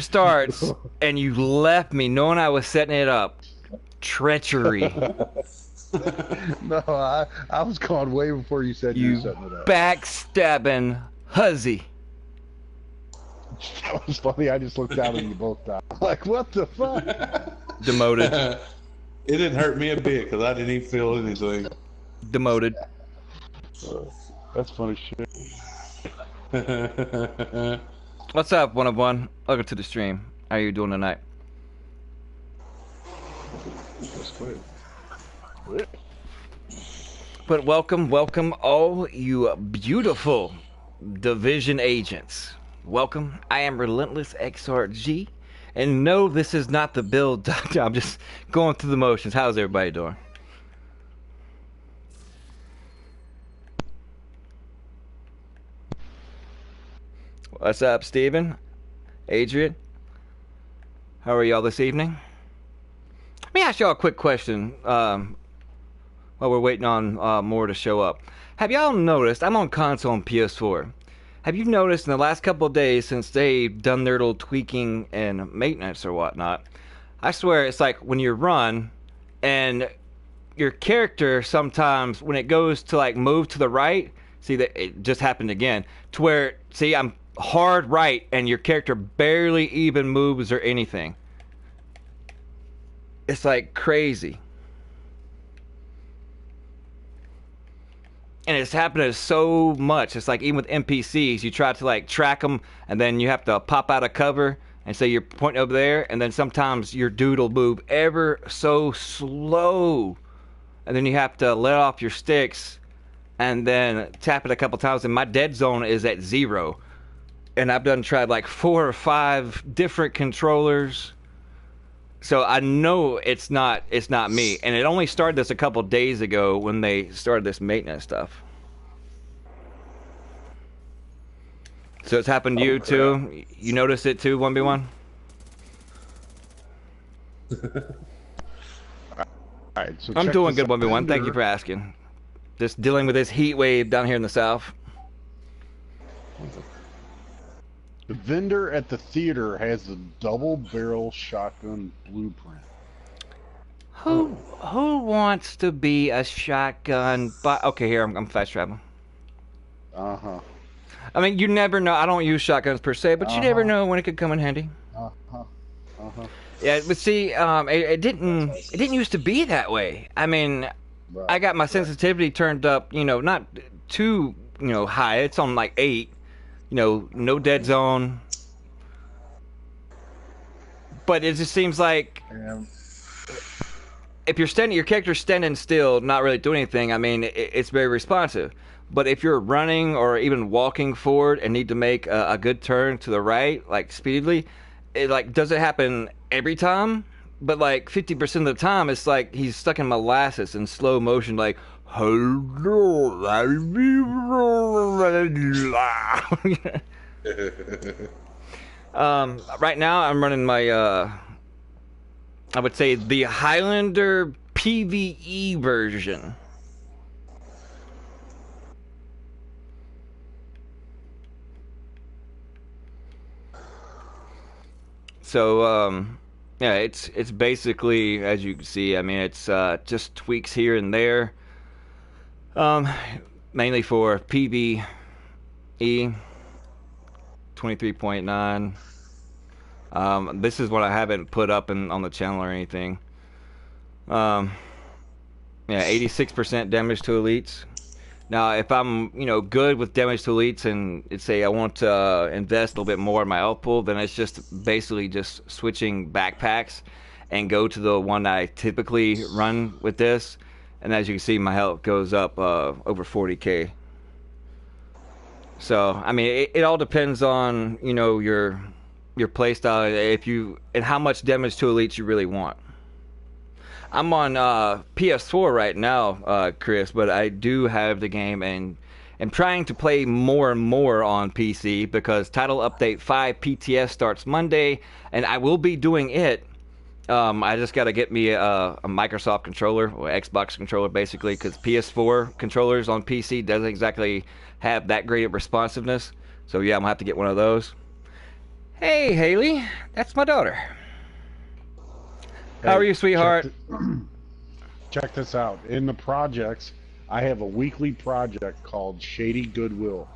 starts and you left me knowing I was setting it up. Treachery. No, I was gone way before you said you were setting it up. Backstabbing hussy. That was funny. I just looked down and you both died. Like, what the fuck? Demoted. It didn't hurt me a bit because I didn't even feel anything. Demoted. That's funny shit. What's up, 101? Welcome to the stream. How are you doing tonight? That's good. But welcome all you beautiful division agents. Welcome. I am RELENTLESSxRG. And no, this is not the build. I'm just going through the motions. How's everybody doing? What's up, Steven? Adrian? How are y'all this evening? Let me ask y'all a quick question while we're waiting on more to show up. Have y'all noticed, I'm on console and PS4. Have you noticed in the last couple of days since they've done their little tweaking and maintenance or whatnot, I swear it's like when you run and your character sometimes when it goes to like move to the right, see that it just happened again, to where, see, I'm hard right and your character barely even moves or anything. It's like crazy. And it's happening so much. It's like even with NPCs, you try to like track them and then you have to pop out of cover and say you're pointing over there, and then sometimes your dude will move ever so slow. And then you have to let off your sticks and then tap it a couple times, and my dead zone is at 0. And I've tried like 4 or 5 different controllers. So I know it's not me. And it only started this a couple days ago when they started this maintenance stuff. So it's happened to you too? You noticed it too, 1v1? Alright, so I'm doing good, 1v1. Thank you for asking. Just dealing with this heat wave down here in the south. The vendor at the theater has a double-barrel shotgun blueprint. Who wants to be a shotgun? Okay, here I'm fast traveling. Uh-huh. I mean, you never know. I don't use shotguns per se, but you never know when it could come in handy. Uh-huh. Uh-huh. Yeah, but see, it didn't used to be that way. I mean, Right. I got my sensitivity turned up, not too, high. It's on like 8. No dead zone. But it just seems like if you're your character's standing still, not really doing anything, I mean, it's very responsive. But if you're running or even walking forward and need to make a good turn to the right, like speedily, it like doesn't happen every time. But like 50% of the time, it's like he's stuck in molasses in slow motion, like, hello, right now I'm running my I would say the Highlander PvE version. So yeah, it's basically, as you can see, I mean, it's just tweaks here and there. Mainly for PvE 23.9. This is what I haven't put up on the channel or anything. Yeah, 86% damage to elites. Now, if I'm, good with damage to elites and say I want to invest a little bit more in my health pool, then it's just basically just switching backpacks and go to the one I typically run with this. And as you can see, my health goes up over 40k. So, I mean, it all depends on, your play style, and how much damage to elites you really want. I'm on PS4 right now, Chris, but I do have the game and am trying to play more and more on PC because Title Update 5 PTS starts Monday, and I will be doing it. I just got to get me a Microsoft controller, or Xbox controller basically, because PS4 controllers on PC doesn't exactly have that great of responsiveness. So yeah, I'm going to have to get one of those. Hey, Haley. That's my daughter. How Hey, are you, sweetheart? check this out. In the projects, I have a weekly project called Shady Goodwill,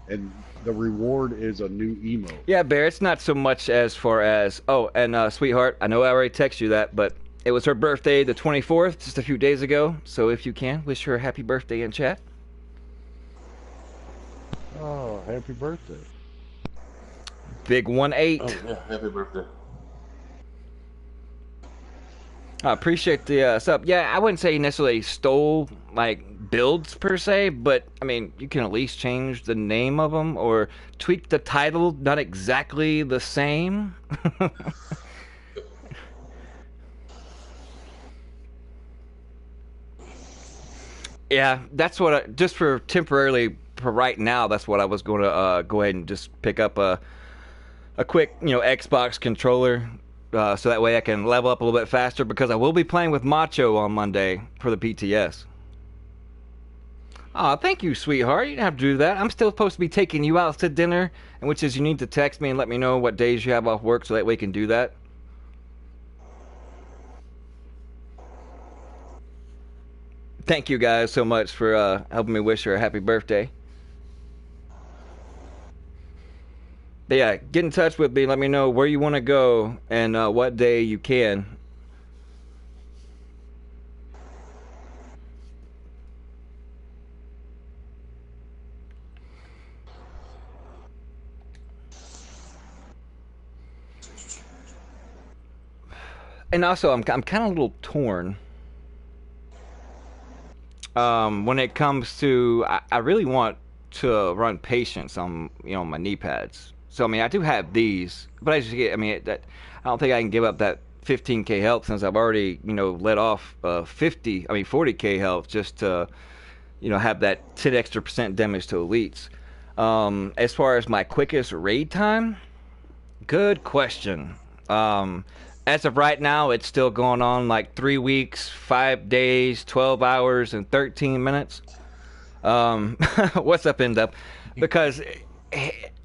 and the reward is a new emote. Yeah, Bear, it's not so much as far as... Oh, and sweetheart, I know I already texted you that, but it was her birthday the 24th, just a few days ago. So if you can, wish her a happy birthday in chat. Oh, happy birthday. Big 1-8. Oh yeah, happy birthday. I appreciate the sub. Yeah, I wouldn't say he necessarily stole, like, builds per se, but, I mean, you can at least change the name of them or tweak the title, not exactly the same. Yeah, that's what just for temporarily, for right now, that's what I was going to go ahead and just pick up a quick, Xbox controller. So that way I can level up a little bit faster because I will be playing with Macho on Monday for the PTS. Aw, thank you, sweetheart. You didn't have to do that. I'm still supposed to be taking you out to dinner, and which is you need to text me and let me know what days you have off work so that way we can do that. Thank you guys so much for helping me wish her a happy birthday. But yeah, get in touch with me. Let me know where you want to go and what day you can. And also, I'm kind of a little torn. When it comes to, I really want to run patience on, my knee pads. So I mean, I do have these, but I just get, I mean, I don't think I can give up that 15k health since I've already, let off 40k health just to, have that 10 extra percent damage to elites. As far as my quickest raid time, good question. As of right now, it's still going on like 3 weeks, 5 days, 12 hours, and 13 minutes. What's up, end up? Because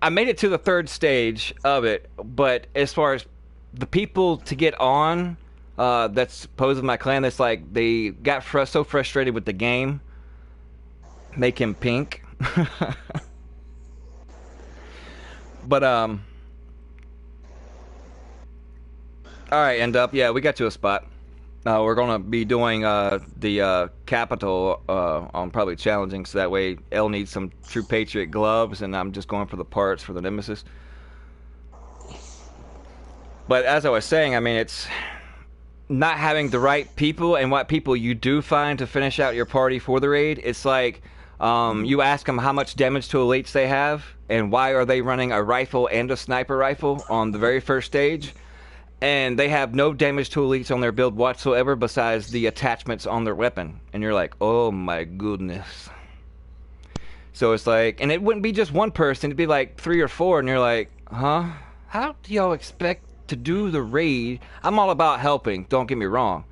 I made it to the 3rd stage of it, but as far as the people to get on, that's supposed my clan, that's like they got so frustrated with the game, make him pink. But all right, end up. Yeah, we got to a spot. We're gonna be doing the capital on probably challenging, so that way L needs some true Patriot gloves, and I'm just going for the parts for the Nemesis. But as I was saying, I mean, it's not having the right people, and what people you do find to finish out your party for the raid. It's like you ask them how much damage to elites they have, and why are they running a rifle and a sniper rifle on the very first stage. And they have no damage to elites on their build whatsoever besides the attachments on their weapon. And you're like, oh my goodness. So it's like, and it wouldn't be just one person, it'd be like 3 or 4, and you're like, huh? How do y'all expect to do the raid? I'm all about helping, don't get me wrong.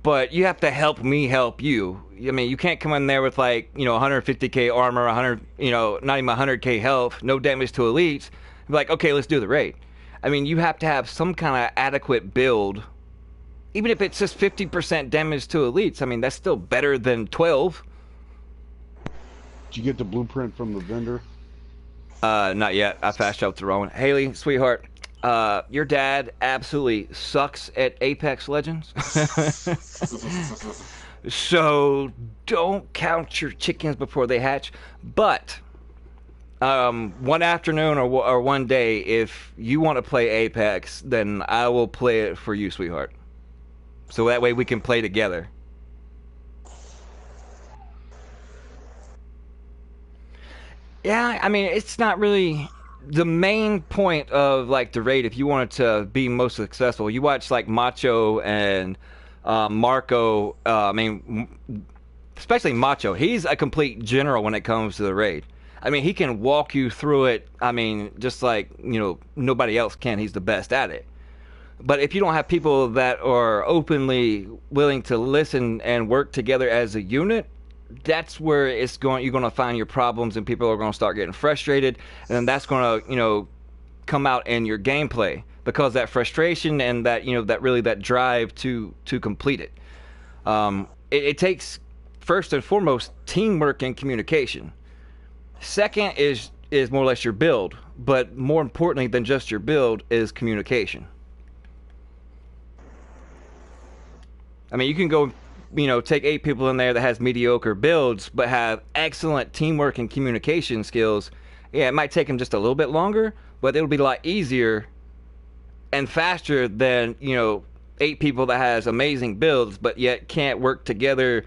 But you have to help me help you. I mean, you can't come in there with like, 150k armor, 100, not even 100k health, no damage to elites. Be like, okay, let's do the raid. I mean, you have to have some kind of adequate build. Even if it's just 50% damage to elites, I mean, that's still better than 12. Did you get the blueprint from the vendor? Not yet. I fast traveled to Rowan. Haley, sweetheart, your dad absolutely sucks at Apex Legends. So don't count your chickens before they hatch. But one afternoon or one day, if you want to play Apex, then I will play it for you, sweetheart. So that way we can play together. Yeah, I mean, it's not really the main point of like the raid. If you wanted to be most successful, you watch like Macho and Marco. I mean, especially Macho. He's a complete general when it comes to the raid. I mean, he can walk you through it. I mean, just like, nobody else can. He's the best at it. But if you don't have people that are openly willing to listen and work together as a unit, that's where you're going to find your problems, and people are going to start getting frustrated, and then that's going to, come out in your gameplay, because that frustration and that, you know, that drive to complete it. It takes, first and foremost, teamwork and communication. Second is more or less your build, but more importantly than just your build is communication. I mean, you can go, you know, take 8 people in there that has mediocre builds, but have excellent teamwork and communication skills. Yeah, it might take them just a little bit longer, but it'll be a lot easier and faster than, you know, 8 people that has amazing builds, but yet can't work together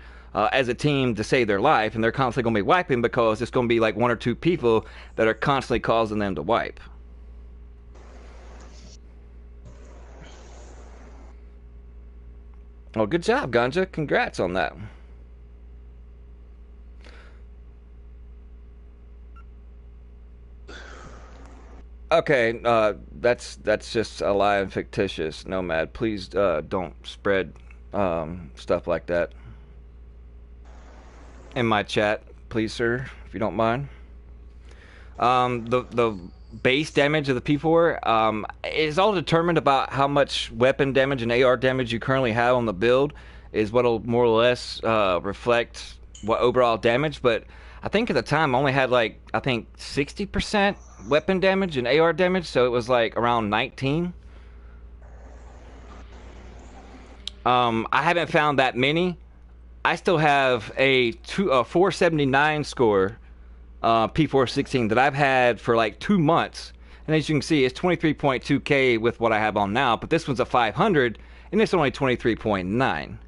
as a team to save their life, and they're constantly going to be wiping because it's going to be like 1 or 2 people that are constantly causing them to wipe. Oh, good job, Ganja. Congrats on that. Okay, that's just a lie and fictitious, Nomad. Please don't spread stuff like that in my chat, please, sir, if you don't mind. The base damage of the P4 is all determined about how much weapon damage and AR damage you currently have on the build, is what'll more or less reflect what overall damage. But I think at the time I only had like, I think 60% weapon damage and AR damage, so it was like around 19. I haven't found that many. I still have a 479 score P416 that I've had for like 2 months, and as you can see, it's 23.2k with what I have on now, but this one's a 500 and it's only 23.9.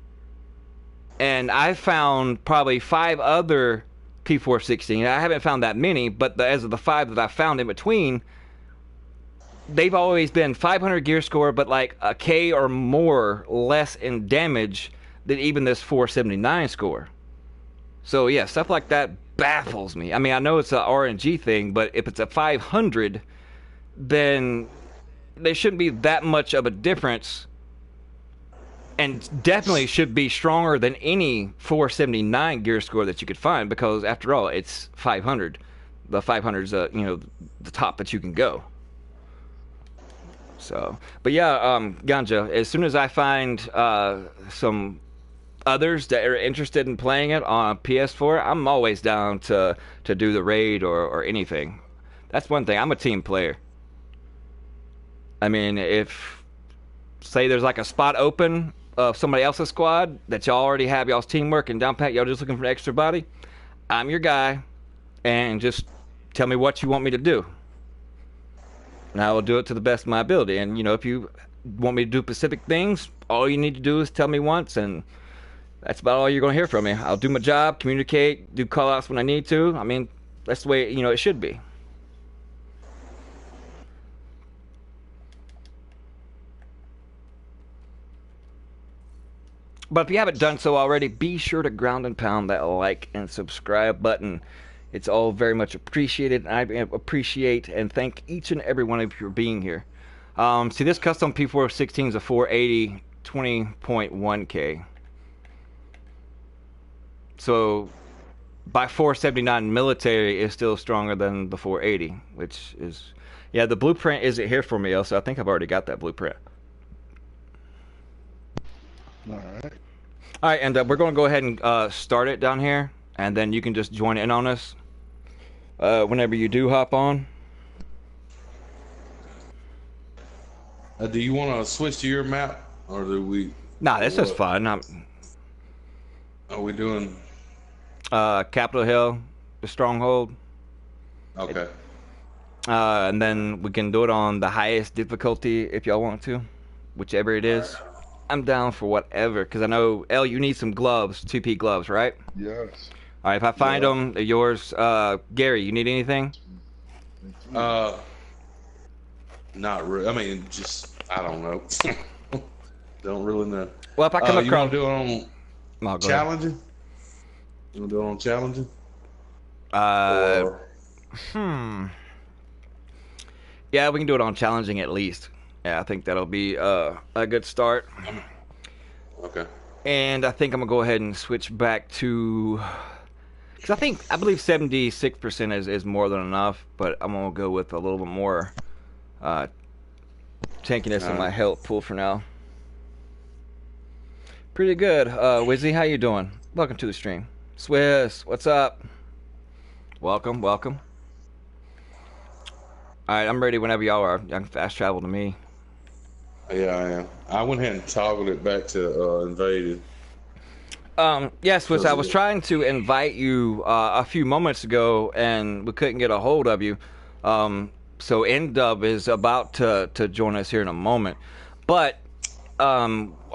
And I found probably 5 other P416. I haven't found that many, but as of the 5 that I found in between, they've always been 500 gear score, but like a K or more less in damage than even this 479 score. So yeah, stuff like that baffles me. I mean, I know it's a RNG thing, but if it's a 500, then there shouldn't be that much of a difference, and definitely should be stronger than any 479 gear score that you could find, because after all, it's 500. The 500 is you know, the top that you can go. So, but yeah, Ganja, as soon as I find some others that are interested in playing it on PS4, I'm always down to do the raid or anything. That's one thing. I'm a team player. I mean, if, say there's like a spot open of somebody else's squad that y'all already have y'all's teamwork and down pat, y'all just looking for an extra body, I'm your guy, and just tell me what you want me to do, and I will do it to the best of my ability. And you know, if you want me to do specific things, all you need to do is tell me once, and that's about all you're going to hear from me. I'll do my job, communicate, do call-outs when I need to. I mean, that's the way, you know, it should be. But if you haven't done so already, be sure to ground and pound that like and subscribe button. It's all very much appreciated. I appreciate and thank each and every one of you for being here. See, this custom P416 is a 480 20.1k. So by 479 military is still stronger than the 480, which is, yeah, the blueprint isn't here for me, so I think I've already got that blueprint. All right, and we're going to go ahead and start it down here, and then you can just join in on us whenever you do hop on. Do you want to switch to your map, or do we? Nah, this is fun. Are we doing? Capitol Hill, the Stronghold. Okay. And then we can do it on the highest difficulty if y'all want to, whichever it is. Right. I'm down for whatever, because I know, L, you need some gloves, 2P gloves, right? Yes. All right, if I find them, they're yours. Gary, you need anything? Not really. I mean, just, I don't know. Don't really know. Well, if I come across... You want to do it on challenging? You want to do it on challenging? Yeah, we can do it on challenging at least. Yeah, I think that'll be a good start. Okay. And I think I'm going to go ahead and switch back to... Because I believe 76% is more than enough, but I'm going to go with a little bit more tankiness in my health pool for now. Pretty good. Wizzy, how you doing? Welcome to the stream. Swiss, what's up? Welcome, welcome. Alright, I'm ready whenever y'all are. Y'all can fast travel to me. Yeah, I am. I went ahead and toggled it back to invaded. Yes, Swiss, I was trying to invite you a few moments ago, and we couldn't get a hold of you. So N-Dub is about to join us here in a moment. But, I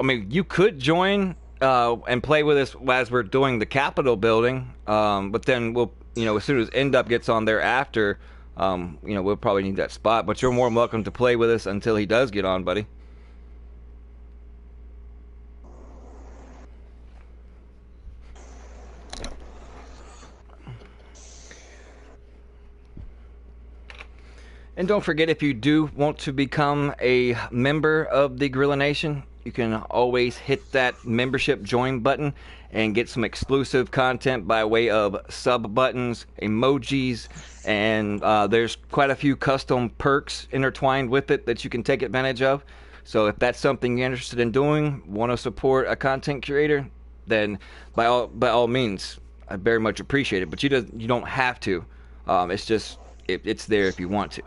mean, you could join and play with us as we're doing the Capitol building. But then we'll, as soon as N-Dub gets on there after, we'll probably need that spot. But you're more than welcome to play with us until he does get on, buddy. And don't forget, if you do want to become a member of the Goriila Nation, you can always hit that membership join button and get some exclusive content by way of sub buttons, emojis, and there's quite a few custom perks intertwined with it that you can take advantage of. So if that's something you're interested in doing, want to support a content creator, then by all means, I very much appreciate it. But you don't have to. It's just it's there if you want to.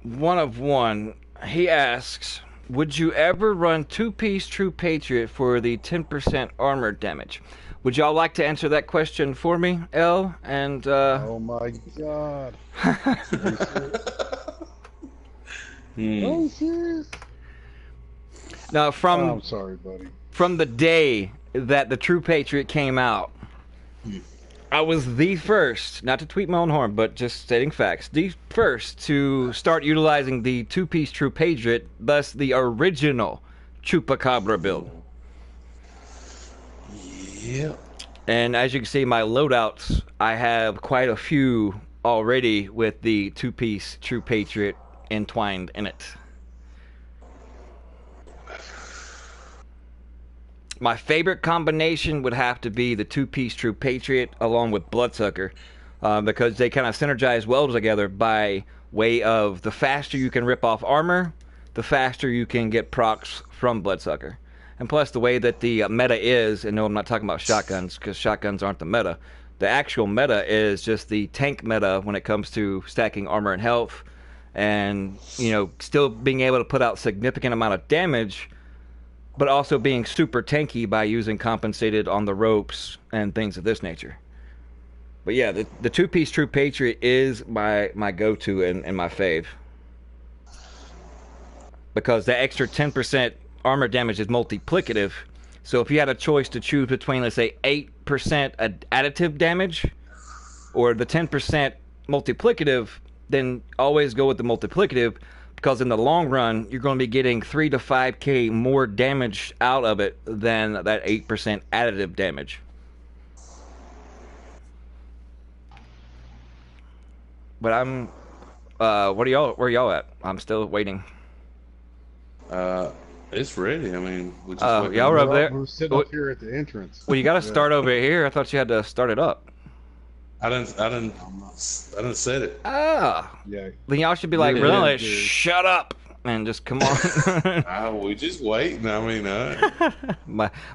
One of one, he asks, would you ever run two-piece True Patriot for the 10% armor damage? Would y'all like to answer that question for me, L? And oh my god. Oh, serious? Now, I'm sorry, buddy. From the day that the True Patriot came out, I was the first, not to tweet my own horn, but just stating facts, the first to start utilizing the two-piece True Patriot, thus the original Chupacabra build. Yep. And as you can see, my loadouts, I have quite a few already with the two-piece True Patriot entwined in it. My favorite combination would have to be the two-piece True Patriot along with Bloodsucker, because they kind of synergize well together by way of the faster you can rip off armor, the faster you can get procs from Bloodsucker. And plus the way that the meta is, and no, I'm not talking about shotguns because shotguns aren't the meta. The actual meta is just the tank meta when it comes to stacking armor and health, and still being able to put out significant amount of damage, but also being super tanky by using compensated on the ropes and things of this nature. But yeah, the two-piece True Patriot is my go-to and my fave. Because the extra 10% armor damage is multiplicative. So if you had a choice to choose between, let's say, 8% additive damage or the 10% multiplicative, then always go with the multiplicative, because in the long run, you're going to be getting 3 to 5k more damage out of it than that 8% additive damage. But I'm, where are y'all at? I'm still waiting. It's ready. I mean, we just y'all are up there. We're sitting up here at the entrance. Well, you got to start over here. I thought you had to start it up. I didn't set it. Ah. Yeah. Then y'all should be like, Relentless, shut up, and just come on. We just waiting. I mean,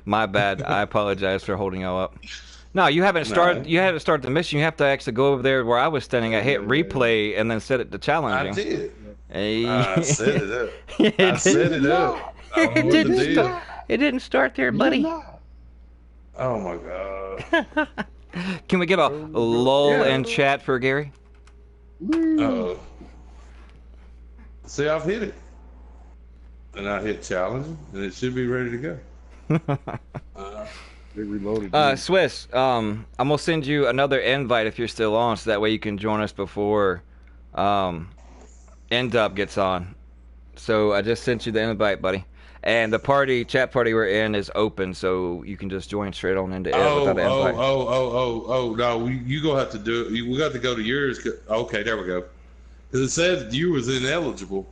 my bad. I apologize for holding y'all up. No, you haven't started. You haven't started the mission. You have to actually go over there where I was standing. I hit replay and then set it to challenging. I did. Hey. I set it up. I set it up. It didn't start there, buddy. Oh my god. Can we get a lull in chat for Gary? Uh-oh. See, I've hit it. And I hit challenge, and it should be ready to go. It reloaded. Swiss, I'm gonna send you another invite if you're still on, so that way you can join us before N-Dub gets on. So I just sent you the invite, buddy. And the chat party we're in is open, so you can just join straight on into it Oh, without an invite. No, you gonna have to do it. We got to go to yours. Okay, there we go. Because it said you was ineligible.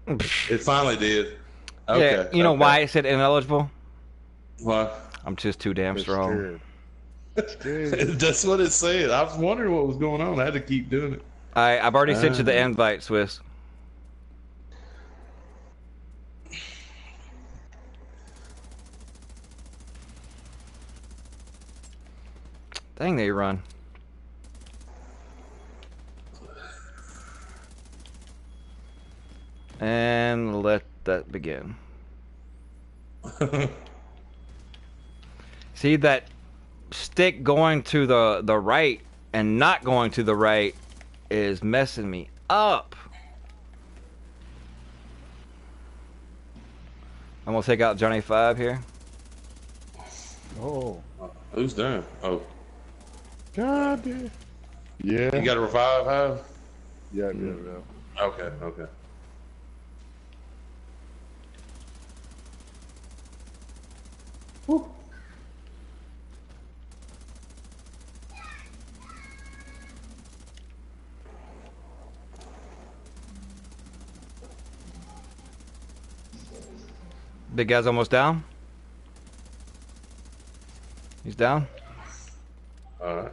It finally did. Okay. Yeah, you know why it said ineligible? Why? I'm just too damn strong. That's what it said. I was wondering what was going on. I had to keep doing it. I've already sent you the invite, Swiss. Dang, they run. And let that begin. See, that stick going to the right and not going to the right is messing me up. I'm gonna take out Johnny 5 here. Oh. Who's down? Oh. God damn. Yeah. You got a revive, Hive? Yeah. Okay. Woo. Big guy's almost down. He's down. Alright.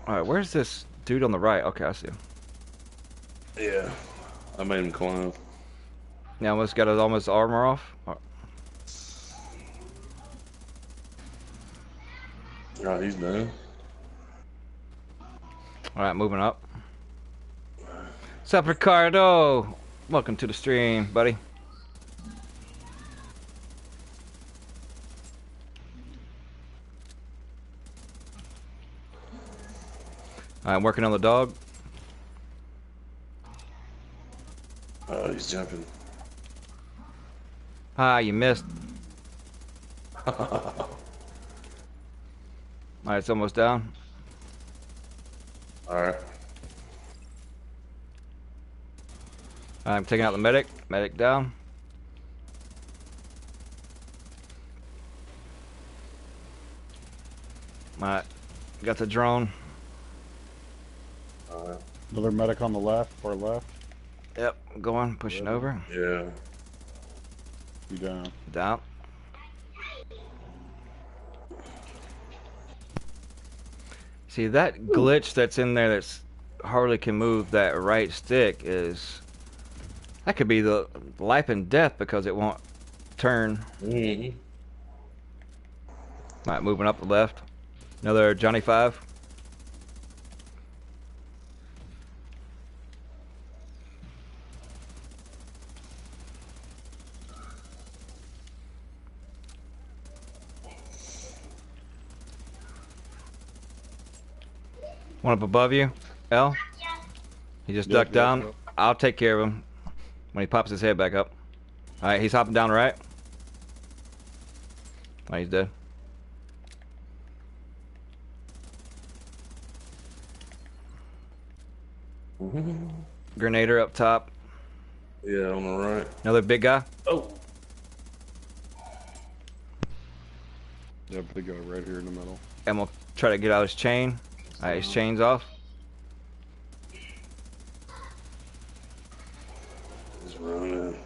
Alright, where's this dude on the right? Okay, I see him. Yeah. I made him climb. Now almost got his armor off. Alright, he's down. Alright, moving up. What's up, Ricardo? Welcome to the stream, buddy. I'm working on the dog. Oh, he's jumping. Ah, you missed. Alright, it's almost down. Alright. I'm taking out the medic. Medic down. Alright, got the drone. Alright. Another medic on the left, far left. Yep, going, pushing over. Yeah. You down. Down. See, that glitch that's in there that's hardly can move that right stick is... That could be the life and death because it won't turn. Mm-hmm. Alright, moving up the left. Another Johnny 5. One up above you, L. He just ducked down. Yep. I'll take care of him when he pops his head back up. Alright, he's hopping down right. Oh, he's dead. Grenader up top. Yeah, on the right. Another big guy. Oh. Yep, big guy right here in the middle. And we'll try to get out his chain. Alright, his chain's off. He's running.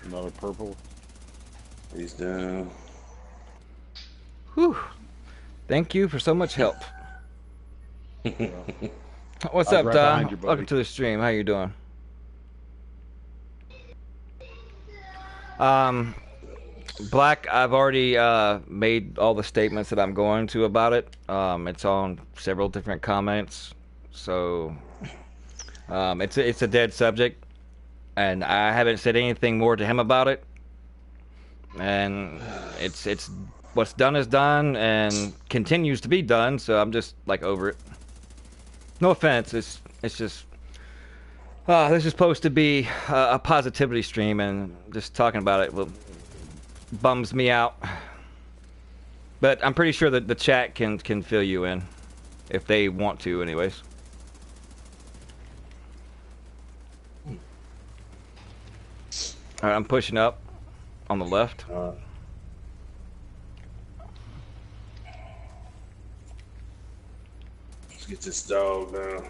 Another purple. He's down. Whew. Thank you for so much help. What's up, right Don? Welcome to the stream. How you doing? Black, I've already made all the statements that I'm going to about it. It's on several different comments, so it's a dead subject, and I haven't said anything more to him about it. And it's what's done is done and continues to be done. So I'm just like over it. No offense. It's just this is supposed to be a positivity stream, and just talking about it bums me out. But I'm pretty sure that the chat can fill you in if they want to, anyways. All right, I'm pushing up on the left. Let's get this dog down.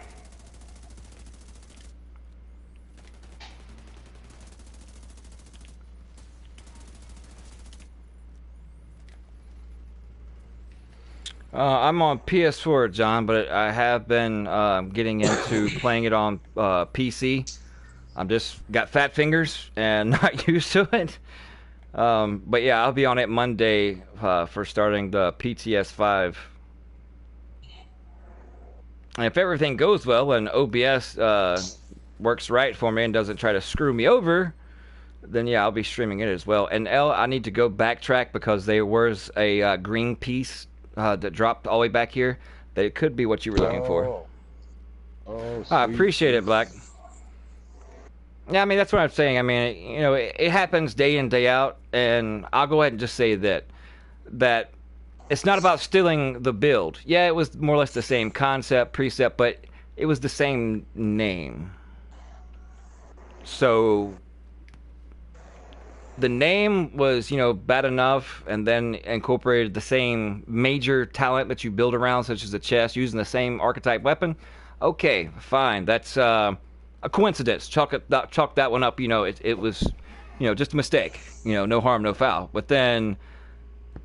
I'm on PS4, John, but I have been getting into playing it on PC. I'm just got fat fingers and not used to it. But yeah, I'll be on it Monday for starting the PTS 5. And if everything goes well and OBS works right for me and doesn't try to screw me over, then yeah, I'll be streaming it as well. And I need to go backtrack because there was a green piece that dropped all the way back here. That it could be what you were looking for. Oh, I appreciate it, Black. Yeah, I mean, that's what I'm saying. I mean, you know, it happens day in, day out, and I'll go ahead and just say that it's not about stealing the build. Yeah, it was more or less the same concept, precept, but it was the same name. So the name was, you know, bad enough, and then incorporated the same major talent that you build around, such as the chest, using the same archetype weapon. Okay, fine. That's a coincidence. Chalk that one up. You know, it was, you know, just a mistake. You know, no harm, no foul. But then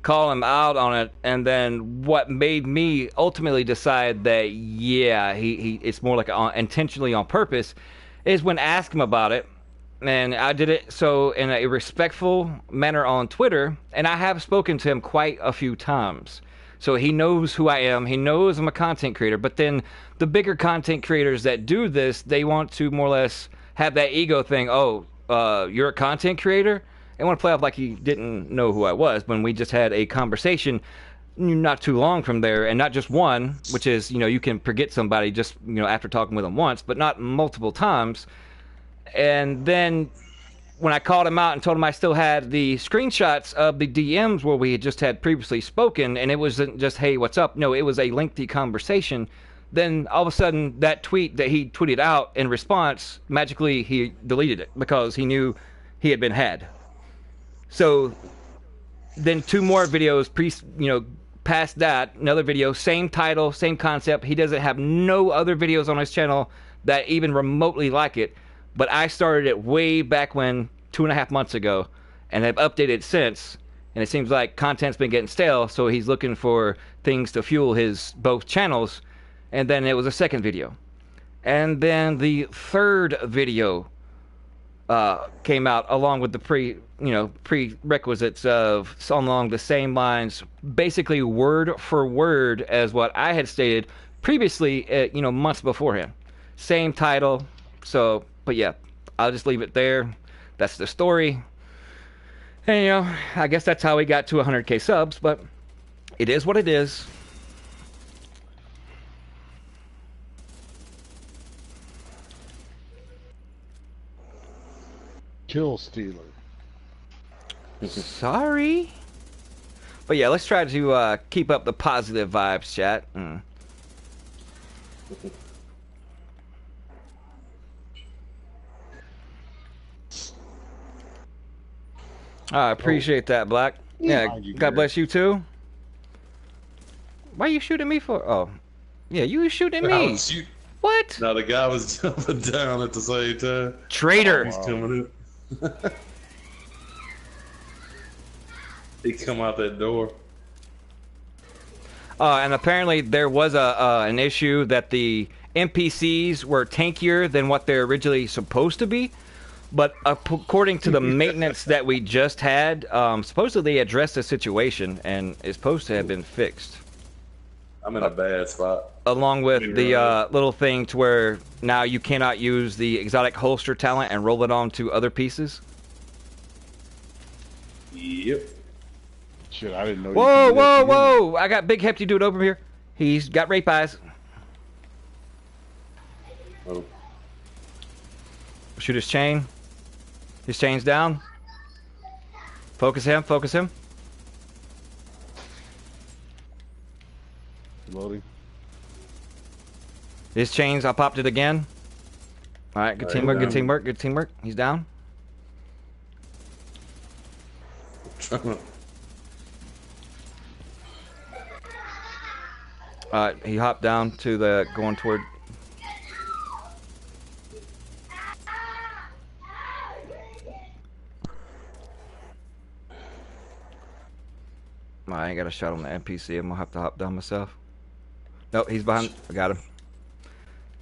call him out on it, and then what made me ultimately decide that yeah, he it's more like intentionally on purpose, is when I asked him about it. And I did it so in a respectful manner on Twitter, and I have spoken to him quite a few times. So he knows who I am. He knows I'm a content creator. But then the bigger content creators that do this, they want to more or less have that ego thing. Oh, you're a content creator? They want to play off like he didn't know who I was when we just had a conversation not too long from there, and not just one, which is, you know, you can forget somebody just, you know, after talking with them once, but not multiple times. And then when I called him out and told him I still had the screenshots of the DMs where we had just had previously spoken, and it wasn't just, hey, what's up? No, it was a lengthy conversation. Then all of a sudden, that tweet that he tweeted out in response, magically he deleted it because he knew he had been had. So then 2 more videos, past that, another video, same title, same concept. He doesn't have no other videos on his channel that even remotely like it. But I started it way back when, 2.5 months ago, and have updated since. And it seems like content's been getting stale, so he's looking for things to fuel his both channels. And then it was a second video. And then the third video came out along with the prerequisites of along the same lines, basically word for word as what I had stated previously, months beforehand. Same title, so... But yeah, I'll just leave it there. That's the story. And, you know, I guess that's how we got to 100k subs, but it is what it is. Kill stealer. Sorry. But yeah, let's try to keep up the positive vibes, chat. I appreciate that, Black. Yeah, God bless you too. Why are you shooting me for? Oh, yeah, you were shooting me. What? No, the guy was jumping down at the same time. Traitor. He's coming in. He come out that door. And apparently there was an issue that the NPCs were tankier than what they're originally supposed to be. But according to the maintenance that we just had, supposedly they addressed the situation and it's supposed to have been fixed. I'm in a bad spot. Along with the little thing to where now you cannot use the exotic holster talent and roll it onto other pieces. Yep. Shit, I didn't know. Whoa, whoa, whoa! I got big hefty dude over here. He's got rape eyes. Oh. Shoot his chain. His chain's down. Focus him, focus him. Loading. His chains, I popped it again. All right, good teamwork, good teamwork, good teamwork. He's down. He hopped down to the going toward. I ain't got a shot on the NPC. I'm gonna have to hop down myself. Nope, he's behind. I got him.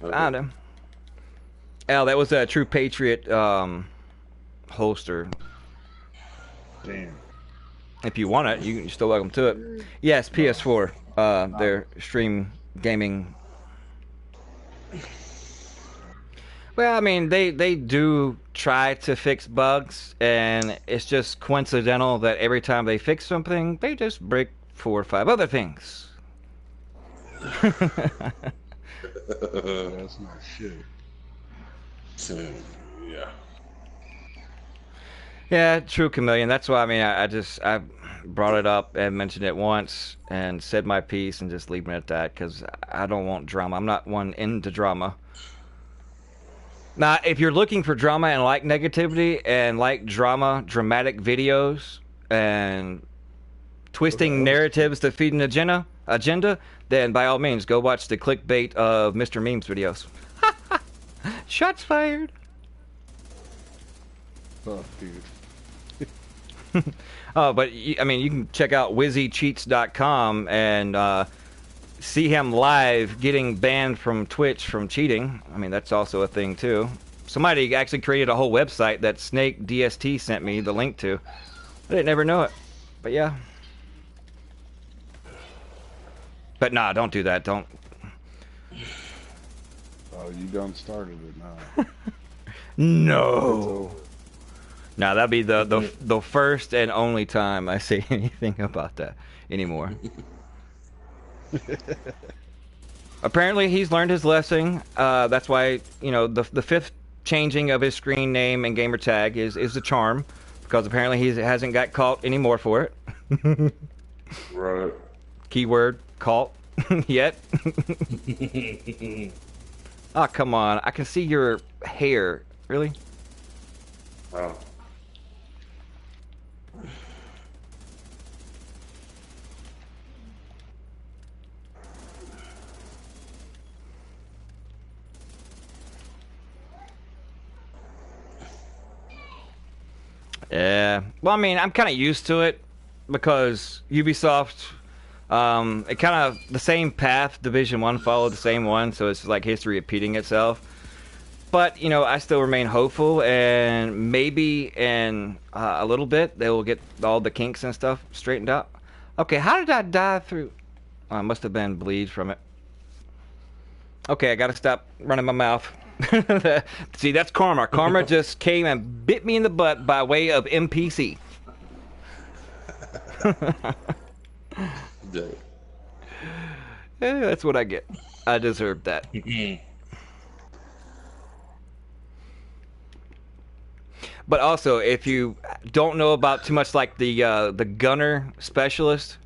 Found him. Al, that was a true Patriot holster. Damn. If you want it, you're still welcome to it. Yes, PS4. Their stream gaming. Well, I mean, they do try to fix bugs, and it's just coincidental that every time they fix something, they just break 4 or 5 other things. That's not shit. Yeah. Yeah, true chameleon. That's why, I mean, I brought it up and mentioned it once and said my piece and just leaving it at that because I don't want drama. I'm not one into drama. Now, if you're looking for drama and like negativity and like dramatic videos and twisting narratives to feed an agenda, then by all means, go watch the clickbait of Mr. Memes videos. Shots fired. Fuck, dude. Oh, but I mean, you can check out wizzycheats.com and see him live getting banned from Twitch from cheating. I mean, that's also a thing too. Somebody actually created a whole website that Snake DST sent me the link to. I didn't ever know it, but yeah. But nah, don't do that. Don't. Oh, you done started it now. No. Now that'd be the first and only time I say anything about that anymore. Apparently he's learned his lesson. That's why, you know, the 5th changing of his screen name and gamer tag is a charm, because apparently he hasn't got caught anymore for it. Right. Keyword caught yet. Oh, come on. I can see your hair. Really? Oh. Yeah. Well, I mean, I'm kind of used to it because Ubisoft, it kind of the same path. Division 1 followed the same one, so it's like history repeating itself. But, you know, I still remain hopeful, and maybe in a little bit they will get all the kinks and stuff straightened out. Okay, how did I die through? Oh, I must have been bleed from it. Okay, I gotta stop running my mouth. See, that's karma. Karma just came and bit me in the butt by way of NPC. Yeah, that's what I get. I deserve that. But also, if you don't know about too much, like the gunner specialist,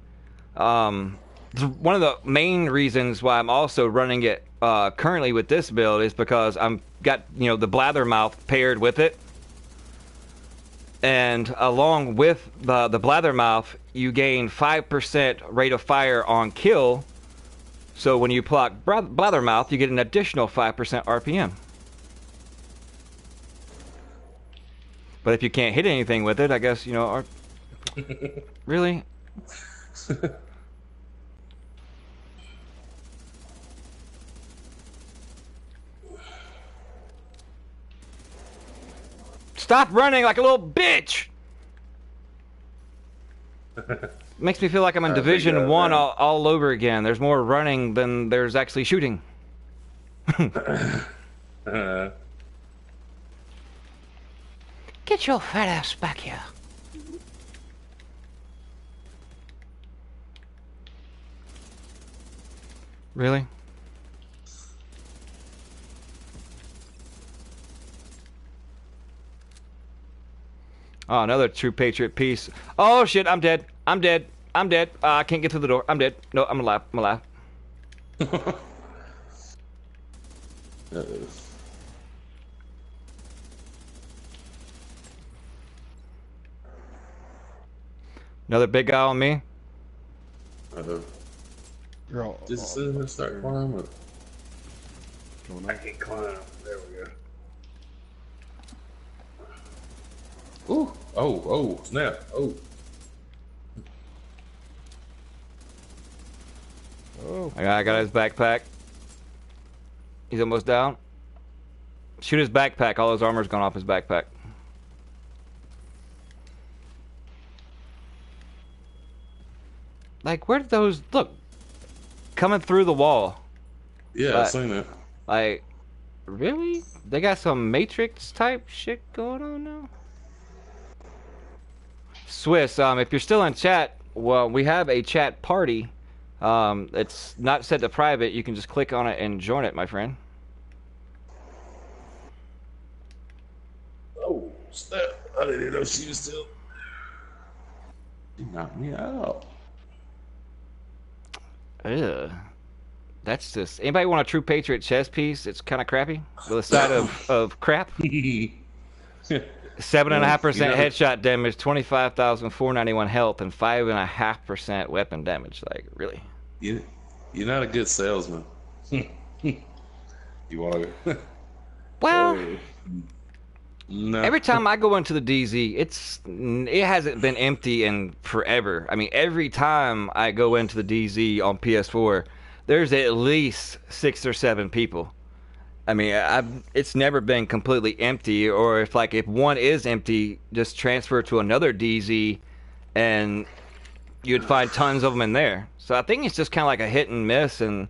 one of the main reasons why I'm also running it currently with this build is because I'm got, you know, the blathermouth paired with it, and along with the blathermouth, you gain 5% rate of fire on kill. So when you block blathermouth, you get an additional 5% RPM. But if you can't hit anything with it, I guess, you know, really? Stop running like a little bitch! Makes me feel like I'm in Division 1 all over again. There's more running than there's actually shooting. Get your fat ass back here. Really? Oh, another true Patriot piece. Oh shit, I'm dead. I'm dead. I'm dead. I can't get through the door. I'm dead. No, I'm alive. I'm alive. Another big guy on me. Just start climbing. I can't climb. There we go. Ooh. Oh, snap. Oh. I got his backpack. He's almost down. Shoot his backpack. All his armor's gone off his backpack. Like, where did those... Look. Coming through the wall. Yeah, I've seen that. Like, really? They got some Matrix type shit going on now? Swiss, if you're still in chat, well, we have a chat party. It's not set to private. You can just click on it and join it, my friend. Oh, snap. I didn't even know she was still... She knocked me out. Ugh. That's just... Anybody want a true Patriot chess piece? It's kind of crappy. With a side of crap. 7.5% headshot damage, 25,491 health, and 5.5% weapon damage. Like, really? You're not a good salesman. You want to? Well, no. every time I go into the DZ, it hasn't been empty in forever. I mean, every time I go into the DZ on PS4, there's at least 6 or 7 people. I mean, it's never been completely empty, or if one is empty, just transfer to another DZ, and you'd find tons of them in there. So I think it's just kind of like a hit and miss. And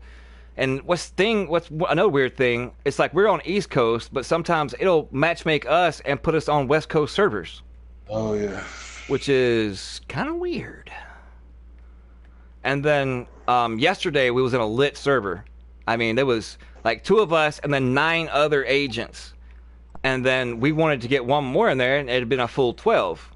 what's another weird thing? It's like we're on East Coast, but sometimes it'll matchmake us and put us on West Coast servers. Oh yeah, which is kind of weird. And then yesterday we was in a lit server. I mean, there was like 2 of us and then 9 other agents. And then we wanted to get one more in there, and it had been a full 12.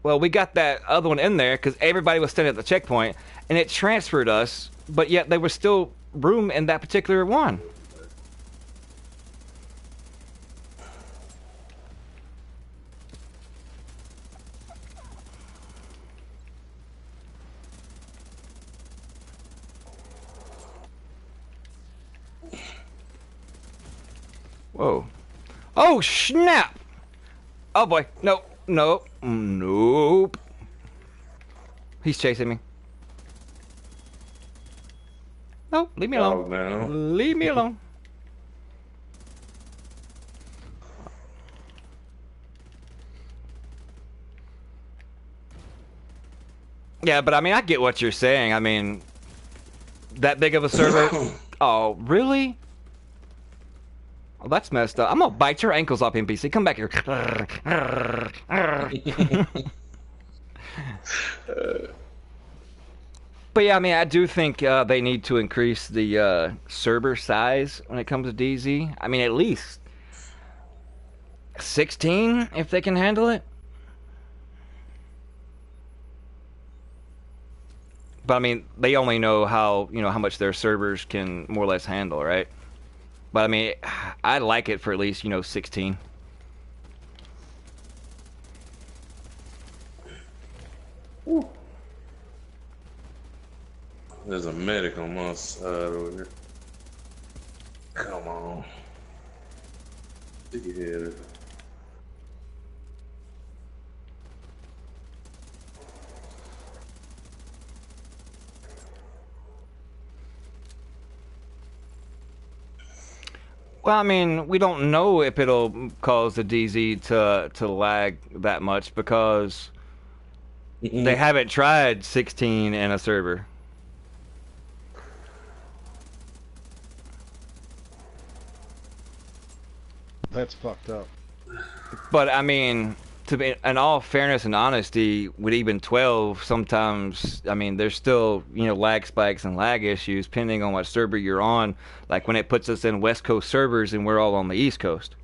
Well, we got that other one in there because everybody was standing at the checkpoint, and it transferred us, but yet there was still room in that particular one. Whoa. Oh, snap! Oh, boy. Nope. Nope. Nope. He's chasing me. Nope. Leave me alone. Oh, no. Leave me alone. Yeah, but I mean, I get what you're saying. I mean, that big of a server. Oh, really? Oh, that's messed up. I'm gonna bite your ankles off, NPC. Come back here. But yeah, I mean, I do think they need to increase the server size when it comes to DZ. I mean, at least 16 if they can handle it. But I mean, they only know how much their servers can more or less handle, right? But I mean, I'd like it for at least 16. Ooh. There's a medic on my side over here. Come on. Stick your head up. Well, I mean, we don't know if it'll cause the DZ to lag that much because they haven't tried 16 in a server. That's fucked up. But I mean, to be in all fairness and honesty, with even 12, sometimes I mean there's still lag spikes and lag issues depending on what server you're on. Like when it puts us in West Coast servers and we're all on the East Coast.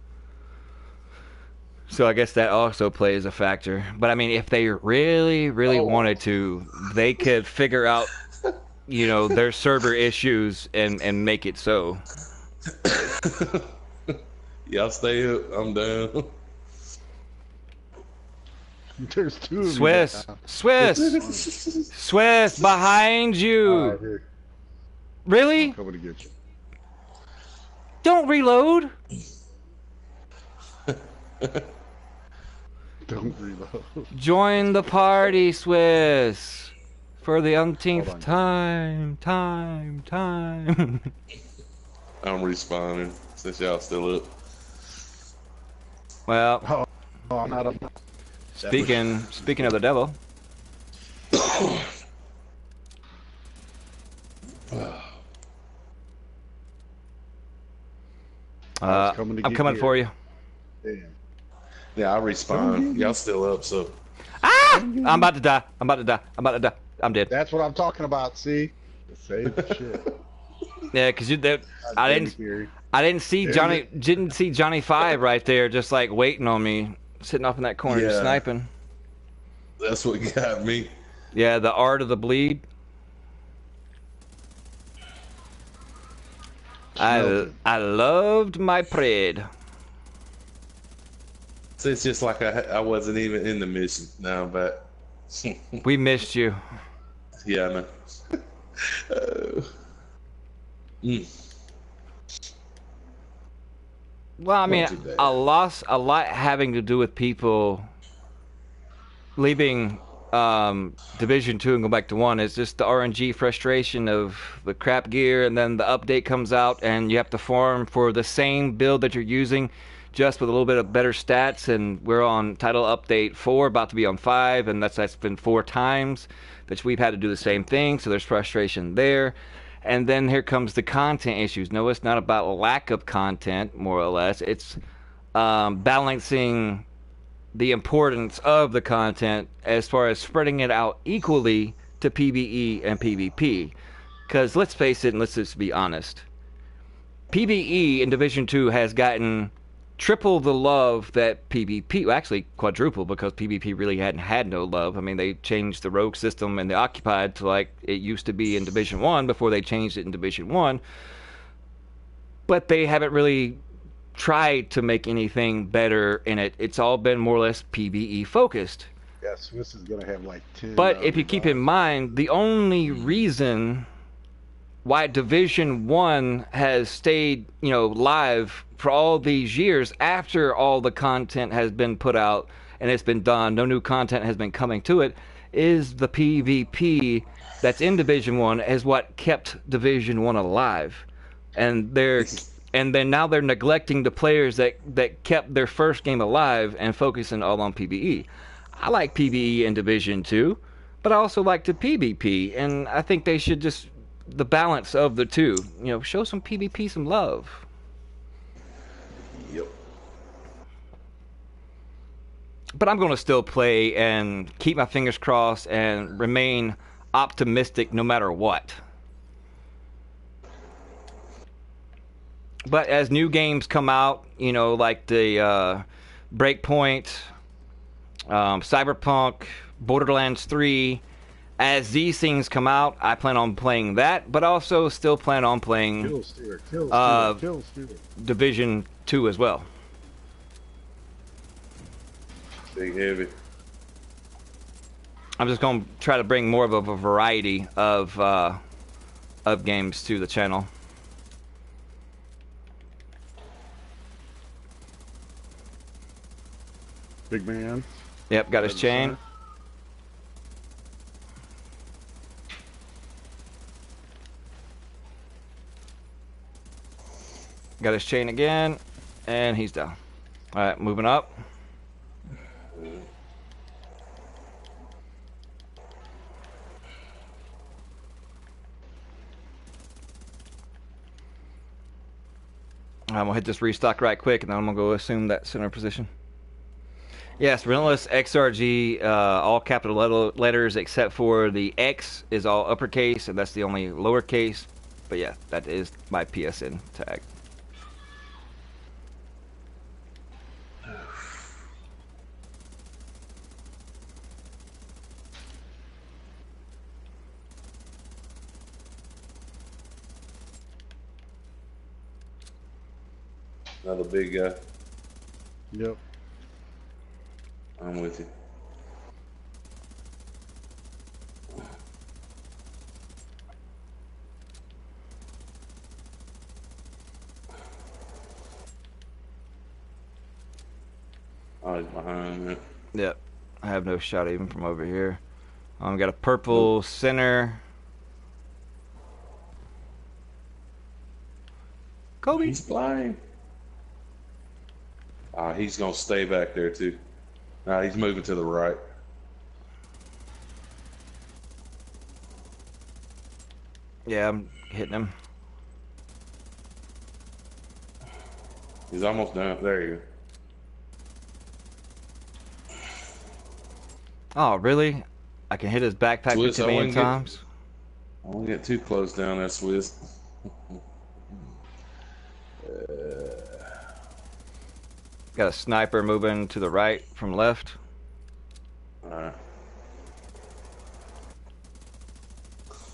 So I guess that also plays a factor. But I mean, if they really wanted to, they could figure out you know, their server issues and make it so. Y'all stay up. I'm down. There's two of Swiss, you Swiss, behind you. All right, here. Really? I'm coming to get you. Don't reload. Don't reload. Join the party, Swiss. For the umpteenth Hold time. I'm respawning since y'all still up. Well, Oh, I'm not up. speaking of the devil. I'm coming for you. Damn. Yeah, I respawn. Y'all still up, so. Ah! I'm about to die. I'm dead. That's what I'm talking about. See, save the shit. Yeah, because I didn't see Johnny 5 right there, just like waiting on me, sitting off in that corner, just sniping. That's what got me. Yeah, the art of the bleed. I loved my parade. So it's just like I wasn't even in the mission. Now I'm back. We missed you. Yeah, man. Well, I mean, a lot having to do with people leaving Division 2 and go back to 1. It's just the RNG frustration of the crap gear, and then the update comes out and you have to farm for the same build that you're using, just with a little bit of better stats. And we're on title update 4, about to be on 5, and that's been 4 times that we've had to do the same thing, so there's frustration there. And then here comes the content issues. No, it's not about lack of content, more or less. It's balancing the importance of the content as far as spreading it out equally to PvE and PvP. Because let's face it, and let's just be honest. PvE in Division 2 has gotten triple the love that PvP, well, actually quadruple, because PvP really hadn't had no love. I mean, they changed the rogue system and the occupied to like it used to be in Division 1 before they changed it in Division 1. But they haven't really tried to make anything better in it. It's all been more or less PvE focused. Yeah, Swiss is gonna have like 10. But if you keep in mind, the only reason why Division 1 has stayed, live for all these years after all the content has been put out and it's been done, no new content has been coming to it, is the PvP that's in Division 1 is what kept Division 1 alive. And then now they're neglecting the players that kept their first game alive and focusing all on PvE. I like PvE in Division 2, but I also like the PvP, and I think they should just the balance of the two. Show some PvP some love. Yep. But I'm going to still play and keep my fingers crossed and remain optimistic no matter what. But as new games come out, like the Breakpoint, Cyberpunk, Borderlands 3, as these things come out, I plan on playing that, but also still plan on playing Division 2 as well. Big heavy. I'm just going to try to bring more of a variety of games to the channel. Big man. Yep, got his chain. Got his chain again, and he's down. Alright, moving up. I'm going to hit this restock right quick, and then I'm going to go assume that center position. Yes, RELENTLESSxRG, all capital letters except for the X is all uppercase, and that's the only lowercase. But yeah, that is my PSN tag. Another big guy. Yep. I'm with you. Oh, he's behind me. Yep. I have no shot even from over here. Got a purple center. Kobe. He's blind. He's gonna stay back there too. He's moving to the right. Yeah, I'm hitting him. He's almost done. There you go. Oh, really? I can hit his backpack Swiss, 50 million times? I won't get too close down there, Swiss. Got a sniper moving to the right from left. Alright.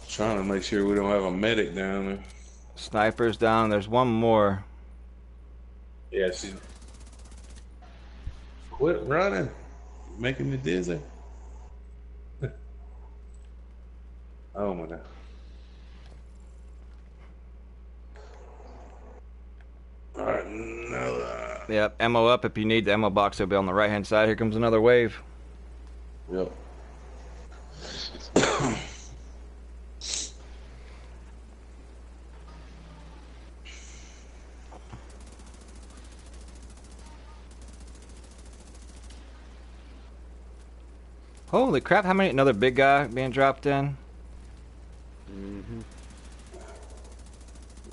Trying to make sure we don't have a medic down there. Sniper's down. There's one more. Yeah, she's... Quit running. You're making me dizzy. Oh my God. Alright, no. Yep, ammo up if you need. The ammo box will be on the right hand side. Here comes another wave. Yep. Holy crap, how many? Another big guy being dropped in?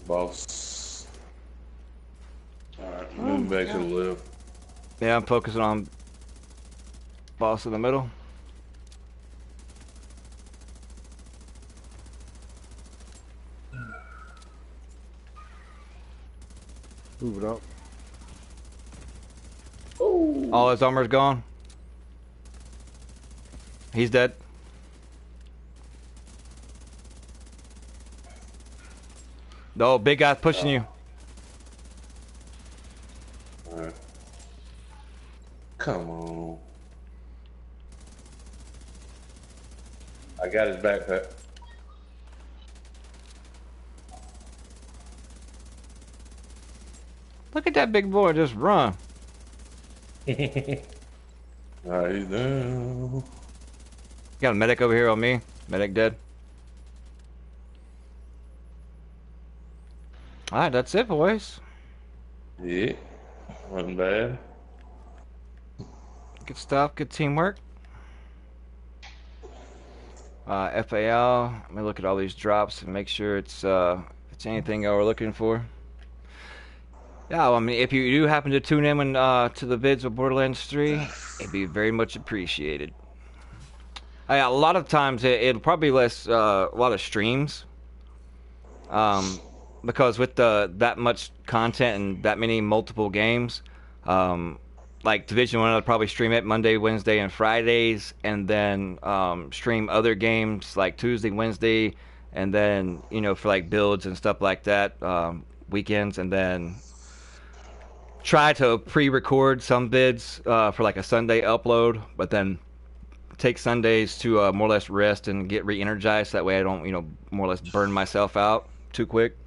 Boss. Alright, moving back to the left. Yeah, I'm focusing on boss in the middle. Move it up. Oh. All his armor's gone. He's dead. No, big guy's pushing you. Alright. Come on. I got his backpack. Look at that big boy just run. Alright, he's down. Got a medic over here on me. Medic dead. Alright, that's it, boys. Yeah. Wasn't bad. Good stuff, good teamwork. FAL, let me look at all these drops and make sure it's anything we're looking for. Yeah, well, I mean, if you do happen to tune in when, to the vids of Borderlands 3, it'd be very much appreciated. A lot of times it'll probably less a lot of streams, because with that much content and that many multiple games, like Division 1, I'll probably stream it Monday, Wednesday, and Fridays, and then stream other games like Tuesday, Wednesday, and then, you know, for like builds and stuff like that, weekends, and then try to pre-record some vids for like a Sunday upload, but then take Sundays to more or less rest and get re-energized. That way I don't, you know, more or less burn myself out too quick.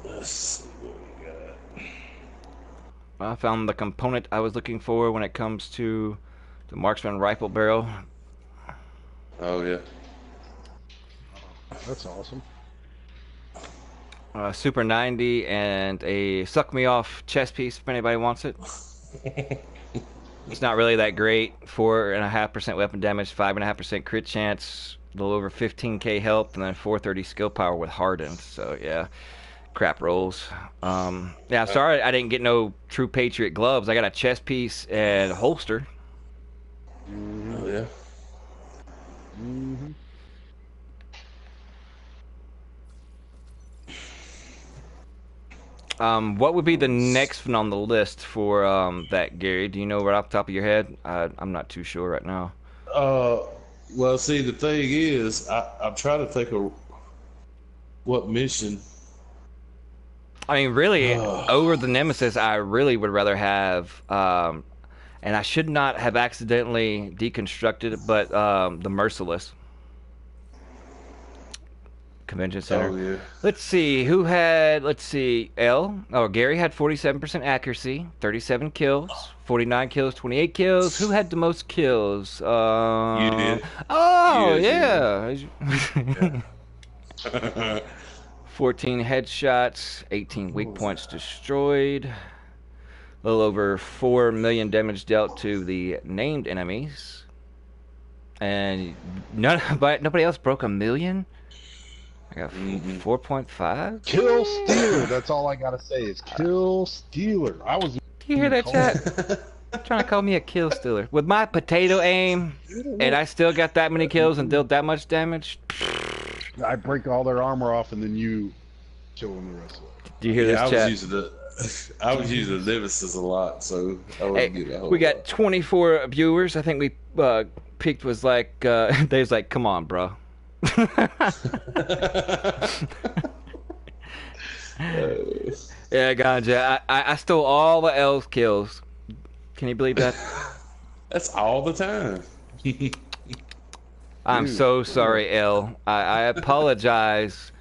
Let's see what we got. I found the component I was looking for when it comes to the marksman rifle barrel. Oh, yeah. That's awesome. Super 90 and a suck me off chest piece if anybody wants it. It's not really that great. 4.5% weapon damage, 5.5% crit chance, a little over 15k health, and then 430 skill power with hardened. So yeah, crap rolls. Yeah, sorry I didn't get no true Patriot gloves. I got a chest piece and a holster. Oh, yeah. Mm-hmm. What would be the next one on the list for that, Gary? Do you know right off the top of your head? I'm not too sure right now. Well, see, the thing is, I'm trying to think of what mission. I mean, really, over the Nemesis, I really would rather have, and I should not have accidentally deconstructed it, but the Merciless Convention Center. Oh yeah. Let's see, who had, let's see, Gary had 47% accuracy, 37 kills, 49 kills, 28 kills. Who had the most kills? You did. Oh, You yeah. did. 14 headshots, 18 weak points destroyed. A little over 4 million damage dealt to the named enemies. And nobody else broke 1 million? I got 4.5. Kill Stealer. That's all I gotta say is kill Stealer. I was. Do you hear that, chat? Trying to call me a kill stealer. With my potato aim, and I still got that many kills and dealt that much damage. I break all their armor off, and then you kill them the rest of it. Do you hear this, chat? I was using the Nemesis a lot, so I wouldn't get a whole we got lot. 24 viewers. I think we peaked was like, they was like, come on, bro. Yeah, gotcha. I stole all the L's kills. Can you believe that? That's all the time. I'm so sorry, L. I apologize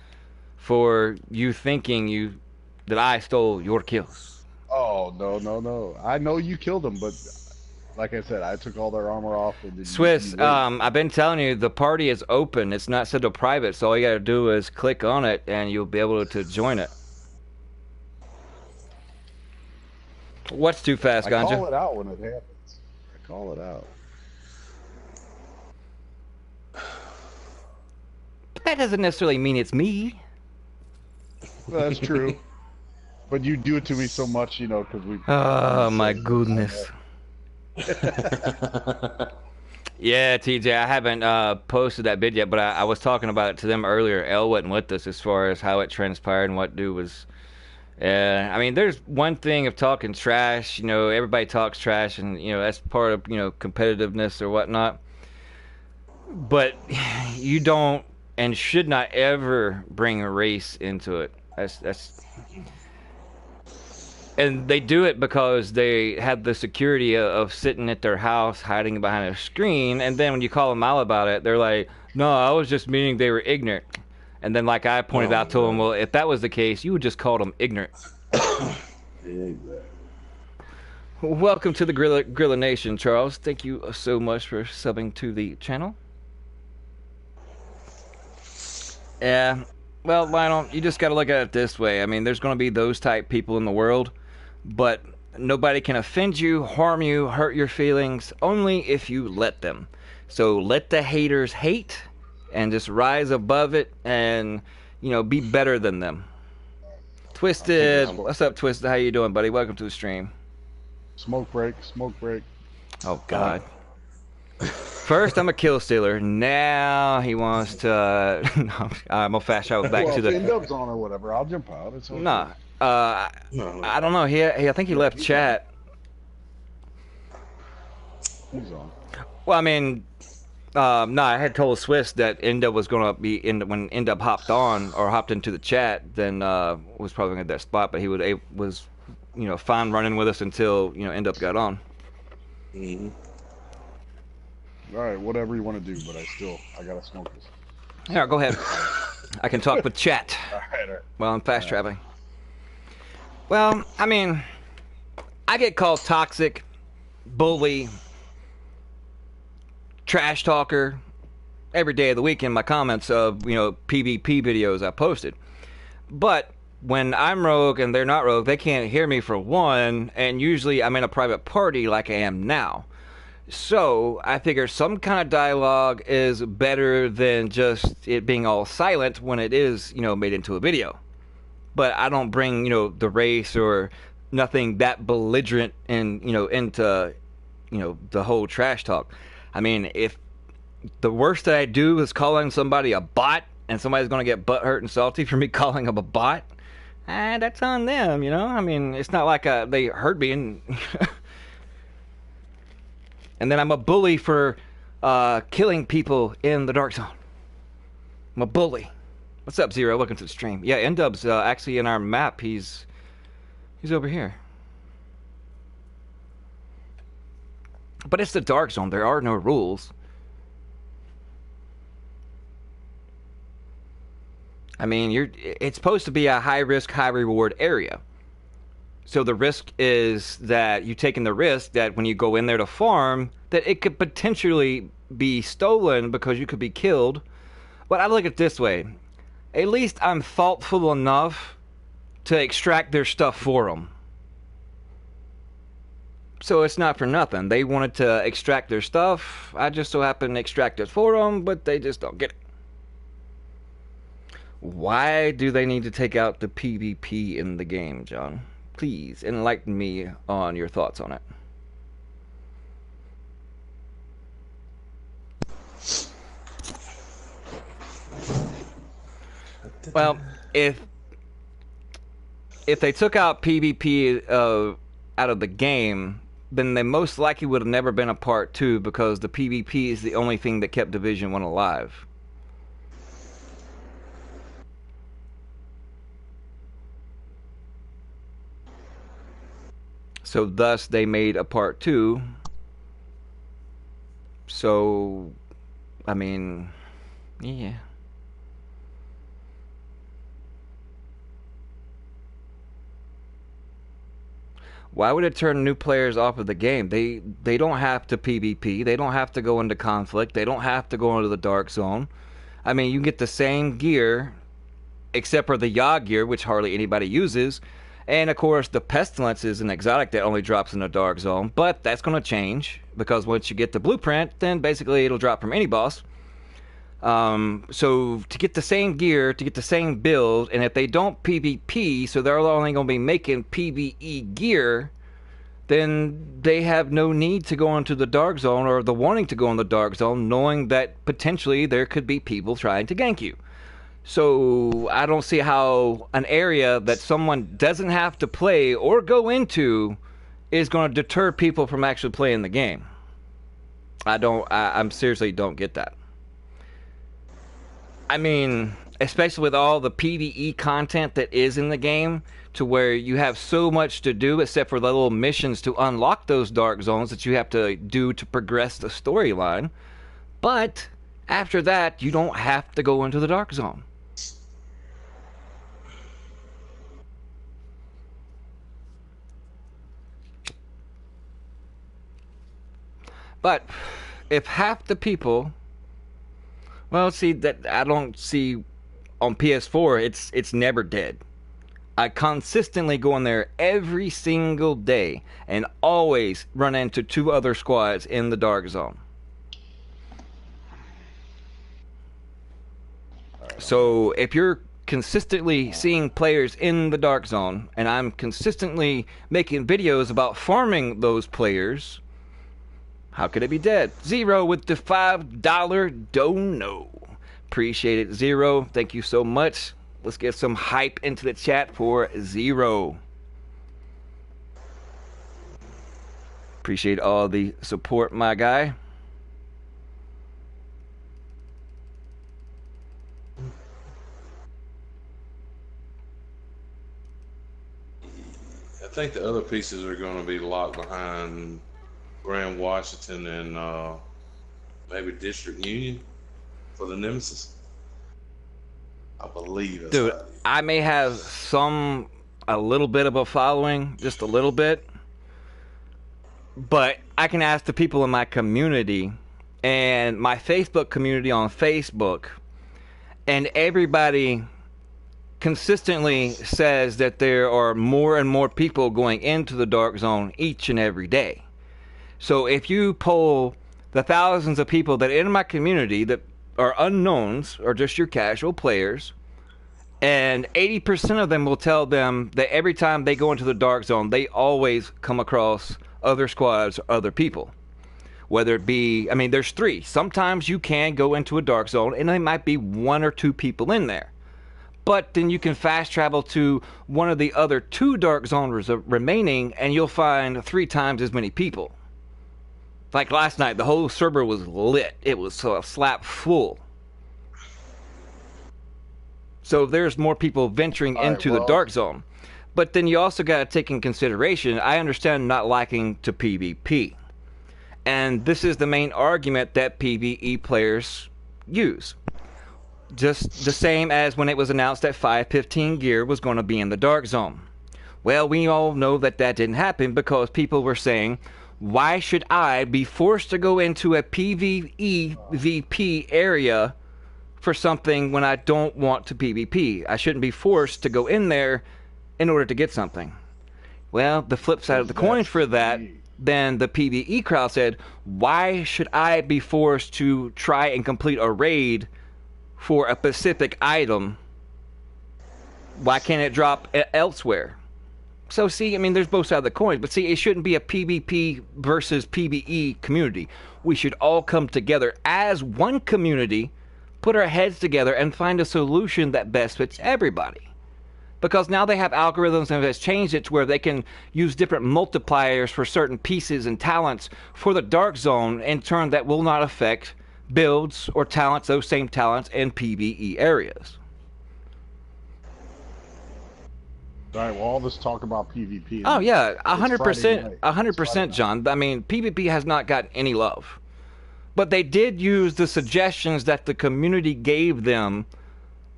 for you thinking that I stole your kills. Oh no! I know you killed them, but like I said, I took all their armor off. And then Swiss, I've been telling you, the party is open. It's not set to private, so all you gotta do is click on it, and you'll be able to join it. What's too fast, Ganja? I call it out when it happens. I call it out. But that doesn't necessarily mean it's me. Well, that's true. But you do it to me so much, you know, because we. Oh my goodness. Yeah, TJ, I haven't posted that bid yet, but I was talking about it to them earlier. Elle wasn't with us as far as how it transpired and what dude was. I mean, there's one thing of talking trash. You know, everybody talks trash, and you know that's part of competitiveness or whatnot. But you don't and should not ever bring a race into it. That's and they do it because they have the security of sitting at their house hiding behind a screen, and then when you call them out about it, they're like, no, I was just meaning they were ignorant. And then like I pointed out to them, well, if that was the case, you would just call them ignorant. Exactly. Welcome to the Goriila Nation, Charles. Thank you so much for subbing to the channel. Yeah, well, Lionel, you just got to look at it this way. I mean, there's going to be those type people in the world, but nobody can offend you, harm you, hurt your feelings, only if you let them. So let the haters hate and just rise above it and, be better than them. Twisted, what's up, Twisted? How you doing, buddy? Welcome to the stream. Smoke break. Oh, God. First, I'm a kill stealer. Now he wants to. No, I'm gonna fast travel back to the. If Dub's on or whatever, I'll jump out. It's okay. Nah, I don't know. I think he left chat. He's on. Well, I mean, no, I had told Swiss that Enda was gonna be when Enda hopped into the chat. Then was probably at that spot, but he was fine running with us until Enda got on. Mm-hmm. All right, whatever you want to do, but I gotta smoke this. Yeah, go ahead. I can talk with chat All right. while I'm fast traveling. Well, I mean, I get called toxic, bully, trash talker every day of the week in my comments of PvP videos I posted. But when I'm rogue and they're not rogue, they can't hear me for one, and usually I'm in a private party like I am now. So I figure some kind of dialogue is better than just it being all silent when it is, made into a video. But I don't bring, the race or nothing that belligerent and, into, the whole trash talk. I mean, if the worst that I do is calling somebody a bot and somebody's going to get butthurt and salty for me calling them a bot, that's on them, I mean, it's not like they hurt me and... And then I'm a bully for killing people in the Dark Zone. I'm a bully. What's up, Zero? Welcome to the stream. Yeah, N-Dub's actually in our map. He's over here. But it's the Dark Zone. There are no rules. I mean, it's supposed to be a high-risk, high-reward area. So the risk is that you're taking the risk that when you go in there to farm, that it could potentially be stolen because you could be killed. But I look at it this way. At least I'm thoughtful enough to extract their stuff for them. So it's not for nothing. They wanted to extract their stuff. I just so happen to extract it for them, but they just don't get it. Why do they need to take out the PvP in the game, John? Please enlighten me on your thoughts on it. Well, if they took out PvP out of the game, then they most likely would have never been a part 2 because the PvP is the only thing that kept Division 1 alive. So thus they made a part 2. So, I mean, yeah. Why would it turn new players off of the game? They don't have to PvP. They don't have to go into conflict. They don't have to go into the Dark Zone. I mean, you can get the same gear, except for the Yaw gear, which hardly anybody uses. And, of course, the Pestilence is an exotic that only drops in the Dark Zone. But that's going to change, because once you get the blueprint, then basically it'll drop from any boss. So to get the same gear, to get the same build, and if they don't PvP, so they're only going to be making PvE gear, then they have no need to go into the Dark Zone or the wanting to go in the Dark Zone, knowing that potentially there could be people trying to gank you. So I don't see how an area that someone doesn't have to play or go into is going to deter people from actually playing the game. I'm seriously don't get that. I mean, especially with all the PvE content that is in the game, to where you have so much to do except for the little missions to unlock those Dark Zones that you have to do to progress the storyline. But after that, you don't have to go into the Dark Zone. But if half the people, well, see, that I don't see on PS4, it's never dead. I consistently go in there every single day and always run into 2 other squads in the Dark Zone. So if you're consistently seeing players in the Dark Zone, and I'm consistently making videos about farming those players, how could it be dead? Zero with the $5 dono. Appreciate it, Zero. Thank you so much. Let's get some hype into the chat for Zero. Appreciate all the support, my guy. I think the other pieces are going to be locked behind Grand Washington and maybe District Union for the Nemesis. I believe that's Dude, right. I may have a little bit of a following, just a little bit, but I can ask the people in my community and my Facebook community on Facebook, and everybody consistently says that there are more and more people going into the Dark Zone each and every day. So if you poll the thousands of people that are in my community that are unknowns or just your casual players, and 80% of them will tell them that every time they go into the Dark Zone, they always come across other squads or other people. Whether it be, I mean, there's 3. Sometimes you can go into a Dark Zone and there might be 1 or 2 people in there. But then you can fast travel to one of the other 2 Dark Zones remaining and you'll find 3 times as many people. Like last night, the whole server was lit. It was slap full. So there's more people venturing into the dark zone. But then you also got to take in consideration, I understand not liking to PvP. And this is the main argument that PvE players use. Just the same as when it was announced that 515 gear was going to be in the dark zone. Well, we all know that that didn't happen because people were saying, why should I be forced to go into a PvE VP area for something when I don't want to PvP? I shouldn't be forced to go in there in order to get something. Well, the flip side of the coin for that, then the PvE crowd said, why should I be forced to try and complete a raid for a specific item? Why can't it drop elsewhere? So see, I mean, there's both sides of the coin, but see, it shouldn't be a PvP versus PvE community. We should all come together as one community, put our heads together, and find a solution that best fits everybody. Because now they have algorithms and it's changed it to where they can use different multipliers for certain pieces and talents for the dark zone, in turn that will not affect builds or talents, those same talents in PvE areas. All right, well, all this talk about PvP. Oh yeah, 100%, 100%, John. I mean, PvP has not got any love. But they did use the suggestions that the community gave them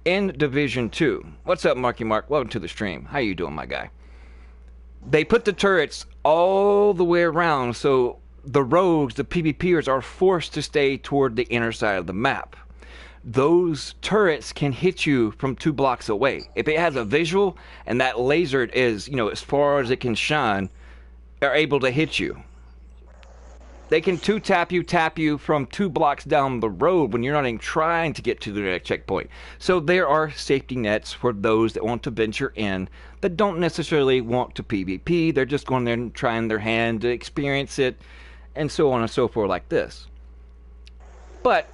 in Division 2. What's up, Marky Mark? Welcome to the stream. How you doing, my guy? They put the turrets all the way around, so the rogues, the PvPers, are forced to stay toward the inner side of the map. Those turrets can hit you from 2 blocks away. If it has a visual and that laser is, as far as it can shine, are able to hit you. They can tap you from 2 blocks down the road when you're not even trying to get to the next checkpoint. So there are safety nets for those that want to venture in that don't necessarily want to PvP. They're just going there and trying their hand to experience it, and so on and so forth like this. But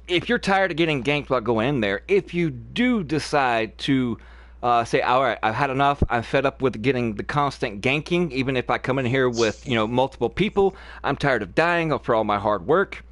if you're tired of getting ganked while going in there, if you do decide to say, all right, I've had enough, I'm fed up with getting the constant ganking, even if I come in here with, multiple people, I'm tired of dying for all my hard work,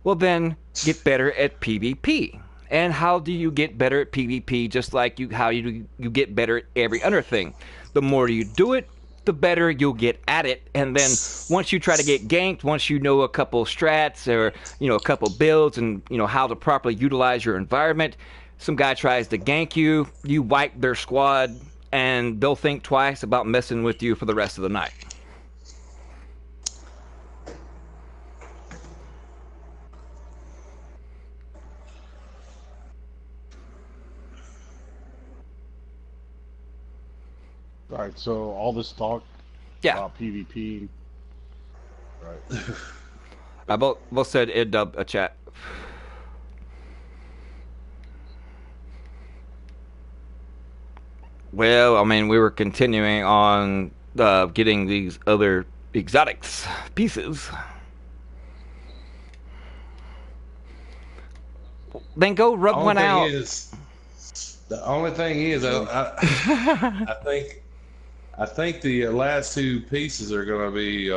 well then, get better at PvP. And how do you get better at PvP? Just like how you get better at every other thing. The more you do it, the better you'll get at it. And then once you try to get ganked, once you know a couple strats or, a couple builds and, how to properly utilize your environment, some guy tries to gank you, you wipe their squad, and they'll think twice about messing with you for the rest of the night. All right, so all this talk about PvP. Right. I both said id-dub a chat. Well, I mean, we were continuing on getting these other exotics pieces. Then go rub one out. The only thing is, I think the last 2 pieces are going to be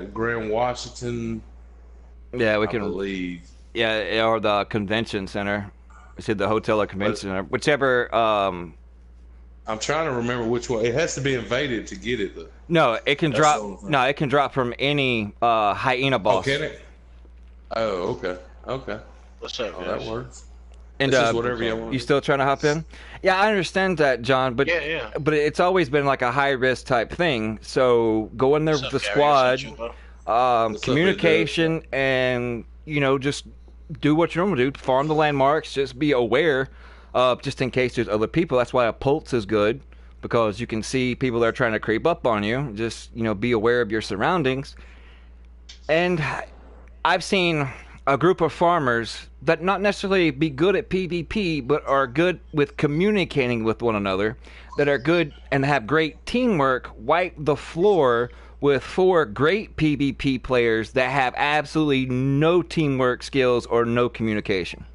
Grand Washington. Yeah, we can believe. Yeah, or the convention center. I said the hotel or convention center, whichever. I'm trying to remember which one. It has to be invaded to get it. No, it can drop. No, it can drop from any hyena boss. Oh, can it? Oh, okay. What's up, guys? That works. And whatever you want. You still trying to hop in? Yeah, I understand that, John, but but it's always been like a high risk type thing. So go in there with the squad, communication, and just do what you normally do. Farm the landmarks. Just be aware, just in case there's other people. That's why a pulse is good, because you can see people that are trying to creep up on you. Just be aware of your surroundings. And I've seen a group of farmers that not necessarily be good at PvP, but are good with communicating with one another, that are good and have great teamwork, wipe the floor with 4 great PvP players that have absolutely no teamwork skills or no communication.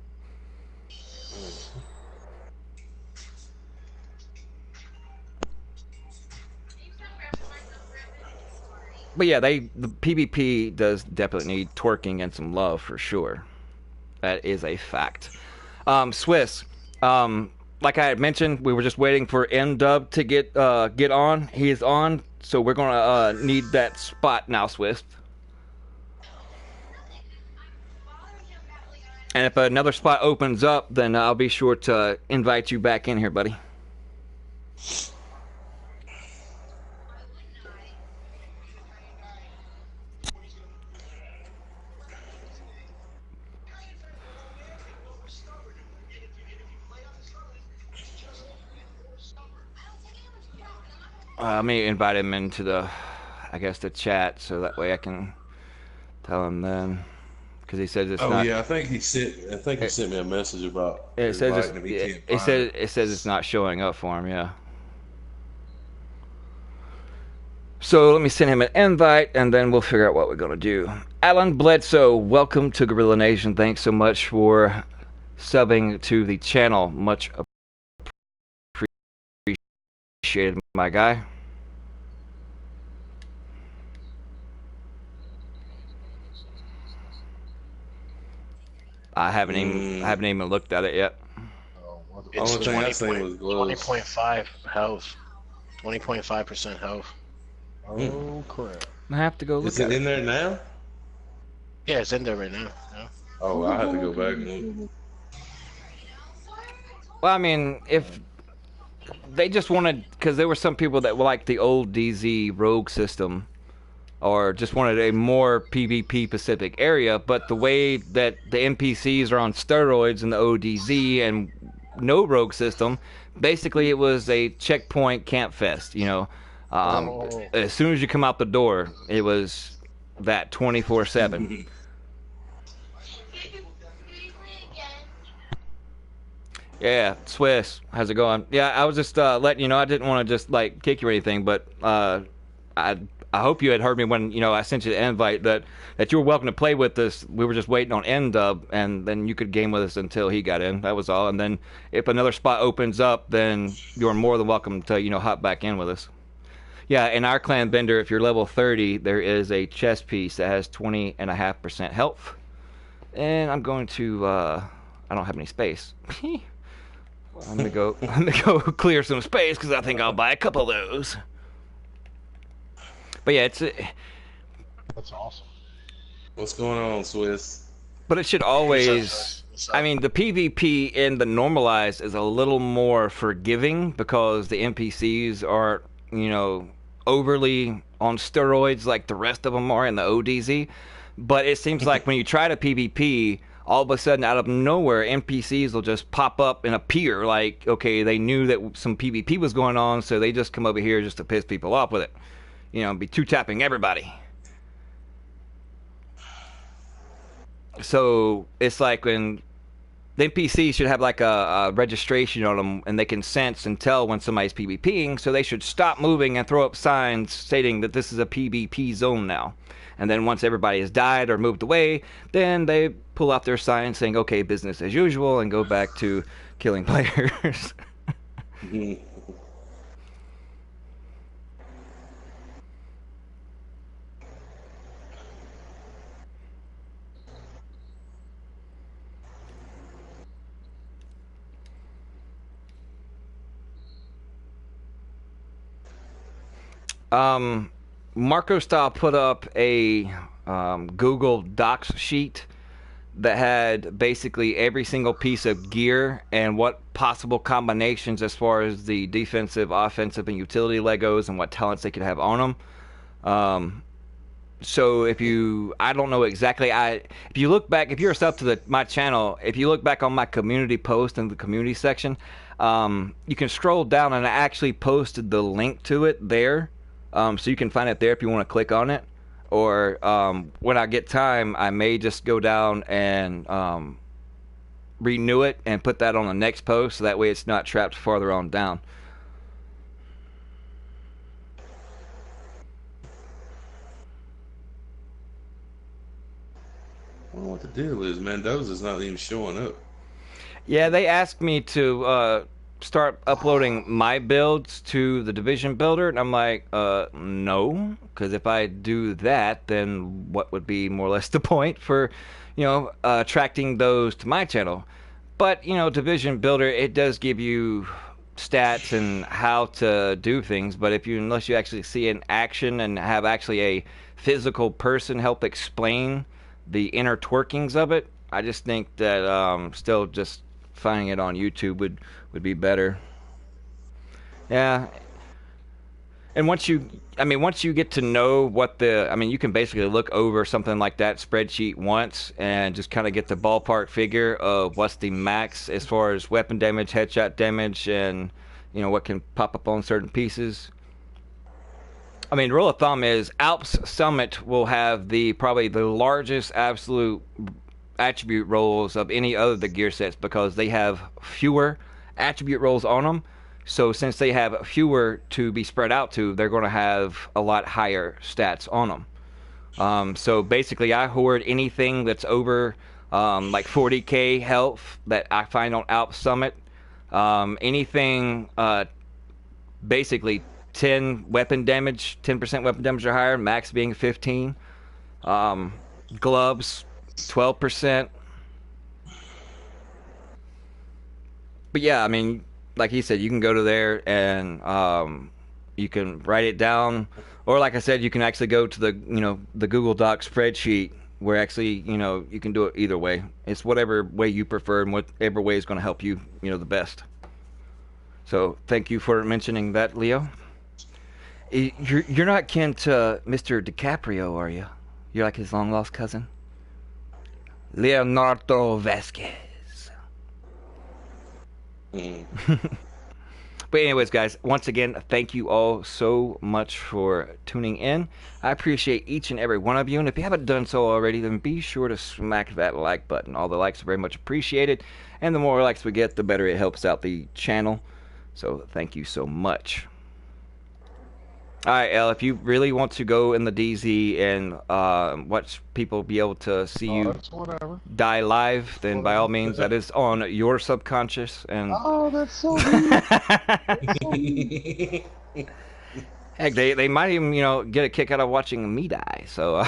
But yeah, the PvP does definitely need twerking and some love for sure. That is a fact. Swiss. Like I had mentioned, we were just waiting for M-Dub to get on. He is on, so we're gonna need that spot now, Swiss. And if another spot opens up, then I'll be sure to invite you back in here, buddy. Let me invite him into the, I guess, the chat, so that way I can tell him then. Because he says it's not. Oh yeah, I think he sent me a message about It says inviting him. He can't find it says it's not showing up for him. Yeah. So let me send him an invite, and then we'll figure out what we're gonna do. Alan Bledsoe, welcome to Goriila Nation. Thanks so much for subbing to the channel. Much appreciated, my guy. I haven't even looked at it yet. It's Only thing I seen was gloves. 20.5 health. 20.5% health. Oh crap! I have to go look Is at it it. in there now? Yeah, it's in there right now. Yeah. Oh, I have to go back and look. Well, I mean, if they just wanted, because there were some people that like the old DZ rogue system, or just wanted a more PvP Pacific area, but the way that the NPCs are on steroids in the ODZ and no rogue system, basically it was a checkpoint camp fest, you know. As soon as you come out the door, it was that 24/7. Yeah, Swiss, how's it going? Yeah, I was just letting you know. I didn't want to just like kick you or anything, but I hope you had heard me when I sent you the invite that you were welcome to play with us. We were just waiting on N-Dub, and then you could game with us until he got in. That was all. And then if another spot opens up, then you're more than welcome to hop back in with us. Yeah, in our clan bender, if you're level 30, there is a chest piece that has 20.5% health. And I'm going to I don't have any space. I'm gonna go clear some space because I think I'll buy a couple of those. But yeah, That's awesome. What's going on, Swiss? but it should always. I mean, the PvP in the normalized is a little more forgiving because the NPCs aren't, overly on steroids like the rest of them are in the ODZ. But it seems like when you try to PvP, all of a sudden, out of nowhere, NPCs will just pop up and appear. Like, okay, they knew that some PvP was going on, so they just come over here just to piss people off with it. Be two-tapping everybody. So it's like when the NPCs should have like a registration on them, and they can sense and tell when somebody's PvPing, so they should stop moving and throw up signs stating that this is a PvP zone now. And then once everybody has died or moved away, then they pull out their sign saying, okay, business as usual, and go back to killing players. Marco Style put up a Google Docs sheet that had basically every single piece of gear and what possible combinations as far as the defensive, offensive, and utility Legos and what talents they could have on them. So I don't know exactly. If you look back, if you're a sub to my channel, if you look back on my community post in the community section, you can scroll down and I actually posted the link to it there. So you can find it there if you want to click on it. Or when I get time, I may just go down and renew it and put that on the next post, so that way it's not trapped farther on down. I don't know what the deal is. Mendoza's not even showing up. Yeah, they asked me to start uploading my builds to the Division Builder, and I'm like, no, because if I do that, then what would be more or less the point for, attracting those to my channel? But, you know, Division Builder, it does give you stats and how to do things, but unless you actually see it in action and have actually a physical person help explain the inner twerkings of it, I just think that still just finding it on YouTube would be better. Yeah. And once you get to know you can basically look over something like that spreadsheet once and just kind of get the ballpark figure of what's the max as far as weapon damage, headshot damage, and, you know, what can pop up on certain pieces. I mean, rule of thumb is Alps Summit will have probably the largest absolute attribute rolls of any other of the gear sets because they have fewer attribute rolls on them. So since they have fewer to be spread out to, they're going to have a lot higher stats on them. So basically, I hoard anything that's over like 40k health that I find on Alps Summit. Anything basically 10% weapon damage or higher, max being 15. Gloves, 12%. But yeah, I mean, like he said, you can go to there and you can write it down, or like I said, you can actually go to the Google Doc spreadsheet where actually you can do it either way. It's whatever way you prefer and whatever way is going to help you the best. So thank you for mentioning that, Leo. You're not kin to Mr. DiCaprio, are you? You're like his long lost cousin, Leonardo Vasquez. But anyways, guys, once again, thank you all so much for tuning in. I appreciate each and every one of you, and if you haven't done so already, then be sure to smack that like button. All the likes are very much appreciated, and the more likes we get, the better it helps out the channel. So thank you so much. All right, Elle, if you really want to go in the DZ and watch people be able to see you die live, then by all means, that is on your subconscious. And that's so neat. Heck, they might even get a kick out of watching me die. So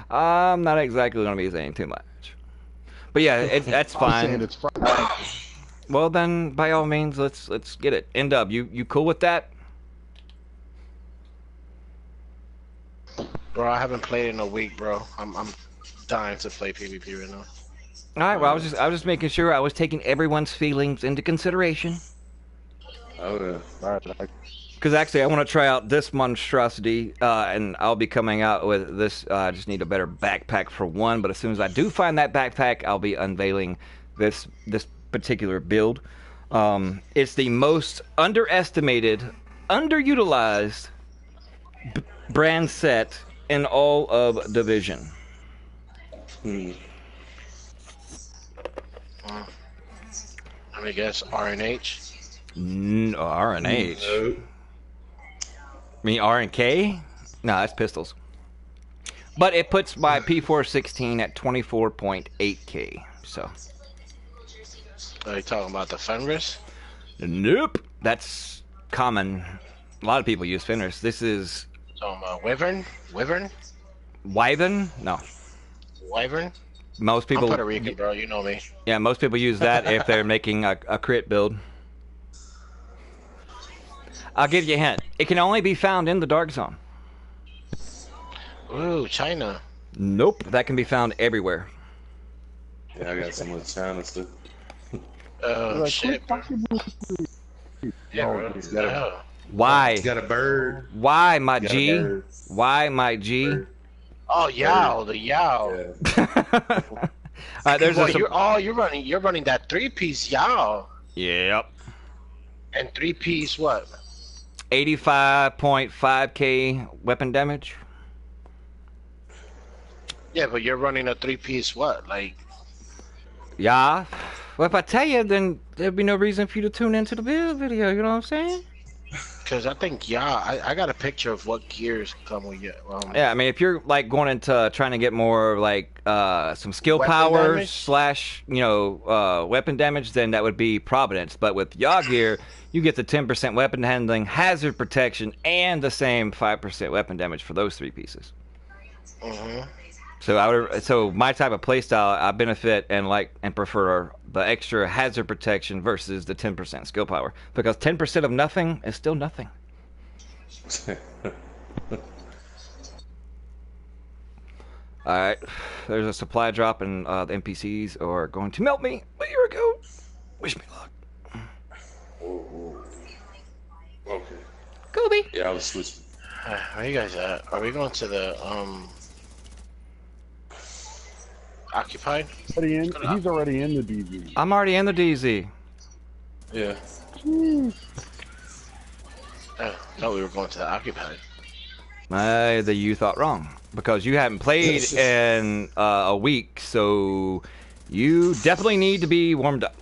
I'm not exactly going to be saying too much. But yeah, that's fine. It's fine. Well then, by all means, let's get it. N-Dub, you cool with that? Bro, I haven't played in a week, bro. I'm dying to play PvP right now. All right. Well, I was just making sure I was taking everyone's feelings into consideration. Oh yeah. Because actually, I want to try out this monstrosity, and I'll be coming out with this. I just need a better backpack for one. But as soon as I do find that backpack, I'll be unveiling this particular build. It's the most underestimated, underutilized brand set in all of Division. Let me guess, RNH? No, RNH. No. I mean RNK? No, that's pistols. But it puts my P416 at 24.8k. So. Are you talking about the Fenris? Nope. That's common. A lot of people use Fenris. This is. Talking about Wyvern? Wyvern? No. Wyvern? Most people. I'm Puerto Rican, bro. You know me. Yeah, most people use that if they're making a crit build. I'll give you a hint. It can only be found in the Dark Zone. Ooh, China. Nope, that can be found everywhere. Yeah, I got some of the China stuff. Oh, shit, bro. Yeah, bro. Why? He's got a bird. Why, my G? Why, my G? Bird. Oh, Yao, the Yao. Yeah. Alright, there's Boy, a... you're running that 3-piece Yao. Yep. And 3-piece what? 85.5k weapon damage. Yeah, but you're running a 3-piece what? Like... Yeah. Well, if I tell you, then there'd be no reason for you to tune into the build video, you know what I'm saying? Because I think, I got a picture of what gears come with you. Yeah, I mean, if you're like going into trying to get more like some skill Weapon power damage? / weapon damage, then that would be Providence. But with Yaw gear, you get the 10% weapon handling, hazard protection, and the same 5% weapon damage for those 3 pieces. Mm-hmm. So my type of playstyle, I benefit and prefer the extra hazard protection versus the 10% skill power. Because 10% of nothing is still nothing. Alright, there's a supply drop and the NPCs are going to melt me. But here we go. Wish me luck. Okay. Gooby. Yeah, I was switching. Where you guys at? Are we going to the occupied? He's already in the DZ. I'm already in the DZ. Yeah. I thought we were going to the occupied. You thought wrong. Because you haven't played in a week, so you definitely need to be warmed up.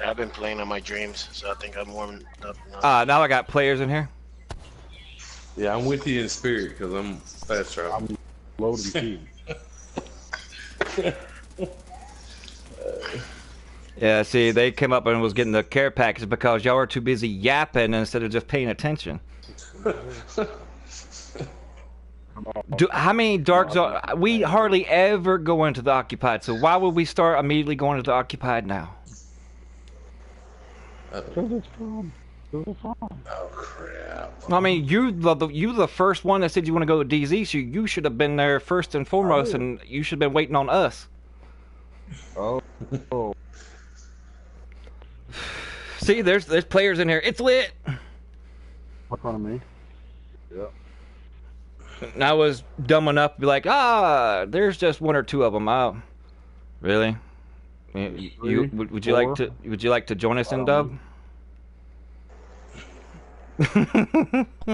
I've been playing on my dreams, so I think I'm warming up now. Now I got players in here. Yeah, I'm with you in spirit because I'm fast travel. I'm loading too. Yeah, see, they came up and was getting the care package because y'all were too busy yapping instead of just paying attention. How many dark zones? We hardly ever go into the occupied, so why would we start immediately going into the occupied now? Because it's fun. Oh crap! I mean, you the first one that said you want to go to DZ, so you should have been there first and foremost, and you should have been waiting on us. Oh. See, there's players in here. It's lit. In front of me. Yeah. And I was dumb enough to be like, there's just one or two of them. Oh, really? Would you like to join us in dub?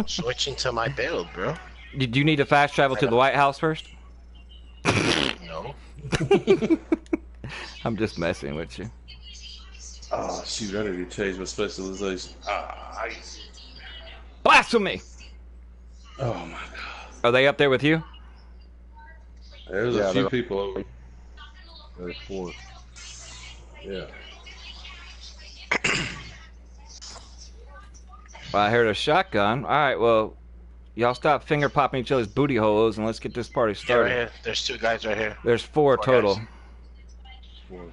Switching to my build, bro. Did you need to fast travel to the White House first? No. I'm just messing with you. Oh shoot! I need to change my specialization. Blasphemy! Oh my god! Are they up there with you? There's a few people over. There's 4. Yeah. Well, I heard a shotgun. All right, well, y'all stop finger popping each other's booty holes and let's get this party Yeah, started. right here. There's 2 guys right here. There's 4 total. Guys. 4.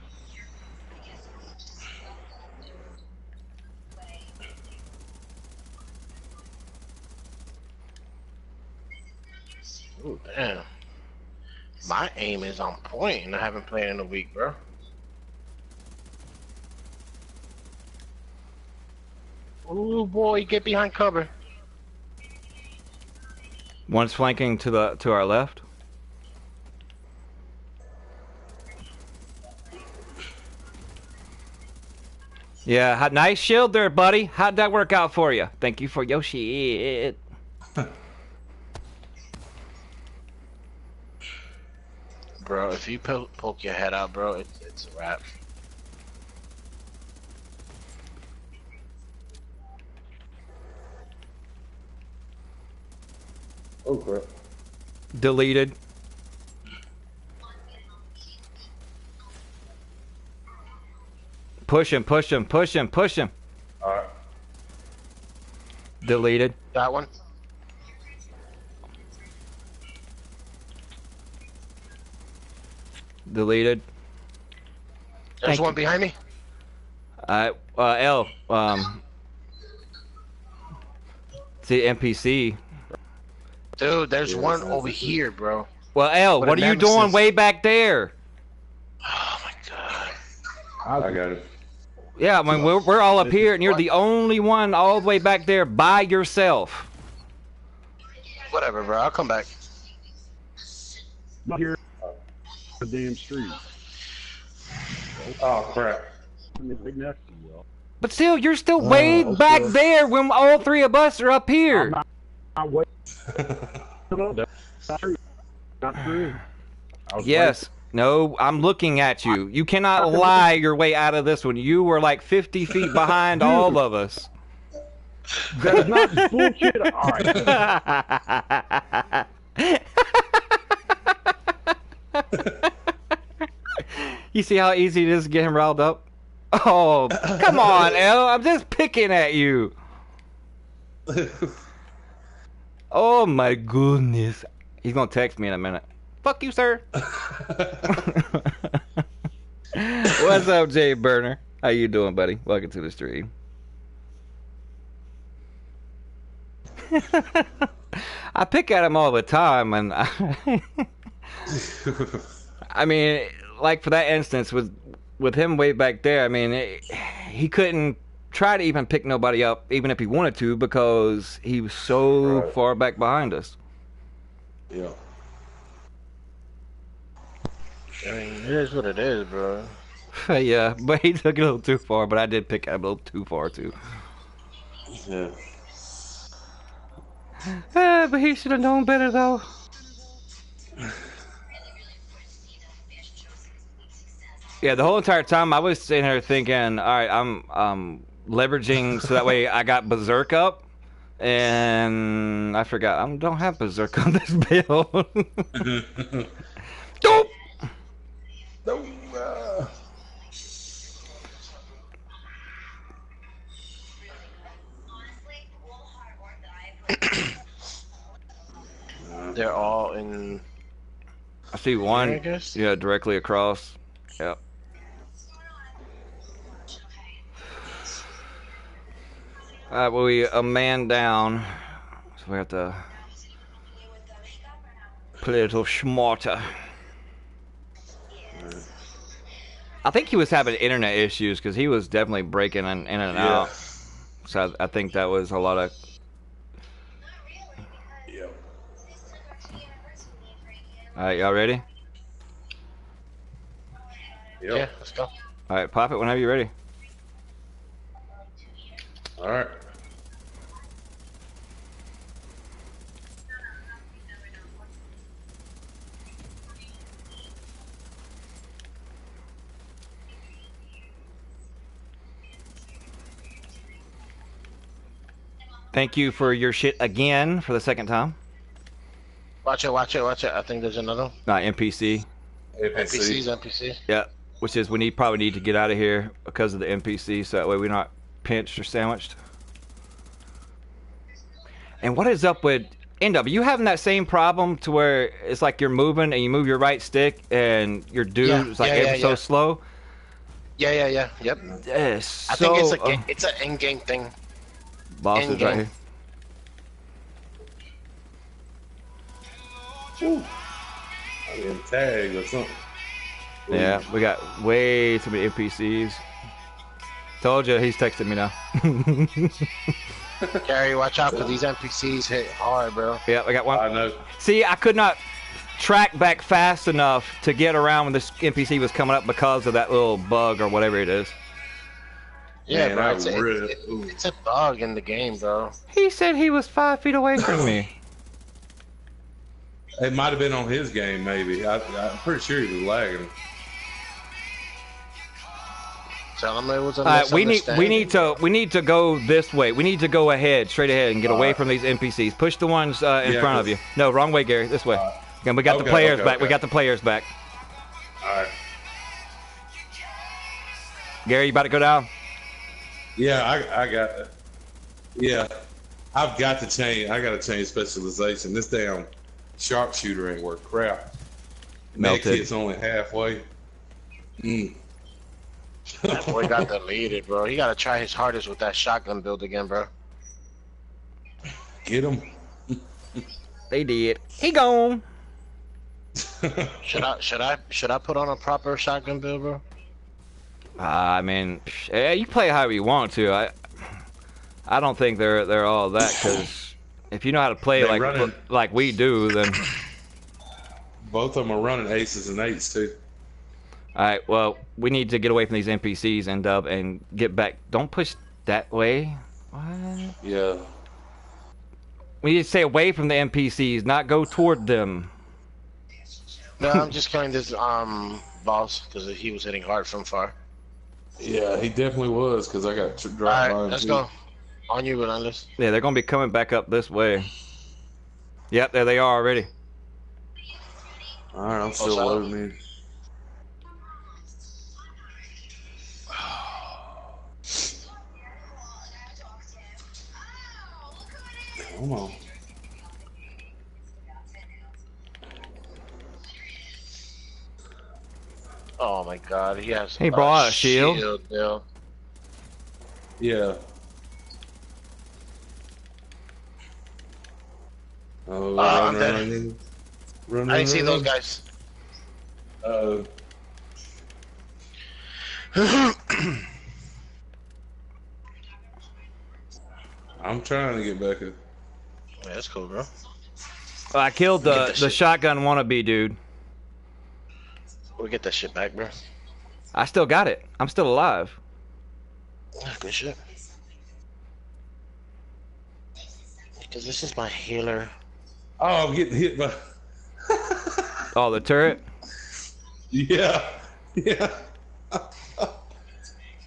Ooh, damn. My aim is on point, and I haven't played in a week, bro. Oh boy, get behind cover. One's flanking to our left. Yeah, nice shield there, buddy. How'd that work out for you? Thank you for your shit. Bro, if you poke your head out, bro, it's a wrap. Oh crap! Deleted. Push him, push him, push him, push him. Alright. Deleted. That one? Deleted. There's Thank one you. behind me. L. See NPC. Dude, there's one over here, bro. Well, L, What what a are you doing Nemesis. way back there? Oh my god. I got it. Yeah, I mean we're all up here, and you're the only one all the way back there by yourself. Whatever, bro. I'll come back. Not here. The damn street. Oh crap! Right next to you, Will. But still, you're still way back there when all 3 of us are up here. I'm waiting. No, that's not true. Not true. I was Yes. No, I'm looking at you. You cannot lie your way out of this one. You were like 50 feet behind all of us. That is not bullshit. All right. You see how easy it is to get him riled up? Oh, come on, L. I'm just picking at you. Oh my goodness. He's gonna text me in a minute. Fuck you, sir. What's up, Jay Burner? How you doing, buddy? Welcome to the stream. I pick at him all the time, and I mean, like for that instance with him way back there, I mean, he couldn't try to even pick nobody up, even if he wanted to, because he was so far back behind us. Yeah. I mean, it is what it is, bro. Yeah, but he took it a little too far, but I did pick at him a little too far, too. Yeah. But he should have known better, though. Yeah, the whole entire time I was sitting here thinking, all right, I'm leveraging so that way I got Berserk up, and I forgot I don't have Berserk on this build. Dope. They're all in. I see one. I guess? Yeah, directly across. Yep. Alright, well, we a man down. So we have to play a little smarter. I think he was having internet issues because he was definitely breaking in and out. So I think that was a lot of. Yep. Alright, y'all ready? Yep. Yeah, let's go. Alright, pop it whenever you're ready. All right. Thank you for your shit again for the second time. Watch it, watch it, watch it. I think there's another one. NPC. NPCs. Yeah, which is we probably need to get out of here because of the NPC, so that way we're not pinched or sandwiched. And what is up with NW? Are you having that same problem to where it's like you're moving and you move your right stick and your dude is like ever so slow? Yeah. Yep. Yes. I think it's an in-game thing. Boss is right here. I get a tag or something. Yeah, we got way too many NPCs. Told you, he's texting me now. Gary, watch out, because these NPCs hit hard, bro. Yeah, I got one. I know. See, I could not track back fast enough to get around when this NPC was coming up because of that little bug or whatever it is. Yeah, Man, bro, I it's a bug in the game, bro. He said he was 5 feet away from me. It might have been on his game, maybe. I'm pretty sure he was lagging. Tell him it was a we need to go this way. We need to go ahead, straight ahead, and get away from these NPCs. Push the ones in front of you. No, wrong way, Gary. This way. And we got the players back. We got the players back. All right. Gary, you about to go down? Yeah, I got it. Yeah, I've got to change. I got to change specialization. This damn sharpshooter ain't worth crap. Melted. Med kit's only halfway. That boy got deleted, bro. He got to try his hardest with that shotgun build again, bro. Get him. They did. He gone. Should I put on a proper shotgun build, bro? I mean, you play however you want to. I don't think they're all that, because if you know how to play like we do, then Both of them are running aces and eights too. all right. Well, we need to get away from these NPCs and get back. Don't push that way. What? Yeah. We need to stay away from the NPCs, not go toward them. No, I'm just killing this boss because he was hitting hard from far. Yeah, he definitely was, because I got dropped All by right, him let's too. go. On you, Relentless. Yeah, they're gonna be coming back up this way. Yep, there they are already. All right, I'm still so- loading these. Come on. Oh my god, he has He brought a shield. Yeah. Yeah. Oh, I'm run, dead. run, I didn't see those guys. I'm trying to get back at. Yeah, that's cool, bro. I killed Get that the shit. shotgun wannabe dude. We'll get that shit back, bro. I still got it. I'm still alive. Good shit. Because this is my healer. Oh, I'm getting hit by. Oh, the turret? Yeah. Yeah.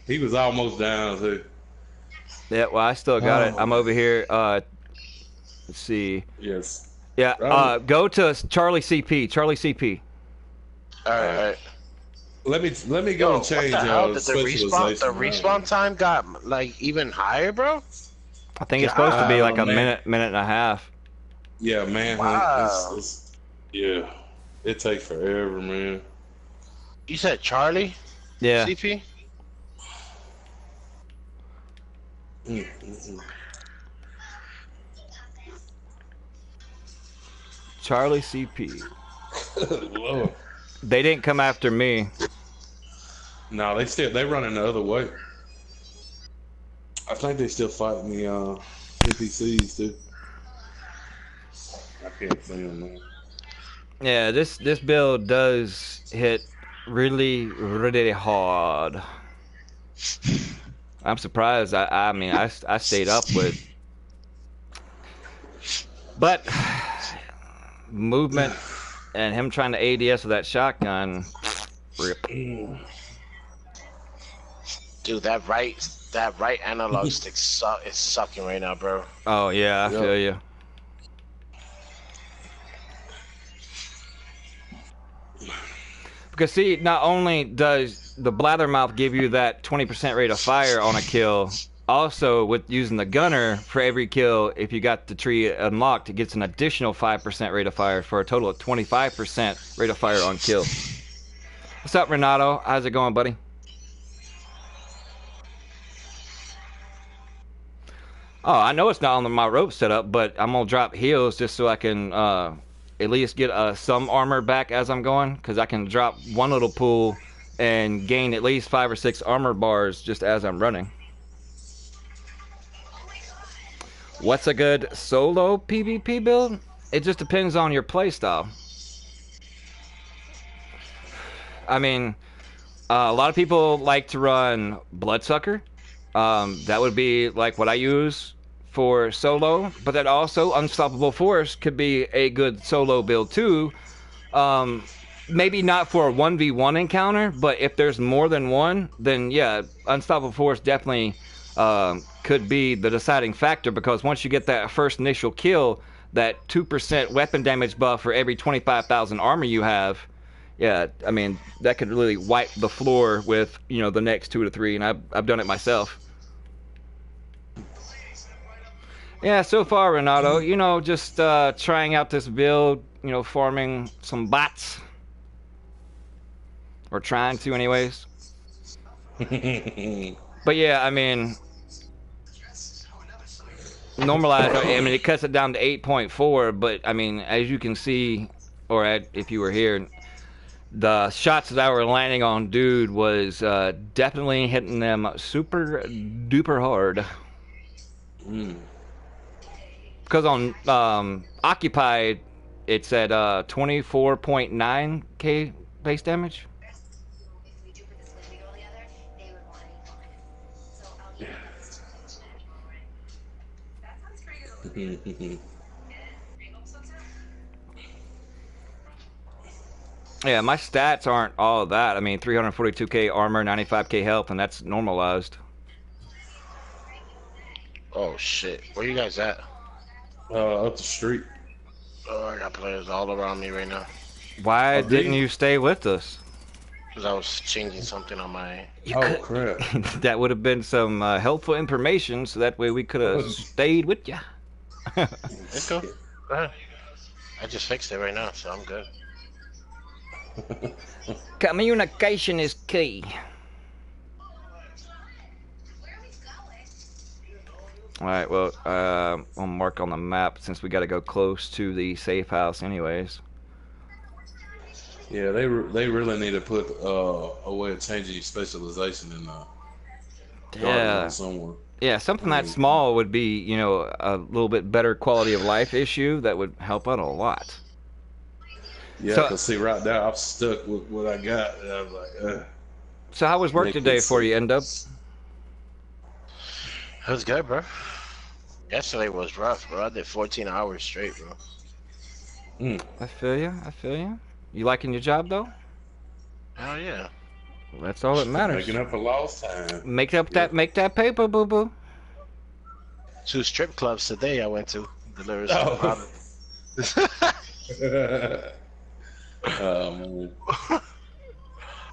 He was almost down too. Yeah, well, I still got it. Oh. I'm over here. Let's see. Yes. Yeah, go to Charlie CP. Charlie CP. Alright. Let me go and change what the hell? Did the specialization. respawn time got like even higher, bro? I think it's supposed to be like a man. minute and a half. Yeah, man. Wow. Yeah, it takes forever, man. You said Charlie? Yeah. CP? Charlie CP. Lord. They didn't come after me. No, they running the other way. I think they still fighting the NPCs too. I can't see them, man. Yeah, this build does hit really hard. I'm surprised. I mean, I stayed up with, but movement and him trying to ADS with that shotgun. Rip. Dude, that right analog stick is sucking right now, bro. Oh yeah, I feel you. Because see, not only does the blathermouth give you that 20% rate of fire on a kill, also with using the gunner for every kill, if you got the tree unlocked, it gets an additional 5% rate of fire for a total of 25% rate of fire on kill. What's up, Renato? How's it going, buddy? Oh, I know it's not on my rope setup, but I'm gonna drop heals just so I can at least get some armor back as I'm going, because I can drop one little pool and gain at least 5 or 6 armor bars just as I'm running. What's a good solo PvP build? It just depends on your playstyle. I mean, a lot of people like to run Bloodsucker. That would be like what I use for solo, but that also Unstoppable Force could be a good solo build too. Maybe not for a 1v1 encounter, but if there's more than one, then yeah, Unstoppable Force definitely could be the deciding factor, because once you get that first initial kill, that 2% weapon damage buff for every 25,000 armor you have, yeah, I mean, that could really wipe the floor with, you know, the next 2 to 3, and I've done it myself. Yeah, so far, Renato, you know, just trying out this build, you know, farming some bots. Or trying to, anyways. But yeah, I mean, normalized, I mean, it cuts it down to 8.4, but I mean, as you can see, or if you were here, the shots that I were landing on dude was definitely hitting them super duper hard. Because on Occupied, it's at 24.9k base damage. Yeah, my stats aren't all that. I mean, 342k armor, 95k health, and that's normalized. Oh shit, where you guys at? Up the street. Oh, I got players all around me right now. Why didn't you stay with us? Because I was changing something on my... Crap. That would have been some helpful information, so that way we could have stayed with you. Let's go. Go ahead. I just fixed it right now, so I'm good. Communication is key. Alright, well, I'll mark on the map since we got to go close to the safe house anyways. Yeah, they really need to put a way of changing your specialization in Yeah. somewhere. Yeah, something that small would be, you know, a little bit better quality of life issue that would help out a lot. Yeah, So- because see, right now I'm stuck with what I got, and I'm like, So how was work Make today it for you, End Up? It was good, bro. Yesterday was rough, bro. I did 14 hours straight, bro. I feel you. I feel you. You liking your job though? Hell yeah. Well, that's all that matters. making up for lost time. Make that paper, boo boo. 2 strip clubs today I went to. Delivers Oh. product. Man.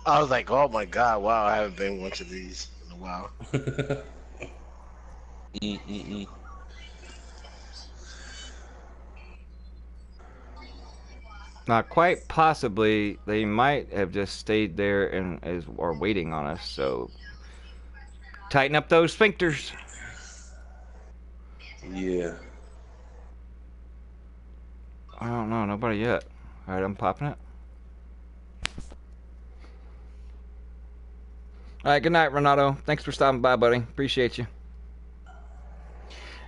I was like, oh my god, wow, I haven't been one to these in a while. Now, quite possibly, they might have just stayed there and are waiting on us. So, tighten up those sphincters. Yeah. I don't know, nobody yet. All right, I'm popping it. All right, good night, Renato. Thanks for stopping by, buddy. Appreciate you.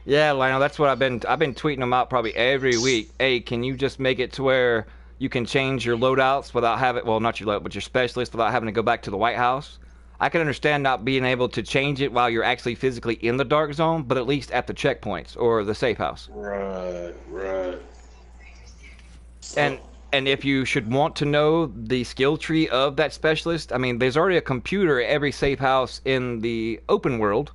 Yeah, Lionel, that's what I've been tweeting them out probably every week. Hey, can you just make it to where you can change your loadouts without having, well, not your loadout, but your specialist without having to go back to the White House? I can understand not being able to change it while you're actually physically in the dark zone, but at least at the checkpoints or the safe house. Right. And if you should want to know the skill tree of that specialist, I mean, there's already a computer at every safe house in the open world.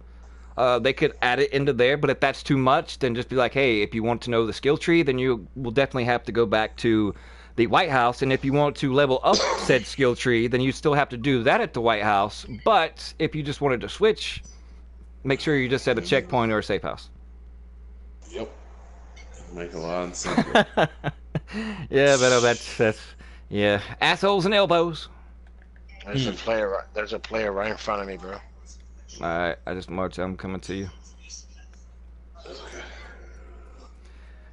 They could add it into there, but if that's too much, then just be like, hey, if you want to know the skill tree, then you will definitely have to go back to the White House. And if you want to level up said skill tree, then you still have to do that at the White House. But if you just wanted to switch, make sure you just at a checkpoint or a safe house. Yep. Make a lot of sense. Yeah, but that's yeah, assholes and elbows. There's a player right in front of me, bro. All right, I just marked. I'm coming to you.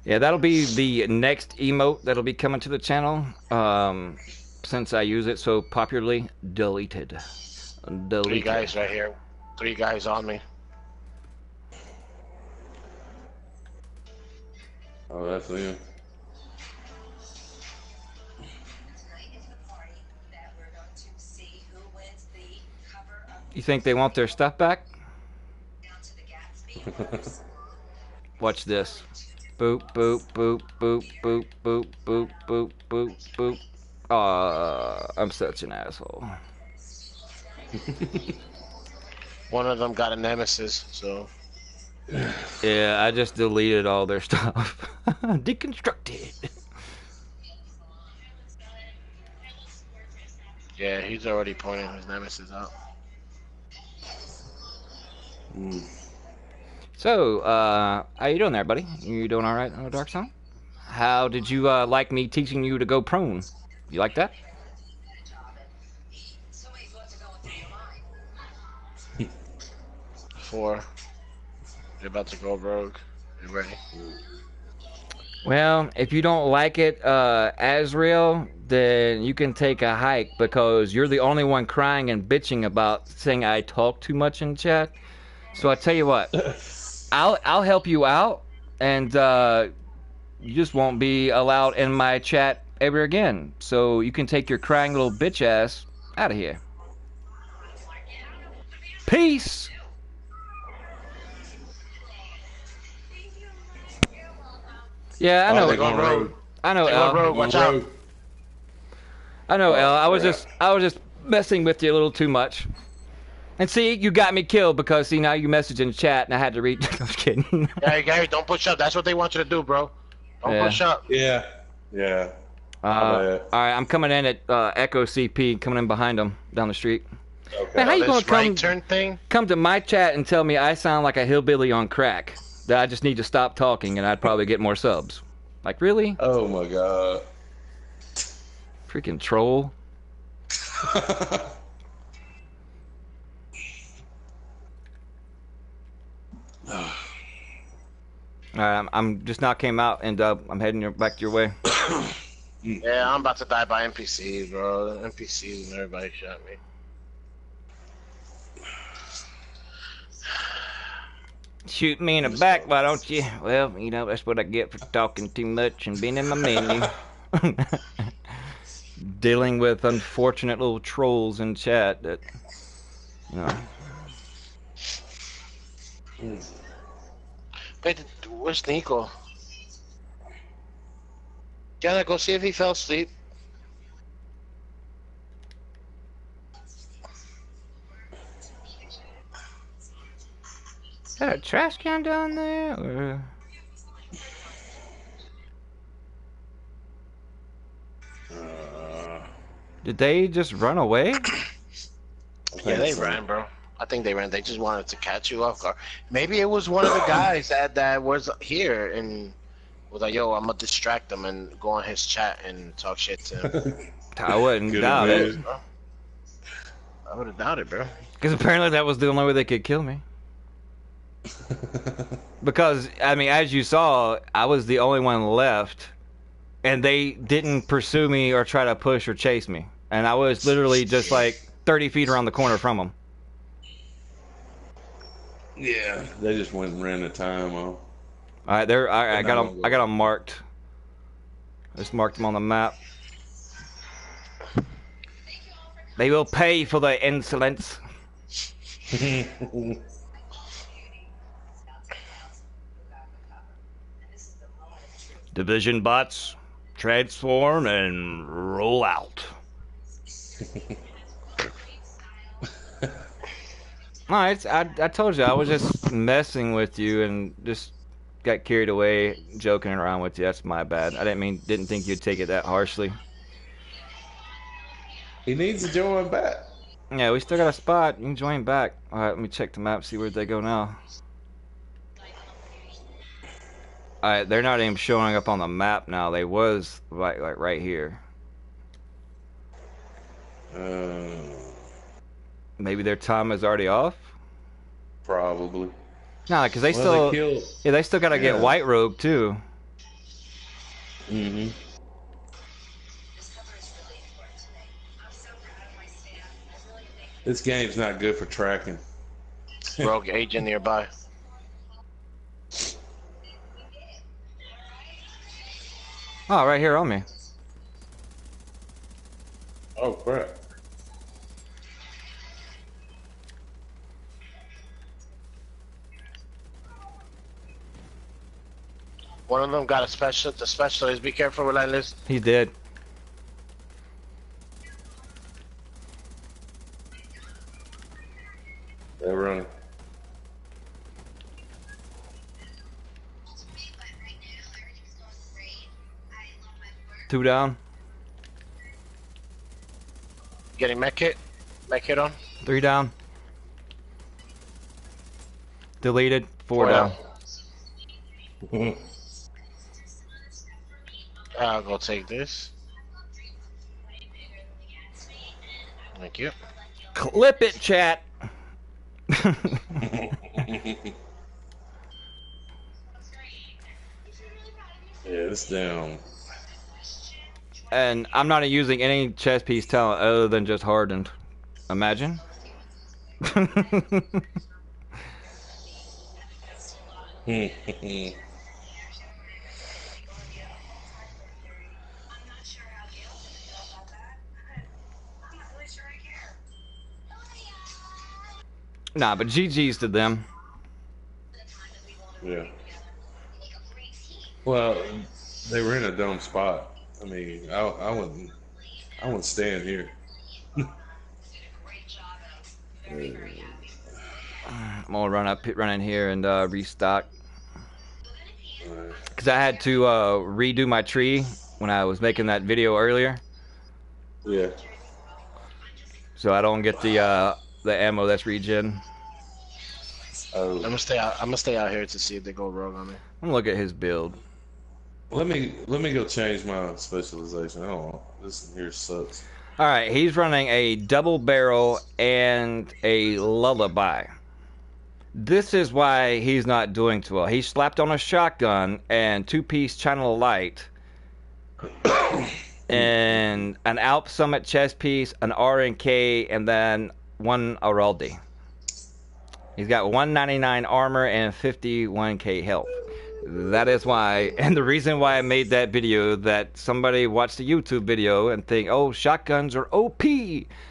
Yeah, that'll be the next emote that'll be coming to the channel. Since I use it so popularly, deleted. 3 guys right here. 3 guys on me. Oh, that's him. You think they want their stuff back? Watch this. Boop, boop, boop, boop, boop, boop, boop, boop, boop, boop. I'm such an asshole. One of them got a Nemesis, so. Yeah, I just deleted all their stuff. Deconstructed. Yeah, he's already pointing his Nemesis out. So, how you doing there, buddy? You doing all right on the dark zone? How did you like me teaching you to go prone? You like that? 4. You're about to go rogue. You ready? Well, if you don't like it, Azrael, then you can take a hike because you're the only one crying and bitching about saying I talk too much in chat. So I tell you what, I'll help you out, and you just won't be allowed in my chat ever again. So you can take your crying little bitch ass out of here. Peace. Yeah, I know. They're going rogue. I know, They're going El. rogue. Watch out. I know, El. I was just messing with you a little too much. And see, you got me killed because see now you message in chat and I had to read. I'm just kidding. Hey, Gary, don't push up. That's what they want you to do, bro. Don't Yeah. push up. Yeah. All right, I'm coming in at Echo CP, coming in behind them down the street. Okay. Man, how you This gonna right turn thing? come to my chat and tell me I sound like a hillbilly on crack? That I just need to stop talking and I'd probably get more subs. Like really? Oh my god. Freaking troll. Alright, I'm just now came out and I'm heading back your way. Yeah, I'm about to die by NPCs, bro. NPCs and everybody shot me. Shoot me in the back, why don't you? Well, you know, that's what I get for talking too much and being in my menu. Dealing with unfortunate little trolls in chat that, you know. Wait, where's Nico? Can I go see if he fell asleep? Is that a trash can down there? Or... Did they just run away? Yeah, they ran, bro. I think they ran. They just wanted to catch you off guard. Maybe it was one of the guys that was here and was like, "Yo, I'm gonna distract them and go on his chat and talk shit to him." I wouldn't doubt it. I would have doubted, bro. Because apparently that was the only way they could kill me. Because, I mean, as you saw, I was the only one left. And they didn't pursue me or try to push or chase me. And I was literally just like 30 feet around the corner from them. Yeah, they just went and ran the time off. Alright, there. I got them marked. I just marked them on the map. They will pay for their insolence. Division bots, transform and roll out. Alright, I told you I was just messing with you and just got carried away joking around with you. That's my bad. I didn't think you'd take it that harshly. He needs to join back. Yeah, we still got a spot. You can join back. Alright, let me check the map, see where they go now. Alright, they're not even showing up on the map now. They was like right here. Maybe their time is already off? Probably. Nah, because they they still gotta get White Rogue too. Mm-hmm. This game's not good for tracking. Rogue agent nearby. Oh, right here on me. Oh crap. One of them got the specialist. Be careful, Relentless. He's dead. They're running. Two down. Getting mech hit. Mech hit on. Three down. Deleted. Four down. I'll go take this. Thank you. Clip it, chat. Yeah, it's down. And I'm not using any chess piece talent other than just hardened. Imagine. Nah, but GG's to them. Yeah. Well, they were in a dumb spot. I mean, I wouldn't stand here. I'm gonna run in here and restock. Cause I had to redo my tree when I was making that video earlier. Yeah. So I don't get the ammo that's regen. Oh. I'm gonna stay out here to see if they go rogue on me. I'm gonna look at his build. Let me go change my specialization. I don't know. This here sucks. All right, he's running a double barrel and a lullaby. This is why he's not doing too well. He slapped on a shotgun and two-piece China Light and an Alp Summit chest piece, an RNK, and then one Araldi. He's got 199 armor and 51k health. That is why, and the reason why I made that video, that somebody watched the YouTube video and think, oh, shotguns are OP.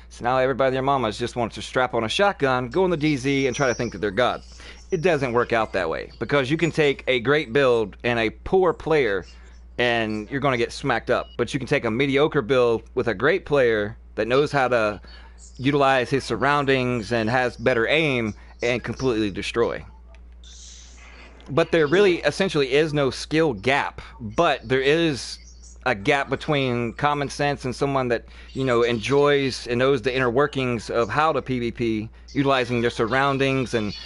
So now everybody and their mamas just wants to strap on a shotgun, go in the DZ, and try to think that they're God. It doesn't work out that way, because you can take a great build and a poor player, and you're going to get smacked up. But you can take a mediocre build with a great player that knows how to utilize his surroundings and has better aim and completely destroy. But there really essentially is no skill gap, but there is a gap between common sense and someone that, you know, enjoys and knows the inner workings of how to PvP, utilizing their surroundings, and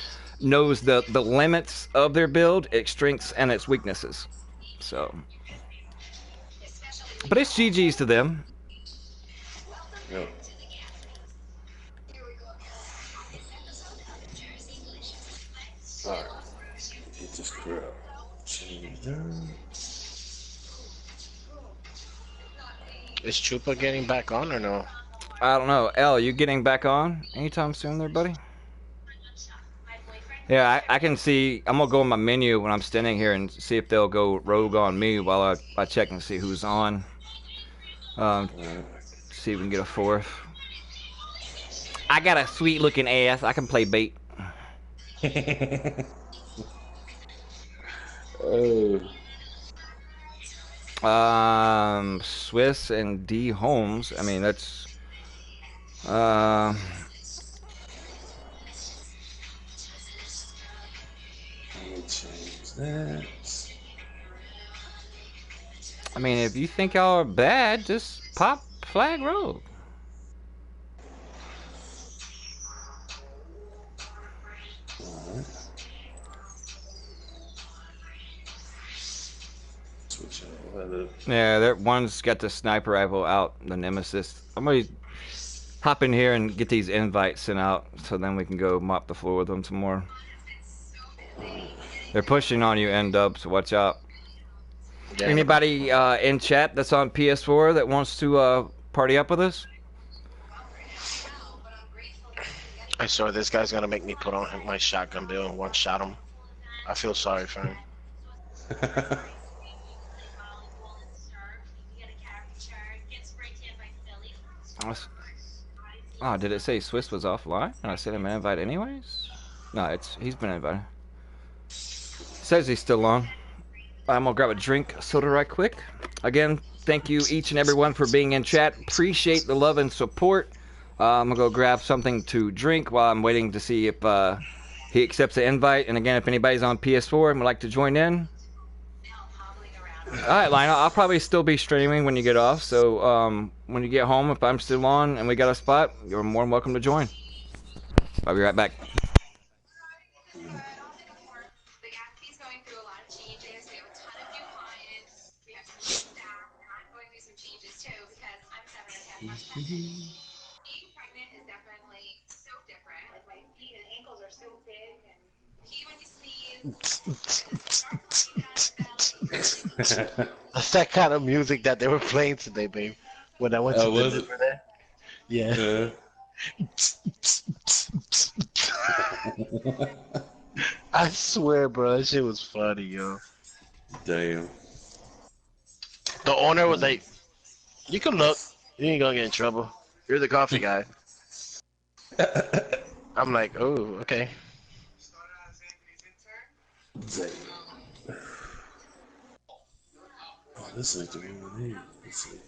knows the limits of their build, its strengths and its weaknesses. So, but it's GG's to them. Yep. Alright. Get this crap. Change that. Is Chupa getting back on or no? I don't know. L, you getting back on anytime soon there, buddy? Yeah, I can see. I'm going to go in my menu when I'm standing here and see if they'll go rogue on me while I check and see who's on. See if we can get a fourth. I got a sweet looking ass. I can play bait. Swiss and D Holmes. I mean, that's Let me change that. I mean, if you think y'all are bad, just pop flag rogue. Yeah, that one's got the sniper rifle out, the Nemesis. I'm gonna hop in here and get these invites sent out, so then we can go mop the floor with them some more. They're pushing on you, N-Dub, so watch out. Yeah. Anybody in chat that's on PS4 that wants to party up with us? I saw this guy's gonna make me put on my shotgun bill and one-shot him. I feel sorry for him. Oh, did it say Swiss was offline? And I sent him an invite anyways? No, he's been invited. Says he's still on. I'm gonna grab a drink, soda right quick. Again, thank you each and everyone for being in chat. Appreciate the love and support. I'm gonna go grab something to drink while I'm waiting to see if he accepts the invite. And again, if anybody's on PS4 and would like to join in. Alright, Lionel, I'll probably still be streaming when you get off, so when you get home, if I'm still on and we got a spot, you're more than welcome to join. I'll be right back. Being pregnant is definitely so different. Like my feet and ankles are so big, and he went to sneeze. That's that kind of music that they were playing today, babe. When I went to deliver that. Yeah. I swear, bro, that shit was funny, yo. Damn. The owner was like, "You can look. You ain't gonna get in trouble. You're the coffee guy." I'm like, "Oh, okay." Damn. Oh, this ain't the one we need. Let's see.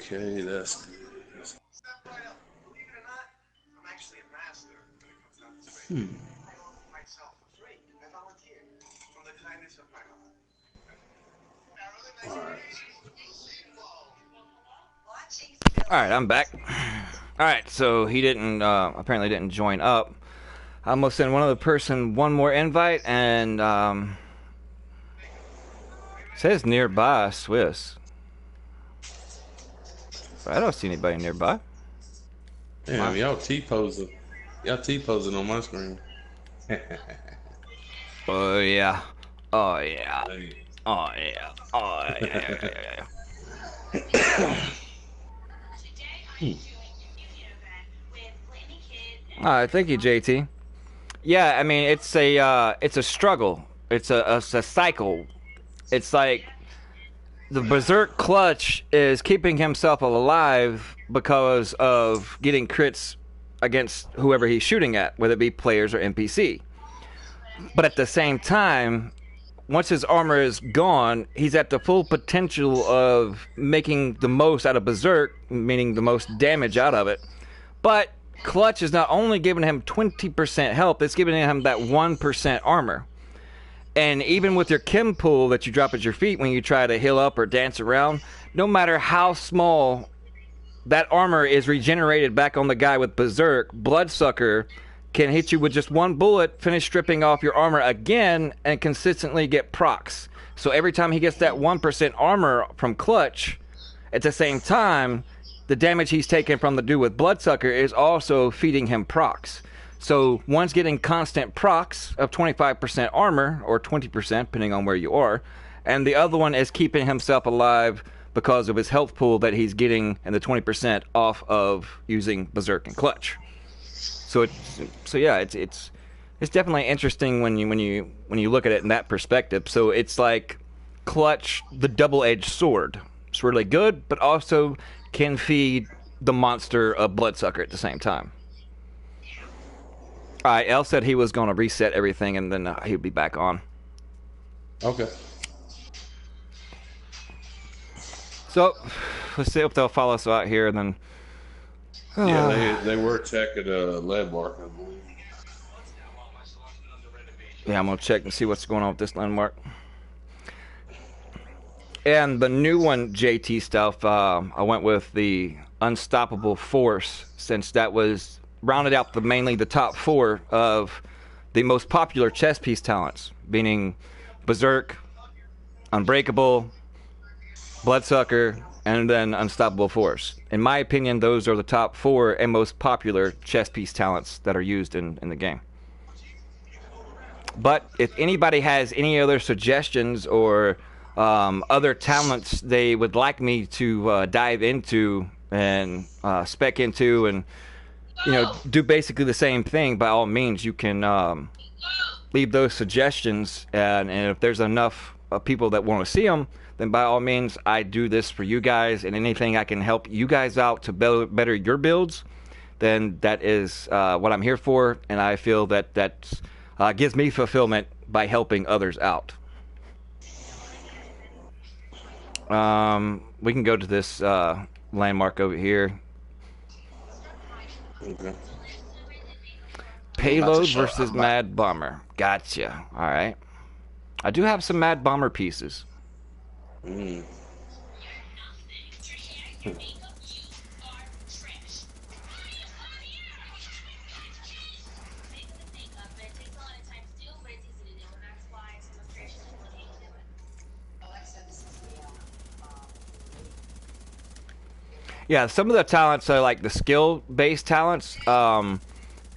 Okay, that's good. Alright, I'm back. Alright, so he didn't, apparently didn't join up. I'm gonna send one other person one more invite and, Says nearby Swiss. But I don't see anybody nearby. Damn, y'all T-posing. Y'all T-posing on my screen. Oh yeah. Oh yeah. Hey. Oh yeah. Oh yeah. All right, thank you, JT. Yeah, I mean it's a struggle. It's a cycle. It's like the Berserk clutch is keeping himself alive because of getting crits against whoever he's shooting at, whether it be players or NPC. But at the same time, once his armor is gone, he's at the full potential of making the most out of Berserk, meaning the most damage out of it. But Clutch is not only giving him 20% health, it's giving him that 1% armor. And even with your chem pool that you drop at your feet when you try to heal up or dance around, no matter how small, that armor is regenerated back on the guy with Berserk. Bloodsucker can hit you with just one bullet, finish stripping off your armor again, and consistently get procs. So every time he gets that 1% armor from Clutch, at the same time, the damage he's taking from the dude with Bloodsucker is also feeding him procs. So one's getting constant procs of 25% armor, or 20%, depending on where you are, and the other one is keeping himself alive because of his health pool that he's getting and the 20% off of using Berserk and Clutch. So it's definitely interesting when you look at it in that perspective. So it's like Clutch, the double-edged sword. It's really good, but also can feed the monster of Bloodsucker at the same time. All right, El said he was going to reset everything and then he would be back on. Okay. So let's see if they'll follow us out here and then. Yeah, they were checking landmark, I believe. Yeah, I'm gonna check and see what's going on with this landmark. And the new one, JT stuff, I went with the Unstoppable Force, since that was rounded out mainly the top 4 of the most popular chess piece talents, meaning Berserk, Unbreakable, Bloodsucker, and then Unstoppable Force. In my opinion, those are the top 4 and most popular chess piece talents that are used in the game. But if anybody has any other suggestions or other talents they would like me to dive into and spec into and do basically the same thing, by all means you can leave those suggestions, and if there's enough people that want to see them, then by all means I do this for you guys, and anything I can help you guys out to better your builds, then that is what I'm here for, and I feel that gives me fulfillment by helping others out. We can go to this landmark over here. Okay. Payload versus Mad Bomber. Gotcha. All right. I do have some Mad Bomber pieces. Mm. Yeah, some of the talents are like the skill-based talents.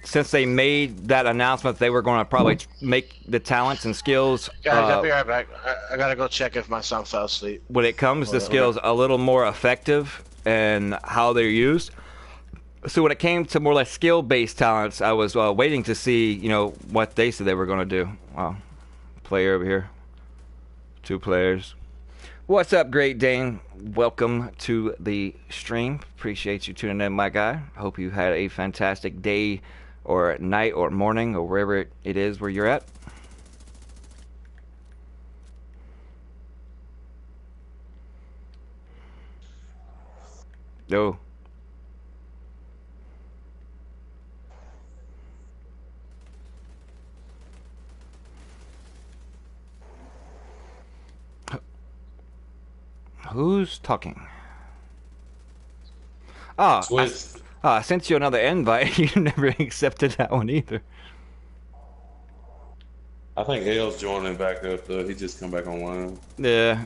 Since they made that announcement, they were going to probably make the talents and skills. Guys, I'll be right back. I gotta go check if my son fell asleep. When it comes to skills, a little more effective and how they're used. So when it came to more like skill-based talents, I was waiting to see, what they said they were going to do. Wow, player over here, 2 players. What's up, Great Dane? Welcome to the stream. Appreciate you tuning in, my guy. Hope you had a fantastic day or night or morning or wherever it is where you're at. No. Who's talking? I sent you another invite. You never accepted that one either. I think L's joining back up. He just come back online. Yeah,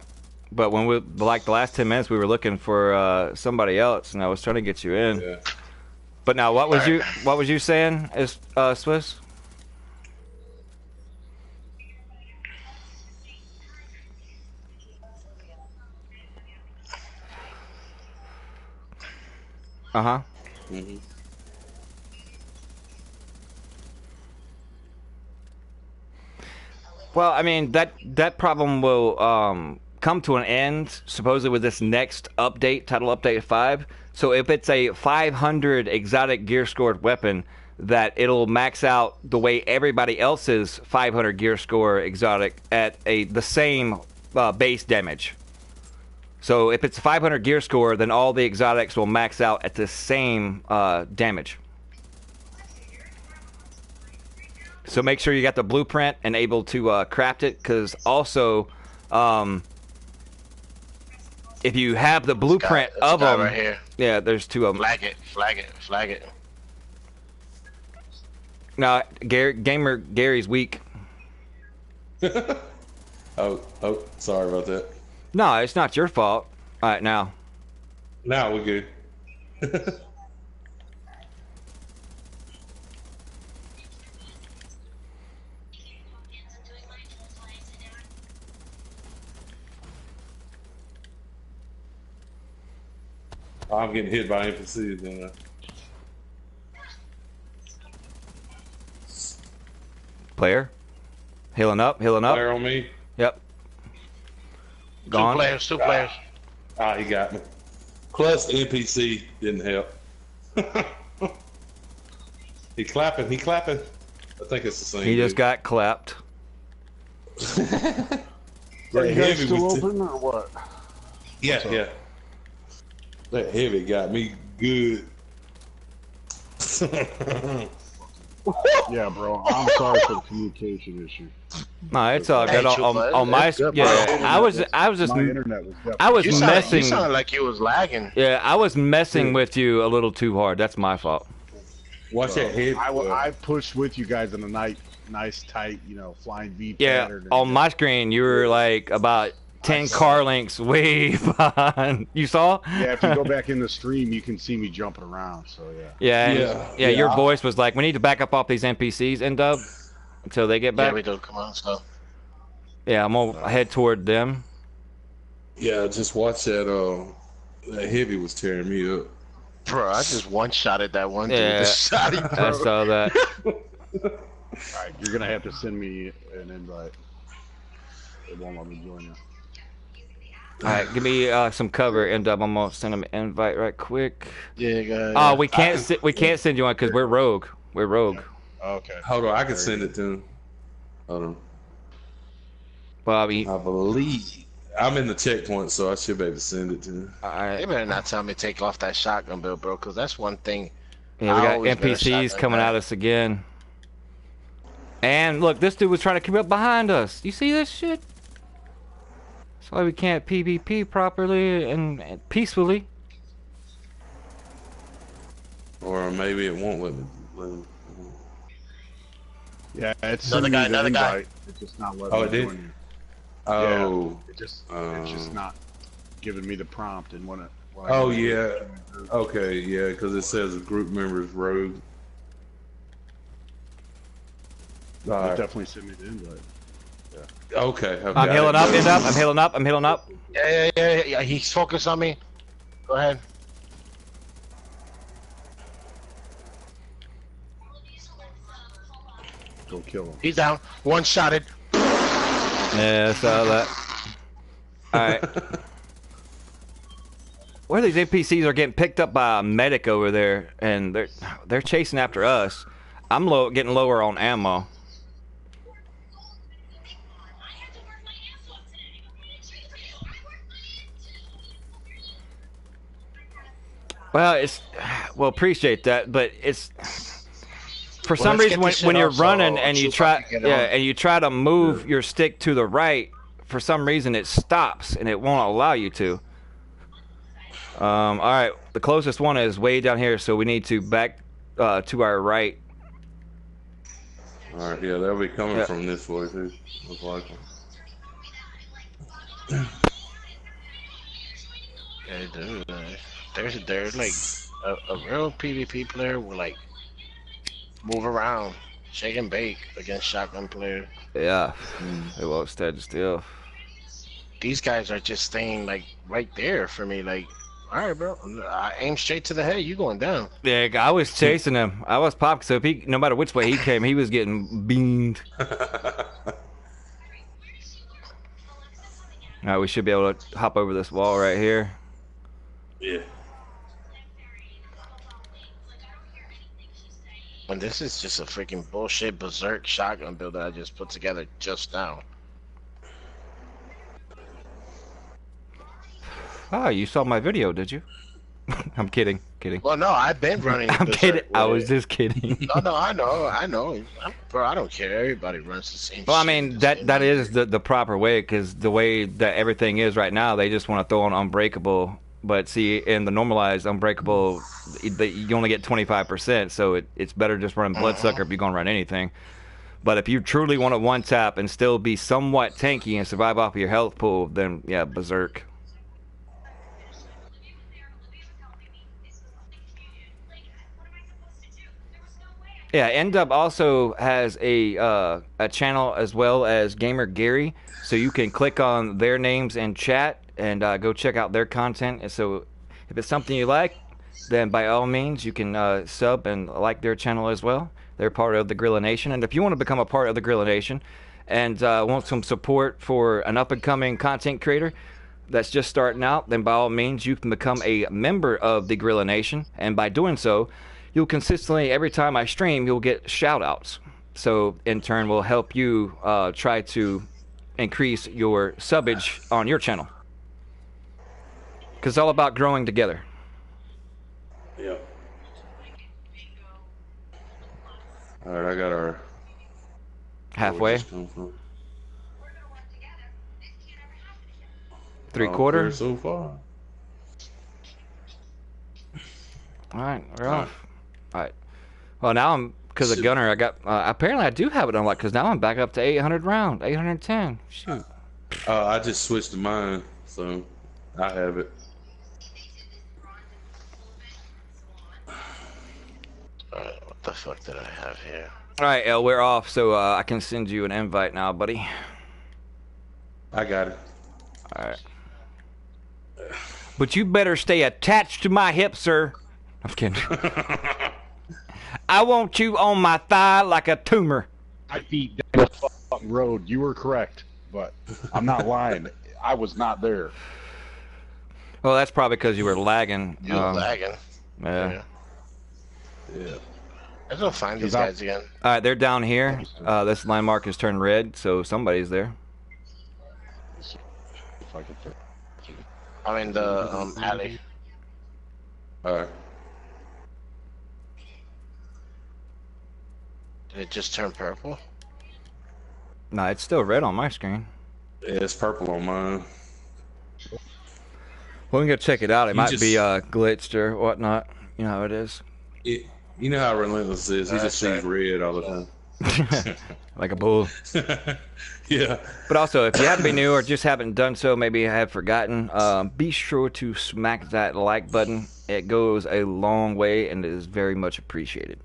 but when we like the last 10 minutes, we were looking for somebody else, and I was trying to get you in. Yeah. But now, what was you saying? Is Swiss? Uh-huh. Mm-hmm. Well, I mean, that problem will come to an end supposedly with this next update, title update 5. So if it's a 500 exotic gear scored weapon, that it'll max out the way everybody else's 500 gear score exotic at the same base damage. So if it's 500 gear score, then all the exotics will max out at the same damage. So make sure you got the blueprint and able to craft it, because also, if you have the blueprint of them, right here. Yeah, there's 2 of them. Flag it. No, Gary's weak. Oh, sorry about that. No, it's not your fault. All right, now. Now we're good. I'm getting hit by NPCs, then. Player, healing up. Player on me. Yep. Gone. Two players. Ah, he got me. Plus, the NPC didn't help. He clapping. I think it's the same. He just got clapped. Are you guys still open or what? Yeah. That heavy got me good. Yeah, bro. I'm sorry for the communication issue. No, it's all good. Hey, On my I was just My internet was I was You messing. sounded like you was lagging. Yeah, I was messing with you a little too hard. That's my fault. Watch that heavy. I pushed with you guys in a nice tight, flying V Yeah, pattern. on my screen you were like about 10 car lengths way behind. You saw? Yeah, if you go back in the stream, you can see me jumping around. So yeah. Yeah. Your voice was like, "We need to back up off these NPCs, N-Dub, until they get back." Yeah, we do. Come on, so. Yeah, I'm gonna head toward them. Yeah, just watch that. That heavy was tearing me up. Bro, I just one-shotted that one dude. Yeah, Shot him, bro. I saw that. All right, you're gonna have to send me an invite. It won't let me join you. All right, give me some cover, N-Dub. I'm gonna send him an invite right quick. Yeah, guys. Oh, we can't send you one because we're rogue. We're rogue. Okay. Hold on, I can send it to him. Hold on. Bobby. I believe I'm in the checkpoint, so I should be able to send it to him. All right. They better not tell me to take off that shotgun bill, bro, because that's one thing. Yeah, we got NPCs coming at us again. And look, this dude was trying to come up behind us. You see this shit? That's why we can't PvP properly and peacefully. Or maybe it won't let me. Yeah, it's Another sending guy, me the another guy. invite. It's just not letting Oh, me it did? join you. Oh. Yeah, it's just not giving me the prompt and when Oh yeah. Okay, yeah, because it says group members rogue. It All right. definitely send me the invite. Okay. I'm healing up, N-Dub. I'm healing up. I'm healing up. Yeah. He's focused on me. Go ahead. Go kill him. He's down. One-shotted. Yeah, I saw that. All right. Where these NPCs are getting picked up by a medic over there, and they're chasing after us. I'm getting lower on ammo. Well, appreciate that, but it's for some reason when you're running and you try to move your stick to the right, for some reason it stops and it won't allow you to. All right, the closest one is way down here, so we need to back to our right. All right, yeah, they'll be coming from this way too, most likely. Yeah, dude, they're like a real PvP player will like move around, shake and bake against shotgun player. Yeah, they won't stand still. These guys are just staying like right there for me. Like, all right, bro, I aim straight to the head. You going down? Yeah, I was chasing him. I was popped. So if he, no matter which way he came, he was getting beamed. All right, we should be able to hop over this wall right here. Yeah. And this is just a freaking bullshit berserk shotgun build that I just put together just now. Oh, you saw my video, did you? I'm kidding. Well, no, I've been running. I'm kidding. I was just kidding. No, I know. Bro, I don't care. Everybody runs the same. Well, I mean that is the proper way, because the way that everything is right now, they just want to throw on Unbreakable. But see, in the normalized Unbreakable, you only get 25%, so it's better just running Bloodsucker if you're gonna run anything. But if you truly want to one tap and still be somewhat tanky and survive off of your health pool, then yeah, Berserk. Yeah, N-Dub also has a channel as well as Gamer Gary, so you can click on their names in chat and go check out their content. And so if it's something you like, then by all means you can sub and like their channel as well. They're part of the Goriila Nation, and if you want to become a part of the Goriila Nation and want some support for an up-and-coming content creator that's just starting out, then by all means you can become a member of the Goriila Nation, and by doing so, you'll consistently, every time I stream, you'll get shoutouts. So in turn, will help you try to increase your subbage on your channel. Because it's all about growing together. Yep. All right, I got our halfway. Three-quarter. So far. All right, we're off. All right. Well, now I'm, because of Gunner, I got, apparently I do have it unlocked, because now I'm back up to 800 round, 810. Shoot. I just switched to mine, so I have it. Alright, what the fuck did I have here? All right, El, we're off, so I can send you an invite now, buddy. I got it. All right. But you better stay attached to my hip, sir. I'm kidding. I want you on my thigh like a tumor. 5 feet down the fucking road. You were correct, but I'm not lying. I was not there. Well, that's probably because you were lagging. You were lagging. Yeah. Let's go find these guys again. All right, they're down here. This landmark has turned red, so somebody's there. I'm in the alley. All right. Did it just turn purple? No, it's still red on my screen. Yeah, it's purple on mine. Well, we can go check it out. It might be glitched or whatnot. You know how it is. You know how Relentless is. He just sees red all the time. Like a bull. Yeah. But also, if you happen to be new or just haven't done so, maybe have forgotten, be sure to smack that like button. It goes a long way and is very much appreciated.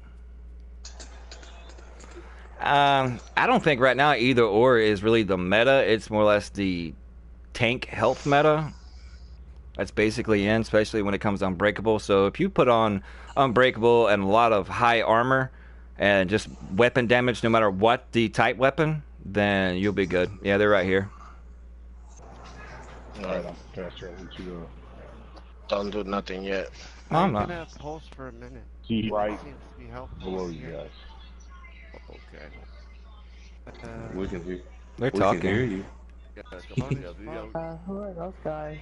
I don't think right now either or is really the meta. It's more or less the tank health meta. That's basically in, especially when it comes to Unbreakable. So if you put on Unbreakable and a lot of high armor and just weapon damage, no matter what the type weapon, then you'll be good. Yeah, they're right here. Alright, I'm faster. I want you to... Don't do nothing yet. No, I'm not. I'm gonna pulse for a minute. Keep right Seems to be helpful below you guys. Okay. We can hear. They're We talking. can hear you. Who are those guys?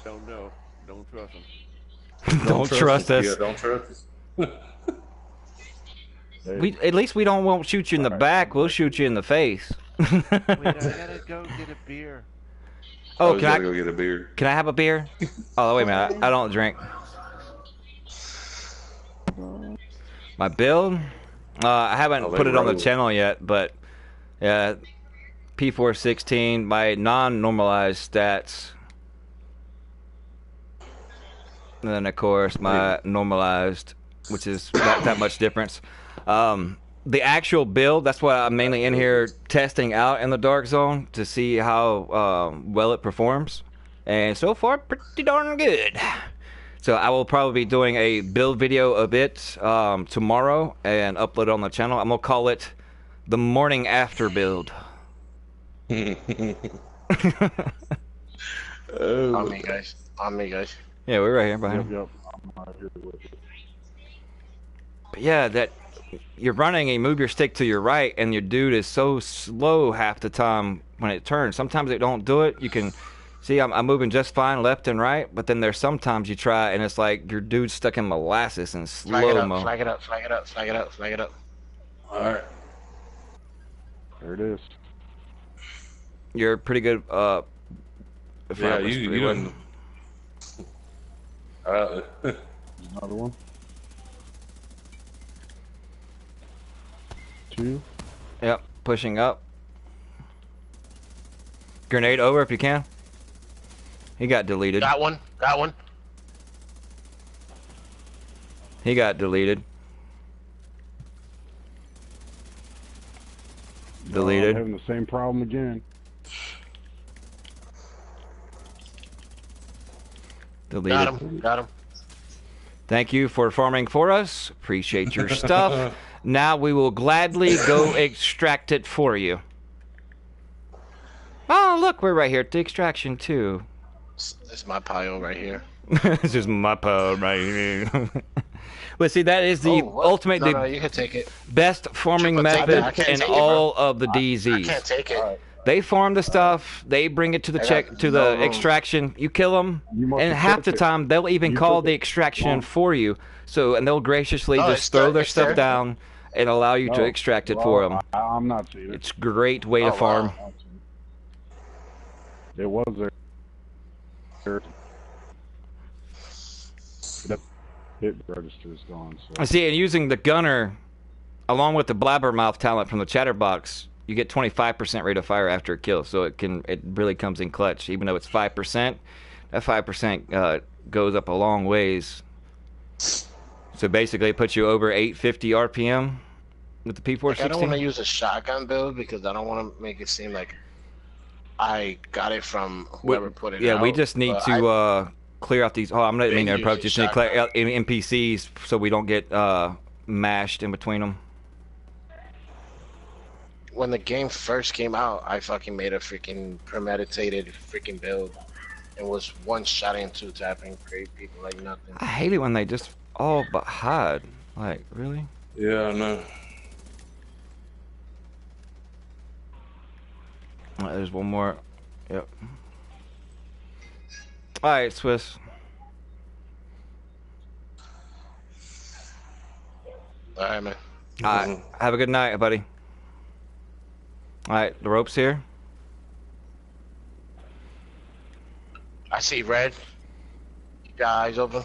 Don't know. Don't trust them. Don't trust us. Yeah, don't trust us. At least we won't shoot you in the back. We'll shoot you in the face. Wait, I gotta go get a beer. Oh, you can gotta I go get a beer? Can I have a beer? Oh, wait a minute. I don't drink. My build? I haven't Oh, they put it on the roll. channel yet, but yeah, P416, my non-normalized stats. And then, of course, my normalized, which is not that much difference. The actual build, that's what I'm mainly in here testing out in the Dark Zone to see how well it performs. And so far, pretty darn good. So I will probably be doing a build video of it tomorrow and upload it on the channel. I'm going to call it the morning after build. On me, guys. On me, guys. Yeah, we're right here behind him. Yep. I'm right here with you. But yeah, that you're running and you move your stick to your right, and your dude is so slow half the time when it turns. Sometimes it don't do it. You can see I'm moving just fine left and right, but then there's sometimes you try and it's like your dude's stuck in molasses and slow mo. Flag it up, flag it up, flag it up, flag it up. All right. There it is. You're pretty good. If Yeah, I was you pretty done. Another one. 2. Yep, pushing up. Grenade over if you can. He got deleted. Got one, got one. He got deleted. I'm Deleted. having the same problem again. Deleted. Got him, got him. Thank you for farming for us. Appreciate your stuff. Now we will gladly go extract it for you. Oh, look, we're right here at the extraction too. It's my pile right here. This is my pub right here. Well, see, that is the Oh, what? ultimate, No, the you can take it. best farming Triple take method it. I can't in take it, all of the I DZs. can't take it. They farm the stuff. They bring it to the I check got to no the room. extraction. You kill them, You must and have half took the it. time they'll even You call took the it. extraction Well- for you. So, and they'll graciously Oh, just it's throw there, their it's stuff there. down and allow you to Oh, extract it well, for them. I'm not seeing it. It's a great way Oh, to wow. farm. It was there. The hit register is gone. I So see, and using the gunner, along with the blabbermouth talent from the chatterbox, you get 25% rate of fire after a kill. So it really comes in clutch. Even though it's 5%, that 5% goes up a long ways. So basically, it puts you over 850 RPM with the P416. Like, I don't want to use a shotgun build because I don't want to make it seem like I got it from whoever put it out. We just need but to clear out these. Oh, I'm not Big meaning to approach. using Just need to clear out NPCs so we don't get mashed in between them. when the game first came out, I fucking made a freaking premeditated freaking build. It was one shot and 2 tapping, create people like nothing. I hate it when they just all but hide. Like, really? Yeah, I know. There's one more. Yep. All right, Swiss. All right, man. All right. Have a good night, buddy. All right, the rope's here. I see red. Keep your eyes open.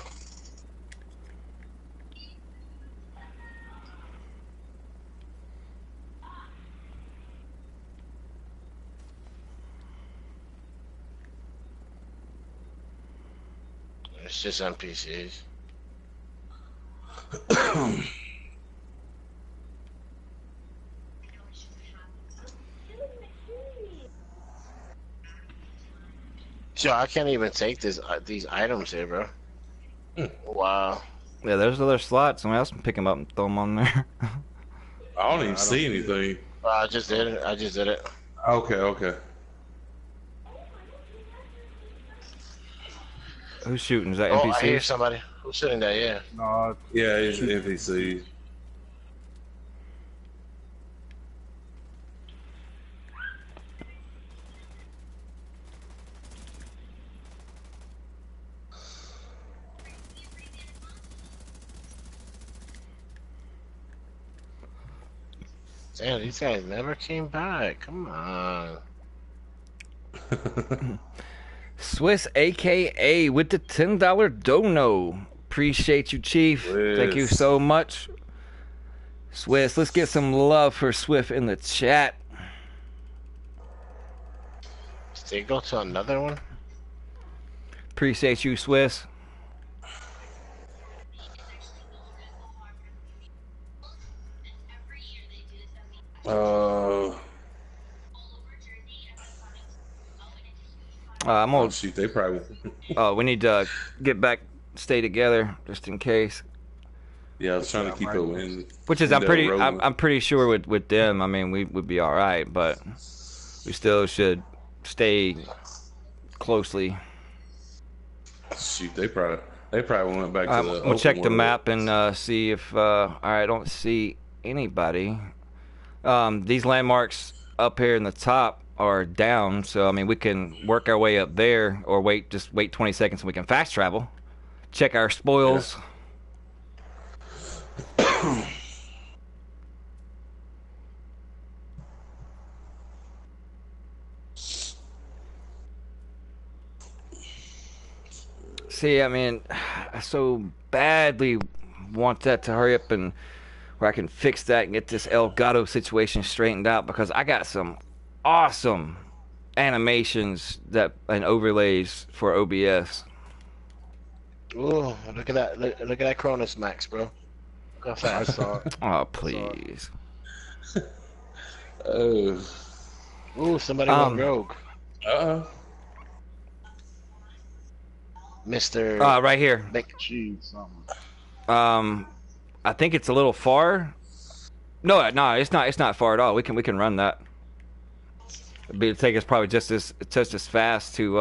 It's just NPCs. So I can't even take this these items here, bro. Wow. Yeah, there's other slots. Someone else can pick them up and throw them on there. I don't even see anything. I just did it. I just did it. Okay, okay. Who's shooting? Is that Oh, NPC? I hear somebody. Who's sitting there? Yeah. no, Yeah, it's NPCs. Damn, these guys never came back. Come on. Swiss, AKA, with the $10 dono. Appreciate you, Chief. Thank you Yes. so much. Swiss, let's get some love for Swift in the chat. Did they go to another one? Appreciate you, Swiss. I'm gonna shoot. They probably. we need to get back, stay together, just in case. Yeah, I was trying to keep it in. Which is, I'm pretty sure with them. I mean, we would be all right, but we still should stay closely. Shoot, they probably went back to the. We'll check the world. map and see if. I don't see anybody. These landmarks up here in the top are down, so I mean we can work our way up there, or just wait 20 seconds and we can fast travel. Check our spoils. Yeah. See, I mean, I so badly want that to hurry up and where I can fix that and get this Elgato situation straightened out, because I got some awesome animations and overlays for OBS. Oh, look at that! Look at that Cronus Max, bro. Look how fast. I saw it. Oh, please. Oh. Ooh, somebody went rogue. Mr. Right here. Jeez, something. I think it's a little far. No, it's not far at all. We can run that. It'd take us probably just as fast to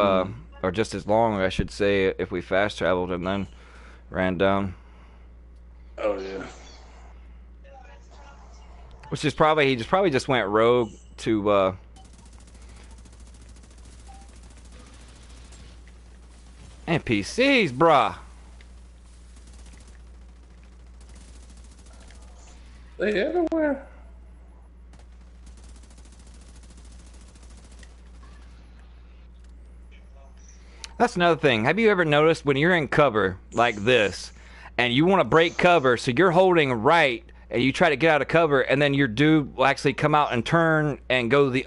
or just as long, I should say, if we fast traveled and then ran down. Oh yeah. Which is he just went rogue to NPCs, bruh. They everywhere. That's another thing. Have you ever noticed when you're in cover like this and you want to break cover, so you're holding right and you try to get out of cover, and then your dude will actually come out and turn and go the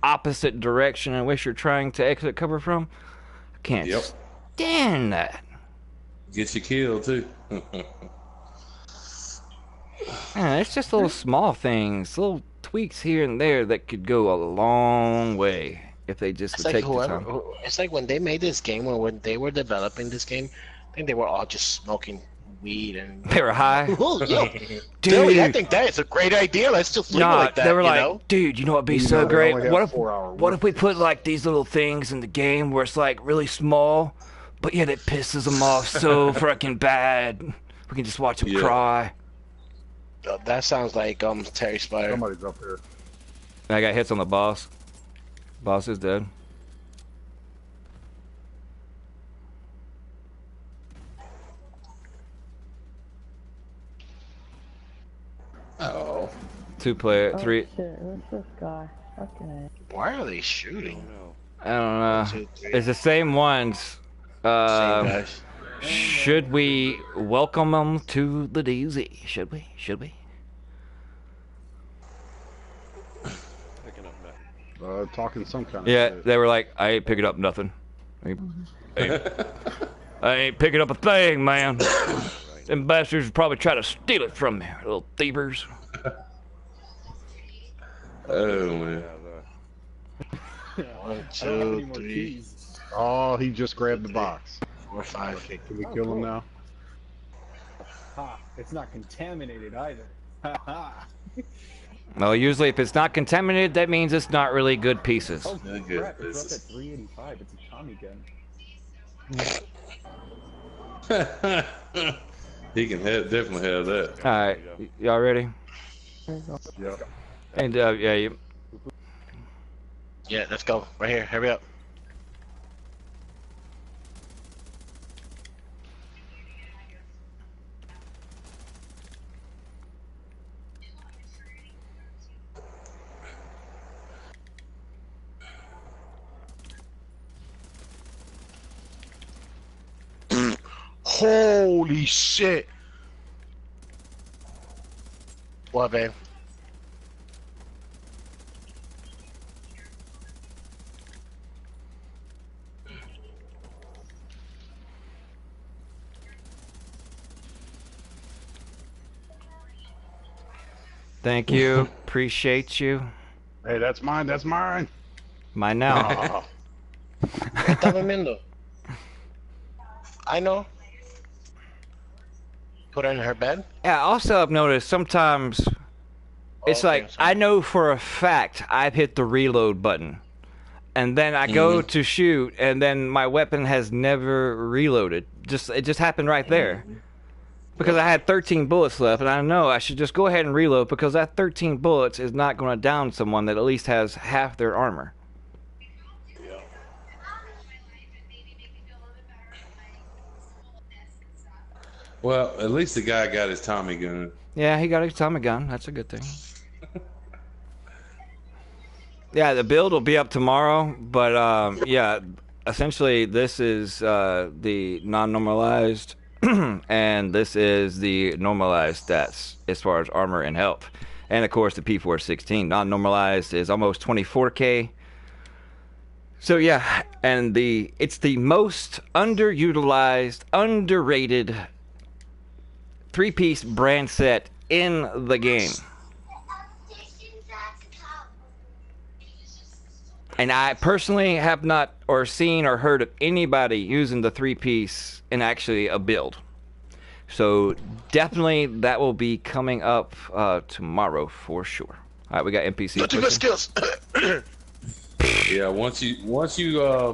opposite direction in which you're trying to exit cover from? I can't stand that. Get you killed too. Man, it's just little small things, little tweaks here and there that could go a long way if they just would take the time. It's like when they made this game, or when they were developing this game, I think they were all just smoking weed and they were high. Oh, yo, dude, I think that is a great idea. Let's just leave it like that. They were like, know? dude, you know what'd be so great? What if we put like these little things in the game where it's like really small, but yet it pisses them off so freaking bad. We can just watch them cry. That sounds like Terry Spider. Somebody's up here. I got hits on the boss. Boss is dead. Oh. 2-player, 3. Shit, what's this guy? Okay. Why are they shooting? I don't know. 1, 2, 3. It's the same ones. Same guys. Should we welcome them to the DZ? Should we? Talking some kind of shit. They were like, I ain't picking up nothing. I ain't picking up a thing, man. Them bastards probably try to steal it from me, little thievers. Oh man. 1, 2, 3, Oh, he just grabbed the box. 4, 5. Okay, can we kill him now? Ha! It's not contaminated either. Ha ha! Well, usually if it's not contaminated, that means it's not really good pieces. Oh Good crap! It's up pieces. at 385. It's a Tommy gun. He can definitely have that. All right, y'all ready? Yep. And Yeah, let's go. Right here. Hurry up. Holy shit! What, babe? Thank you. Appreciate you. Hey, that's mine. That's mine. Mine now. ¿Qué estás durmiendo? I know. Put her in her bed? Yeah, also I've noticed sometimes it's Okay, like so- I know for a fact I've hit the reload button. And then I go to shoot and then my weapon has never reloaded. It just happened right there. Because I had 13 bullets left and I know I should just go ahead and reload because that 13 bullets is not going to down someone that at least has half their armor. Yeah. Well, at least the guy got his Tommy gun. Yeah, he got his Tommy gun. That's a good thing. Yeah, the build will be up tomorrow, but yeah, essentially this is the non-normalized, and this is the normalized stats as far as armor and health. And of course the P416. Non-normalized is almost 24k. So yeah, and it's the most underutilized, underrated 3-piece brand set in the game. And I personally have not or seen or heard of anybody using the 3-piece in actually a build. So definitely that will be coming up tomorrow for sure. All right, we got NPC. Not too much skills. Yeah, once you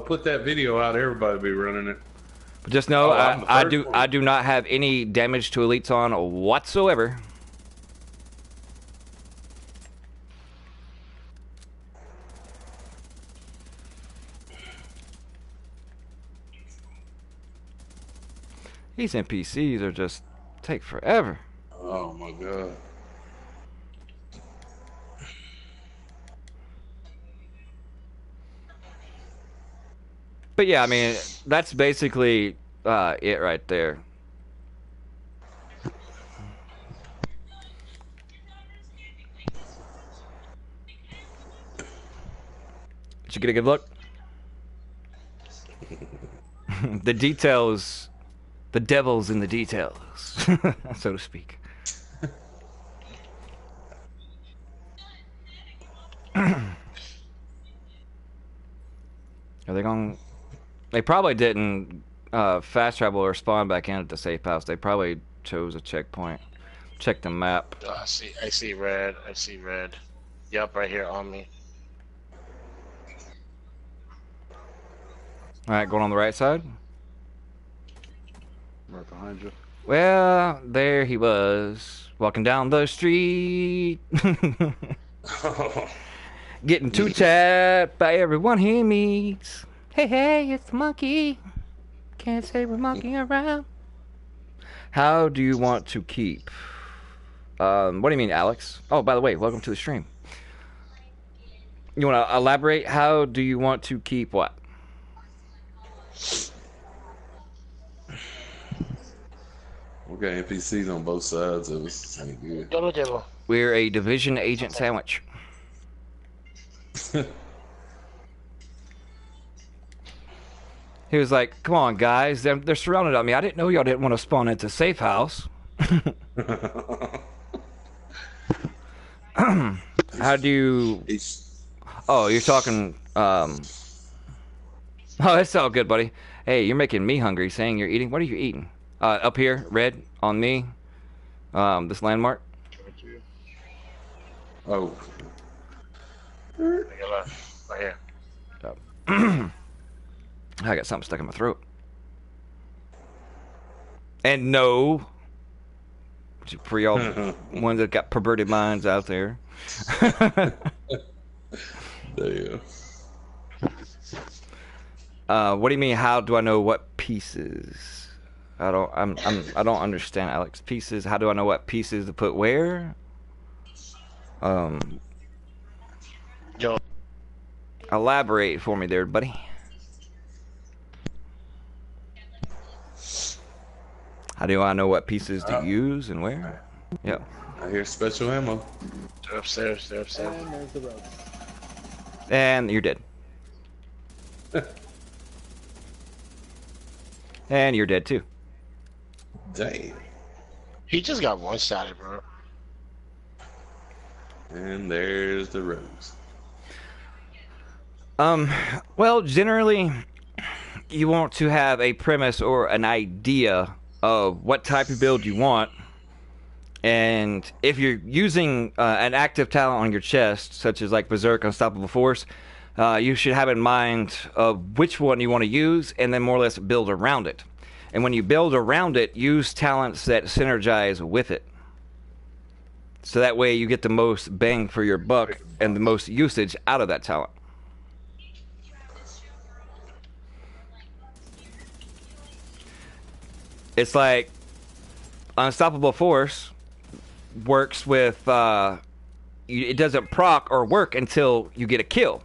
put that video out, everybody will be running it. But just know I'm the I first one. I do not have any damage to elites on whatsoever. These NPCs are just take forever. Oh my god. But yeah, I mean, that's basically it right there. Did you get a good look? The details, the devil's in the details, so to speak. Are they going? They probably didn't fast travel or spawn back in at the safe house. They probably chose a checkpoint. Check the map. Oh, I see red. I see red. Yup, right here on me. All right, going on the right side. Right behind you. Well, there he was, walking down the street, getting two-tapped by everyone he meets. Hey, hey, it's the monkey. Can't say we're monkeying around. How do you want to keep? What do you mean, Alex? Oh, by the way, welcome to the stream. You want to elaborate? How do you want to keep what? We got NPCs on both sides of us. Ain't good. Yo lo llevo. We're a division agent sandwich. He was like, come on, guys. They're surrounded on me. I didn't know y'all didn't want to spawn into safe house. How do you... Oh, you're talking... Oh, that's all good, buddy. Hey, you're making me hungry saying you're eating. What are you eating? Up here, red, on me. This landmark. Oh. Right here. I got something stuck in my throat. And no, for y'all ones that got perverted minds out there. There. What do you mean? How do I know what pieces? I don't understand, Alex. Pieces. How do I know what pieces to put where? Yo. Elaborate for me there, buddy. How do I know what pieces to use and where? Yep. I hear special ammo. They're upstairs. They're upstairs. And there's the road. And you're dead. And you're dead too. Damn. He just got one-shotted, bro. And there's the rose. Well, generally, you want to have a premise or an idea of what type of build you want. And if you're using an active talent on your chest, such as like Berserk, Unstoppable Force, you should have in mind of which one you want to use and then more or less build around it. And when you build around it, use talents that synergize with it. So that way you get the most bang for your buck and the most usage out of that talent. It's like Unstoppable Force works with, it doesn't proc or work until you get a kill.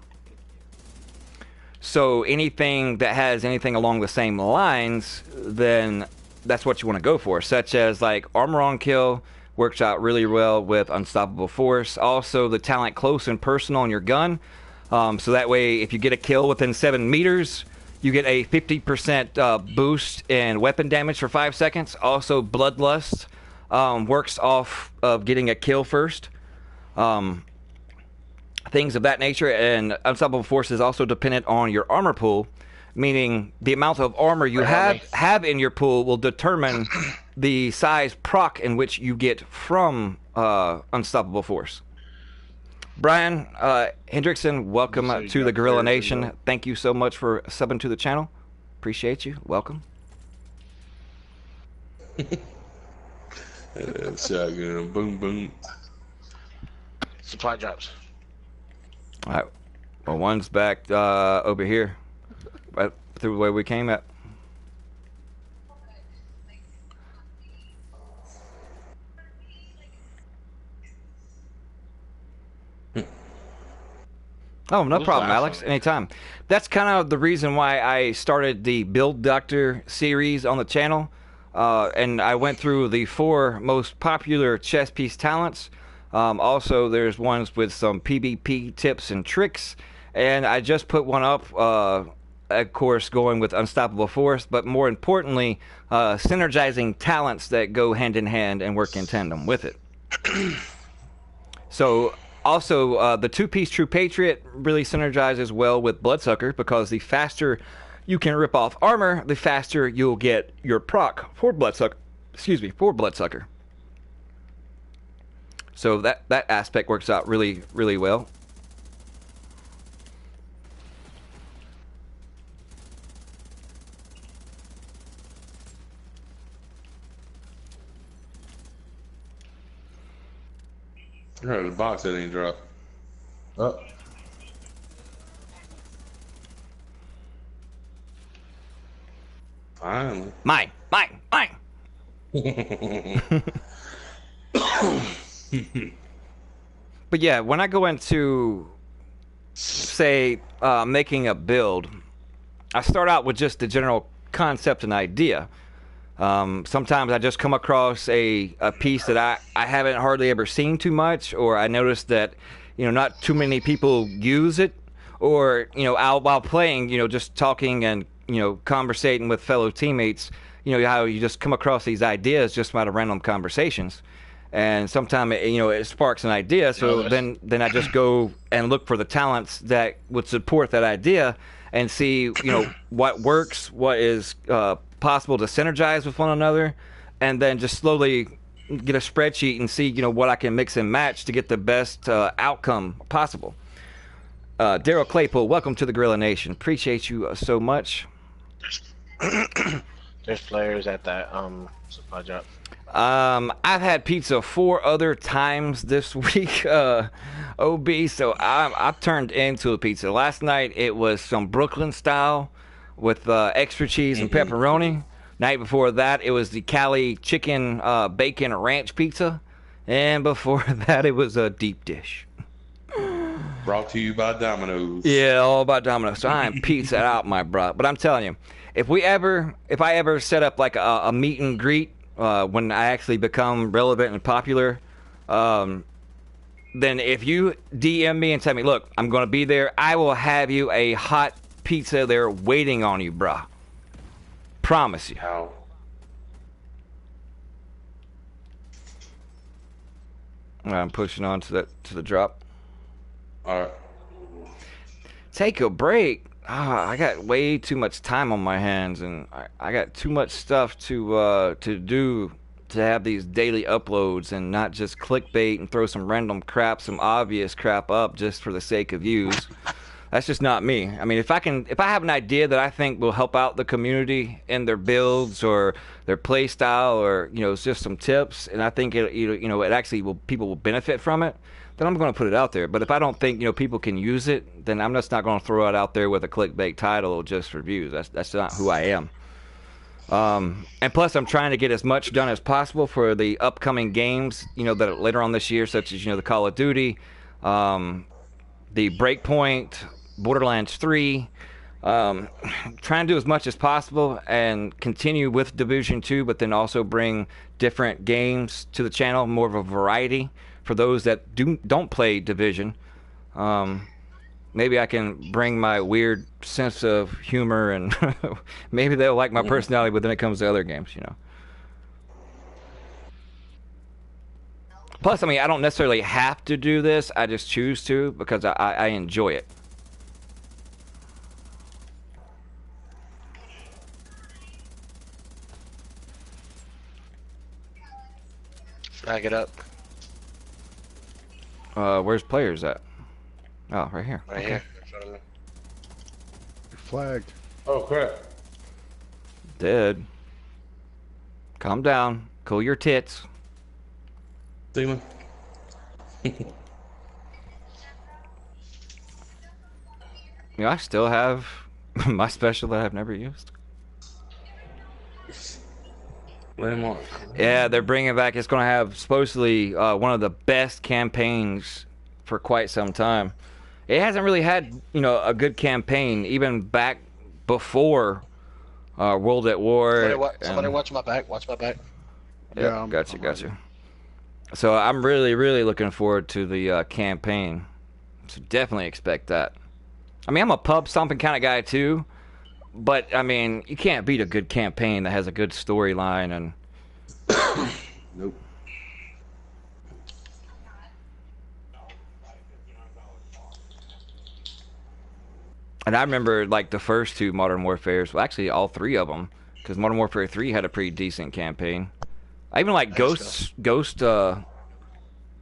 So anything that has anything along the same lines, then that's what you want to go for. Such as like Armor on Kill works out really well with Unstoppable Force. Also the talent Close and Personal on your gun. So that way if you get a kill within 7 meters, you get a 50% boost in weapon damage for 5 seconds. Also Bloodlust works off of getting a kill first. Things of that nature, and Unstoppable Force is also dependent on your armor pool, meaning the amount of armor you have in your pool will determine the size proc in which you get from Unstoppable Force. Brian Hendrickson, welcome to the Goriila Nation. Thank you so much for subbing to the channel. Appreciate you. Welcome. Shotgun, boom, boom. Supply drops. All right. Well, one's back over here, right through the way we came at. Oh, no problem, Alex. Anytime. That's kind of the reason why I started the Build Doctor series on the channel. And I went through the 4 most popular chess piece talents. Also, there's ones with some PvP tips and tricks. And I just put one up, of course, going with Unstoppable Force. But more importantly, synergizing talents that go hand in hand and work in tandem with it. So... Also, the 2-piece True Patriot really synergizes well with Bloodsucker because the faster you can rip off armor, the faster you'll get your proc for Bloodsucker. For Bloodsucker. So that aspect works out really, really well. I heard the box that ain't dropped. Oh. Finally. Mine. But yeah, when I go into, say, making a build, I start out with just the general concept and idea. Sometimes I just come across a piece that I haven't hardly ever seen too much, or I notice that, not too many people use it, or, while playing, just talking and, conversating with fellow teammates, how you just come across these ideas just out of random conversations. And sometimes, it sparks an idea, so then I just go and look for the talents that would support that idea and see, what works, what is possible to synergize with one another, and then just slowly get a spreadsheet and see, what I can mix and match to get the best outcome possible. Daryl Claypool, welcome to the Goriila Nation. Appreciate you so much. There's players at that supply drop. I've had pizza 4 other times this week, OB, so I've turned into a pizza. Last night it was some Brooklyn style with extra cheese and pepperoni. Night before that it was the Cali chicken bacon ranch pizza, and before that it was a deep dish. Brought to you by Domino's. Yeah, all about Domino's. So I am pizza out, my bro. But I'm telling you, if I ever set up like a meet and greet when I actually become relevant and popular, then if you DM me and tell me, look, I'm going to be there, I will have you a hot pizza there waiting on you, bruh. Promise you. How? I'm pushing on to the drop. All right. Take a break. I got way too much time on my hands, and I got too much stuff to do to have these daily uploads and not just clickbait and throw some random crap, some obvious crap up just for the sake of views. That's just not me. I mean, if I have an idea that I think will help out the community in their builds or their play style, or it's just some tips, and I think it actually people will benefit from it, then I'm going to put it out there. But if I don't think people can use it, then I'm just not going to throw it out there with a clickbait title just for views. That's not who I am. And plus, I'm trying to get as much done as possible for the upcoming games, that are later on this year, such as the Call of Duty, the Breakpoint, Borderlands 3. Trying to do as much as possible and continue with Division 2, but then also bring different games to the channel, more of a variety for those that don't play Division. Maybe I can bring my weird sense of humor, and maybe they'll like my personality, but then it comes to other games, Plus, I mean, I don't necessarily have to do this. I just choose to because I enjoy it. Flag it up. Where's players at? Oh, right here. Right here. In front of me. Flagged. Oh crap. Dead. Calm down. Cool your tits. Demon. I still have my special that I've never used. Landmark. Yeah, they're bringing back. It's going to have supposedly one of the best campaigns for quite some time. It hasn't really had a good campaign even back before World at War. Somebody watch my back. Watch my back. Yeah, gotcha. So I'm really, really looking forward to the campaign. So definitely expect that. I mean, I'm a pub stomping kind of guy too, but I mean, you can't beat a good campaign that has a good storyline and. Nope. And I remember like the first two Modern Warfares, well, actually all three of them, because Modern Warfare 3 had a pretty decent campaign. I even like Ghost,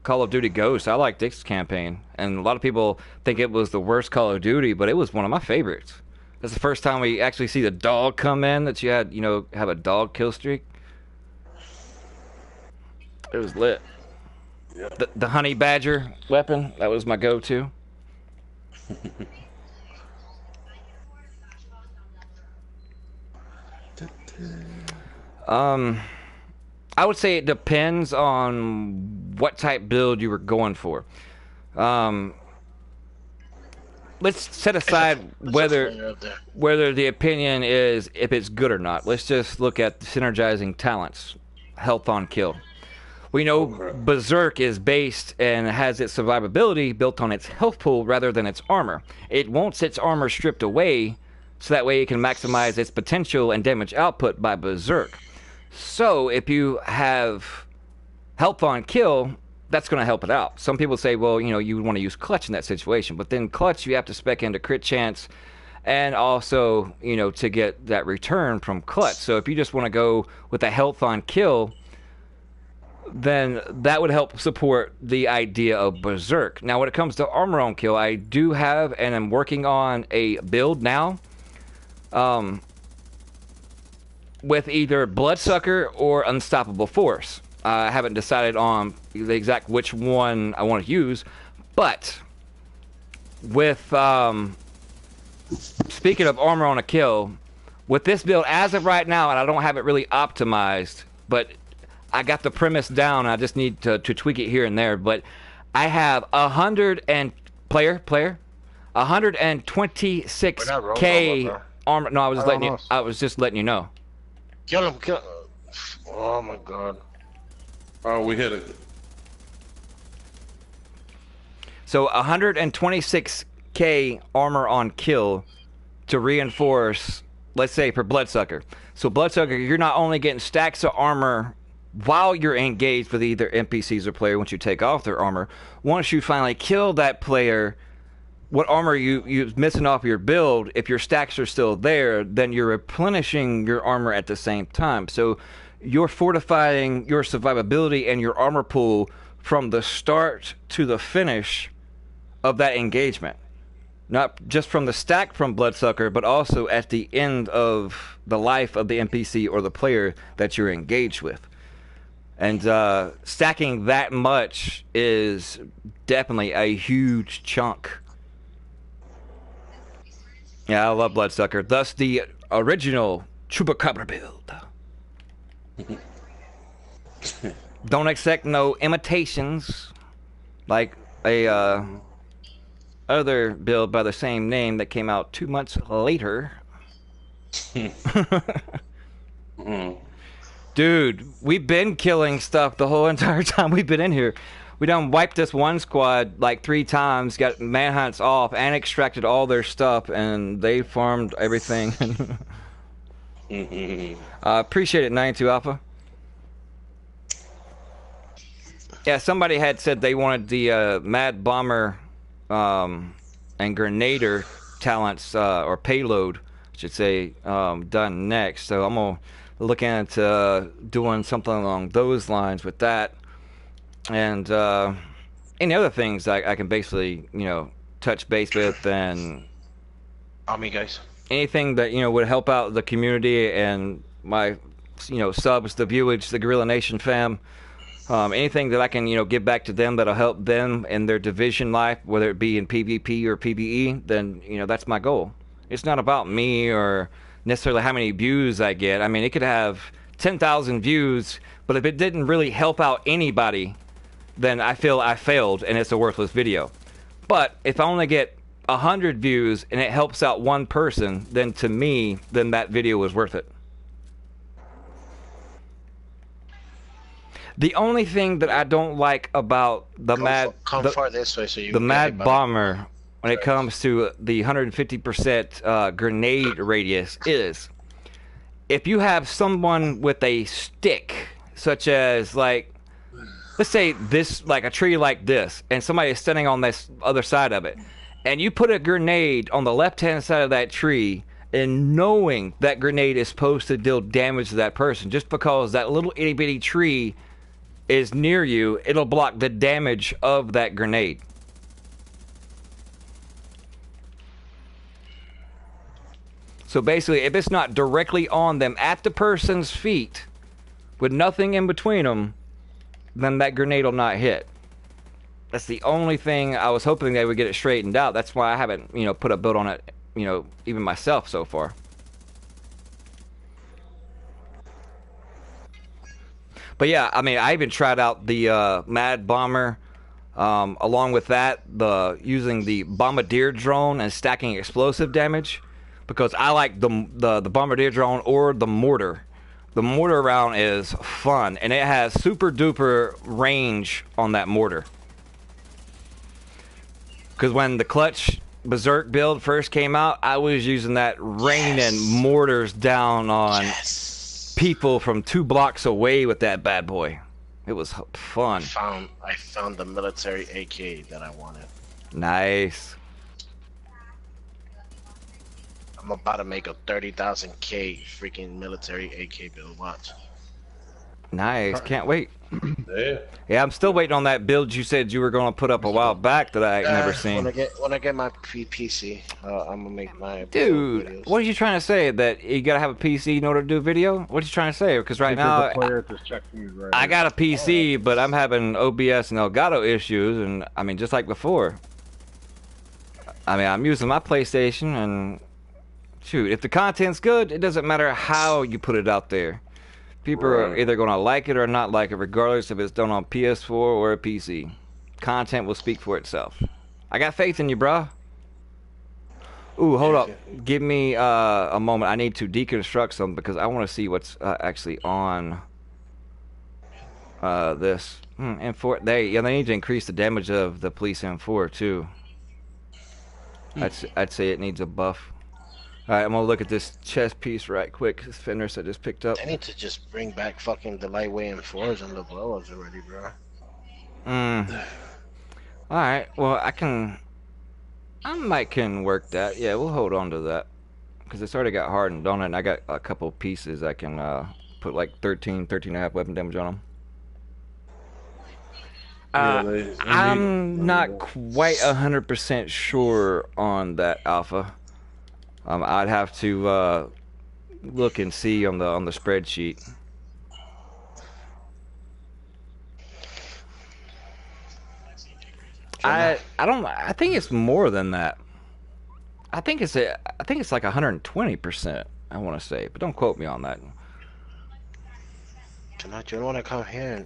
Call of Duty Ghost. I liked this campaign, and a lot of people think it was the worst Call of Duty, but it was one of my favorites. That's the first time we actually see the dog come in, that you had, have a dog kill streak. It was lit. Yep. The honey badger weapon, that was my go-to. I would say it depends on what type build you were going for. Let's set aside whether the opinion is if it's good or not. Let's just look at the synergizing talents, health on kill. We know Berserk is based and has its survivability built on its health pool rather than its armor. It wants its armor stripped away so that way it can maximize its potential and damage output by Berserk. So if you have health on kill, that's going to help it out. Some people say, well, you would want to use clutch in that situation, but then clutch you have to spec into crit chance and also, to get that return from clutch. So if you just want to go with a health on kill, then that would help support the idea of Berserk. Now, when it comes to armor on kill, I do have and I'm working on a build now with either Bloodsucker or Unstoppable Force. I haven't decided on the exact which one I want to use, but with speaking of armor on a kill, with this build as of right now, and I don't have it really optimized, but I got the premise down. I just need to tweak it here and there. But I have 126K armor. No, I was just letting you know. Kill him. Oh my god. Oh, we hit a. So 126k armor on kill to reinforce, let's say for Bloodsucker. So Bloodsucker, you're not only getting stacks of armor while you're engaged with either NPCs or player once you take off their armor. Once you finally kill that player, what armor you're missing off your build, if your stacks are still there, then you're replenishing your armor at the same time. So you're fortifying your survivability and your armor pool from the start to the finish of that engagement. Not just from the stack from Bloodsucker, but also at the end of the life of the NPC or the player that you're engaged with. And stacking that much is definitely a huge chunk. Yeah, I love Bloodsucker. Thus the original Chupacabra build. Don't expect no imitations like a other build by the same name that came out 2 months later. Dude, we've been killing stuff the whole entire time we've been in here. We done wiped this one squad like 3 times, got manhunts off, and extracted all their stuff, and they farmed everything. Appreciate it, 92 Alpha. Yeah, somebody had said they wanted the Mad Bomber and Grenader talents, or payload, I should say, done next. So I'm going to look into doing something along those lines with that. And any other things I can basically, touch base with, and Me guys. anything that, would help out the community and my, subs, the viewage, the Goriila Nation fam. Anything that I can, give back to them that'll help them in their division life, whether it be in PvP or PvE, then, that's my goal. It's not about me or necessarily how many views I get. I mean, it could have 10,000 views, but if it didn't really help out anybody, then I feel I failed and it's a worthless video. But if I only get 100 views and it helps out one person, then to me, then that video was worth it. The only thing that I don't like about the Come far this way so you the can Mad everybody. Bomber when it comes to the 150% grenade radius is if you have someone with a stick, such as like, let's say this, like a tree like this, and somebody is standing on this other side of it, and you put a grenade on the left-hand side of that tree, and knowing that grenade is supposed to deal damage to that person, just because that little itty-bitty tree is near you, it'll block the damage of that grenade. So basically, if it's not directly on them at the person's feet, with nothing in between them, then that grenade will not hit. That's the only thing I was hoping they would get it straightened out. That's why I haven't, put a build on it, even myself so far. But yeah, I mean, I even tried out the Mad Bomber. Along with that, using the Bombardier drone and stacking explosive damage, because I like the Bombardier drone or the mortar. The mortar round is fun, and it has super duper range on that mortar. Because when the Clutch Berserk build first came out, I was using that raining mortars down on people from 2 blocks away with that bad boy. It was fun. I found the military AK that I wanted. Nice. I'm about to make a 30,000K freaking military AK build. Watch. Nice. Can't wait. Yeah. Yeah, I'm still waiting on that build you said you were going to put up a while back that I never seen. When I get my PC, I'm gonna make my Dude, videos. what are you trying to say? That you gotta have a PC in order to do video? What are you trying to say? Because right now, I got a PC, but I'm having OBS and Elgato issues, and I mean, just like before. I mean, I'm using my PlayStation, and shoot, if the content's good, it doesn't matter how you put it out there. People are either going to like it or not like it, regardless if it's done on PS4 or a PC. Content will speak for itself. I got faith in you, bruh. Ooh, hold up. Give me a moment. I need to deconstruct something because I want to see what's actually on this. M4. They need to increase the damage of the police M4 too. I'd say it needs a buff. All right, I'm gonna look at this chest piece right quick. This Fenris I just picked up. They need to just bring back fucking the lightweight M4s and the blow-ups already, bro. All right. Well, I might can work that. Yeah, we'll hold on to that because it's already got hardened on it. And I got a couple pieces I can put like 13 and a half weapon damage on them. I'm not quite 100% sure on that Alpha. I'd have to look and see on the spreadsheet. I think it's more than that. I think it's like 120%. I want to say, but don't quote me on that. You want to come here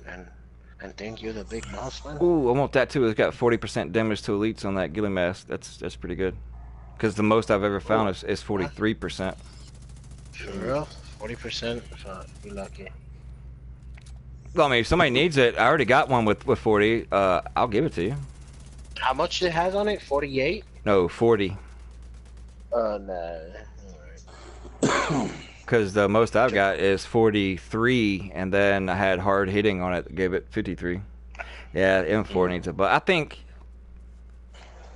and think you're the big boss, man? Ooh, I want that too. It's got 40% damage to elites on that ghillie mask. That's pretty good. Because the most I've ever found is 43%. For real? 40%? You're lucky. Well, I mean, if somebody needs it, I already got one with 40. I'll give it to you. How much it has on it? 48? No, 40. Nah. Because the most I've got is 43, and then I had hard hitting on it that gave it 53. Yeah, M4 needs it, but I think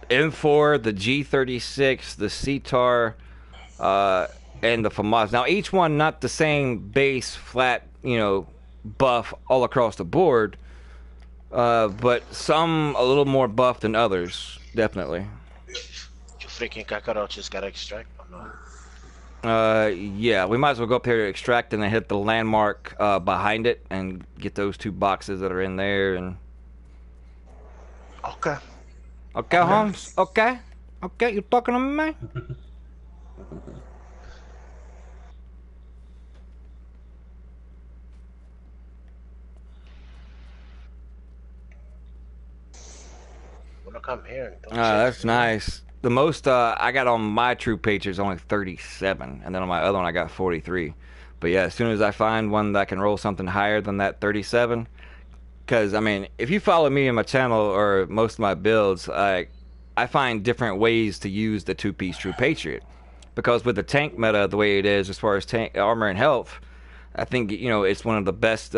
M4, the G36, the CTAR, and the FAMAS. Now, each one not the same base, flat, buff all across the board, but some a little more buff than others, definitely. You freaking cockroaches gotta extract or not? Yeah, we might as well go up there to extract and then hit the landmark behind it and get those 2 boxes that are in there. And okay. Okay, Holmes. Okay, you talking to me, man? Wanna come here? That's nice. The most I got on my troop page is only 37, and then on my other one I got 43. But yeah, as soon as I find one that can roll something higher than that 37, because I mean, if you follow me in my channel or most of my builds, I find different ways to use the 2-piece True Patriot. Because with the tank meta the way it is, as far as tank armor and health, I think it's one of the best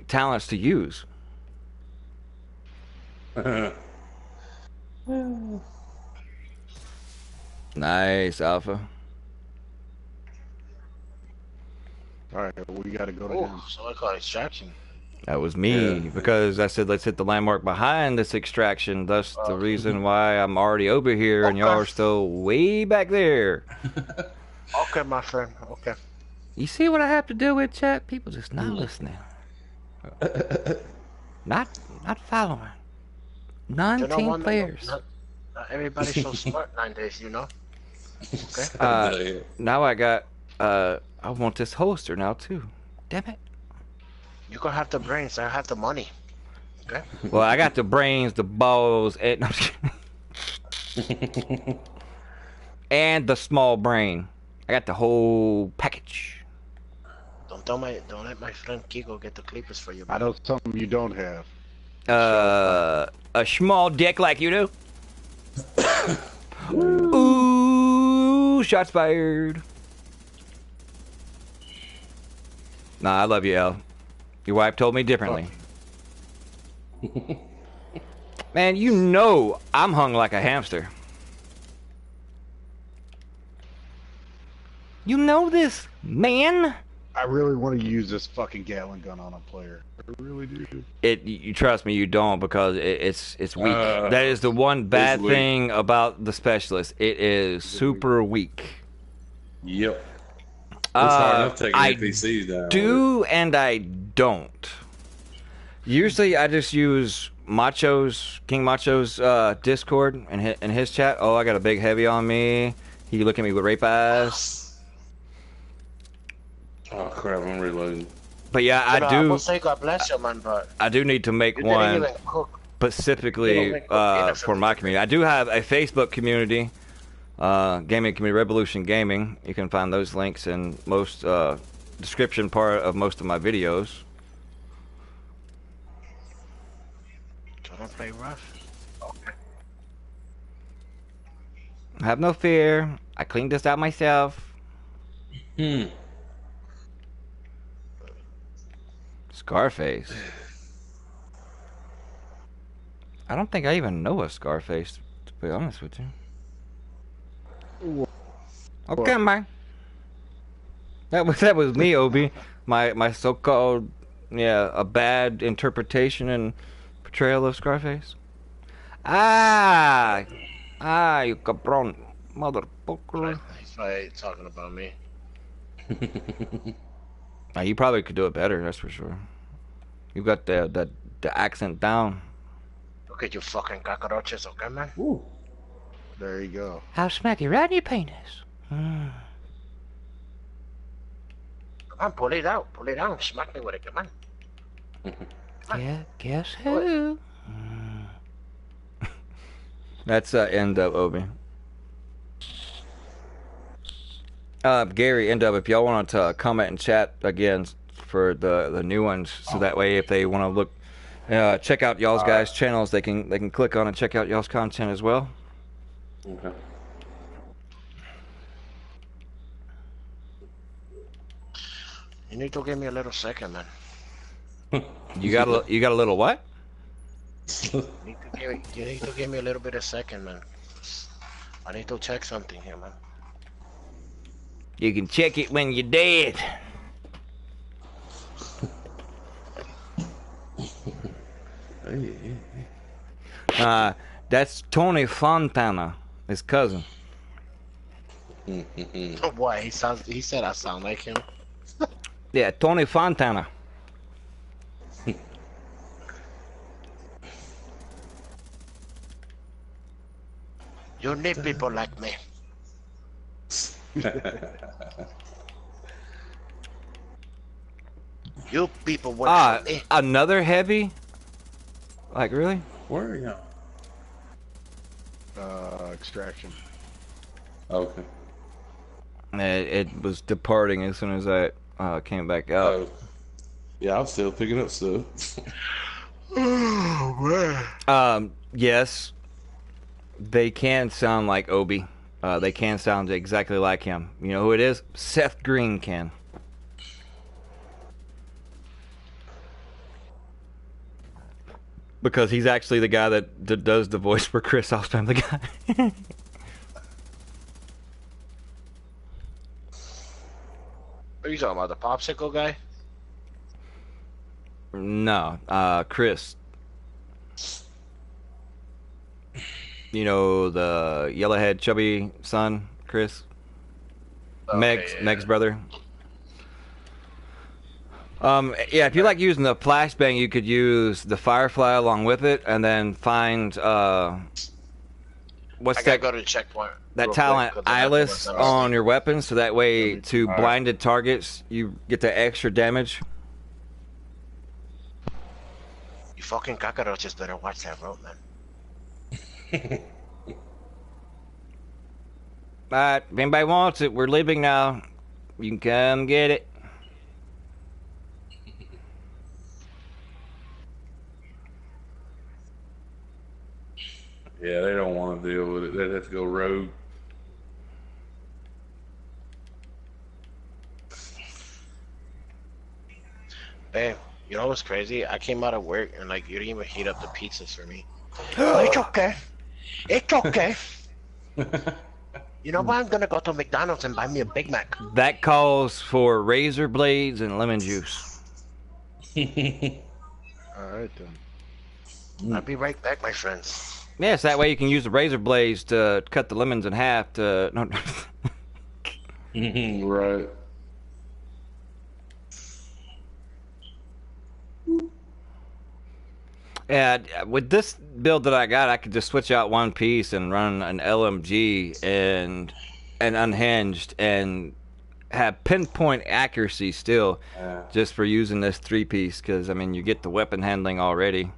talents to use. Nice, Alpha. Alright, we gotta go to him. So I call extraction. That was me, because I said let's hit the landmark behind this extraction. That's the reason why I'm already over here and y'all are still way back there. Okay, my friend. Okay. You see what I have to deal with, chat? People just not listening. Not following. Non-team players. Not everybody's so smart nowadays, Okay. Now I got I want this holster now too. Damn it. You gonna have the brains, I have the money. Okay. Well, I got the brains, the balls, and no, I'm just kidding. And the small brain. I got the whole package. Don't let my friend Kiko get the clippers for you. I know something you don't have. A small dick like you do. Ooh, shots fired. Nah, I love you, El. Your wife told me differently. Man, I'm hung like a hamster. You know this, man. I really want to use this fucking Gatling gun on a player. I really do. You trust me, you don't, because it's weak. That is the one bad thing about the specialist. It is super weak. Yep. It's hard enough taking NPCs down. I do and I don't. Usually I just use King Macho's Discord and his chat. Oh, I got a big heavy on me. He look at me with rape eyes. Oh crap, I'm reloading. But yeah, I do. I will say God bless you, man, but I do need to make one specifically for my community. I do have a Facebook community gaming community, Revolution Gaming. You can find those links in most description part of most of my videos. Don't play rough. Okay. Have no fear. I cleaned this out myself. Scarface. I don't think I even know a Scarface, to be honest with you. Okay, man. That was me, Obi. My so-called a bad interpretation and portrayal of Scarface. You cabron, motherfucker. He's probably talking about me. You probably could do it better, that's for sure. You got the accent down. Look at you fucking cockroaches, okay, man? Ooh. There you go. I'll smack you right in your penis. Come on, pull it out. Pull it out. Smack me with it, come on. Yeah, guess who? That's end up, Obi. Gary, end up. If y'all want to comment and chat again for the new ones, so that way if they want to look, check out y'all's guys' channels, they can click on and check out y'all's content as well. Okay. You need to give me a little second, man. You got a little what? You need to give me a little bit of second, man. I need to check something here, man. You can check it when you're dead. That's Tony Fontana, his cousin. Why? He said I sound like him. Yeah, Tony Fontana. You need people like me. You people work for me. Another heavy? Like, really? Where are you? Extraction. Okay. It was departing as soon as I came back out. Oh. Yeah, I'm still picking up stuff. Oh, man. Yes, they can sound like Obi. They can sound exactly like him. You know who it is? Seth Green can. Because he's actually the guy that does the voice for Chris. I'll spam the guy. What are you talking about? The popsicle guy? No, Chris. You know, the yellowhead chubby son, Chris. Okay, Meg's brother. Yeah, if you like using the flashbang, you could use the Firefly along with it, and then find what's I that? gotta go to the checkpoint. That real talent quick, 'cause I have to eyeless look on your weapons, so that way to Alright. blinded targets, you get the extra damage. You fucking cockroaches better watch that road, man. Alright, if anybody wants it, we're leaving now. You can come get it. Yeah, they don't want to deal with it. They have to go rogue. Babe, you know what's crazy? I came out of work and like you didn't even heat up the pizzas for me. But it's okay. It's okay. You know what? I'm gonna go to McDonald's and buy me a Big Mac. That calls for razor blades and lemon juice. Alright then. I'll be right back, my friends. Yes, that way you can use the razor blades to cut the lemons in half to... No. Right. Yeah, with this build that I got, I could just switch out one piece and run an LMG and unhinged and have pinpoint accuracy still, just for using this 3-piece, because I mean you get the weapon handling already.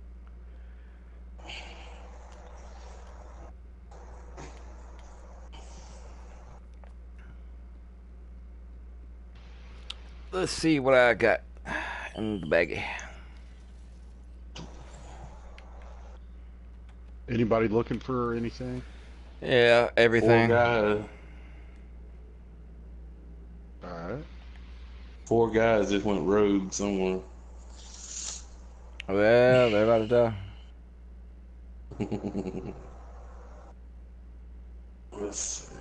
Let's see what I got in the baggie. Anybody looking for anything? Yeah, everything. 4 guys. Alright. 4 guys just went rogue somewhere. Well, they're about to die. Let's see.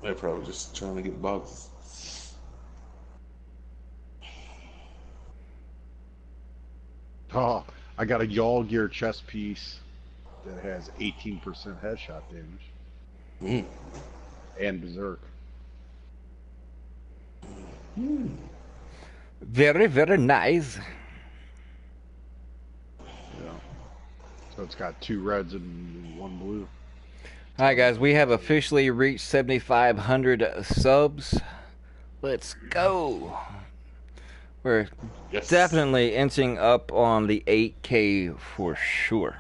They're probably just trying to get boxes. Oh, I got a Y'all Gear chest piece that has 18% headshot damage. Mm. And Berserk. Very, very nice. Yeah. So it's got 2 reds and 1 blue. Alright guys, we have officially reached 7,500 subs. Let's go. We're definitely inching up on the 8K for sure.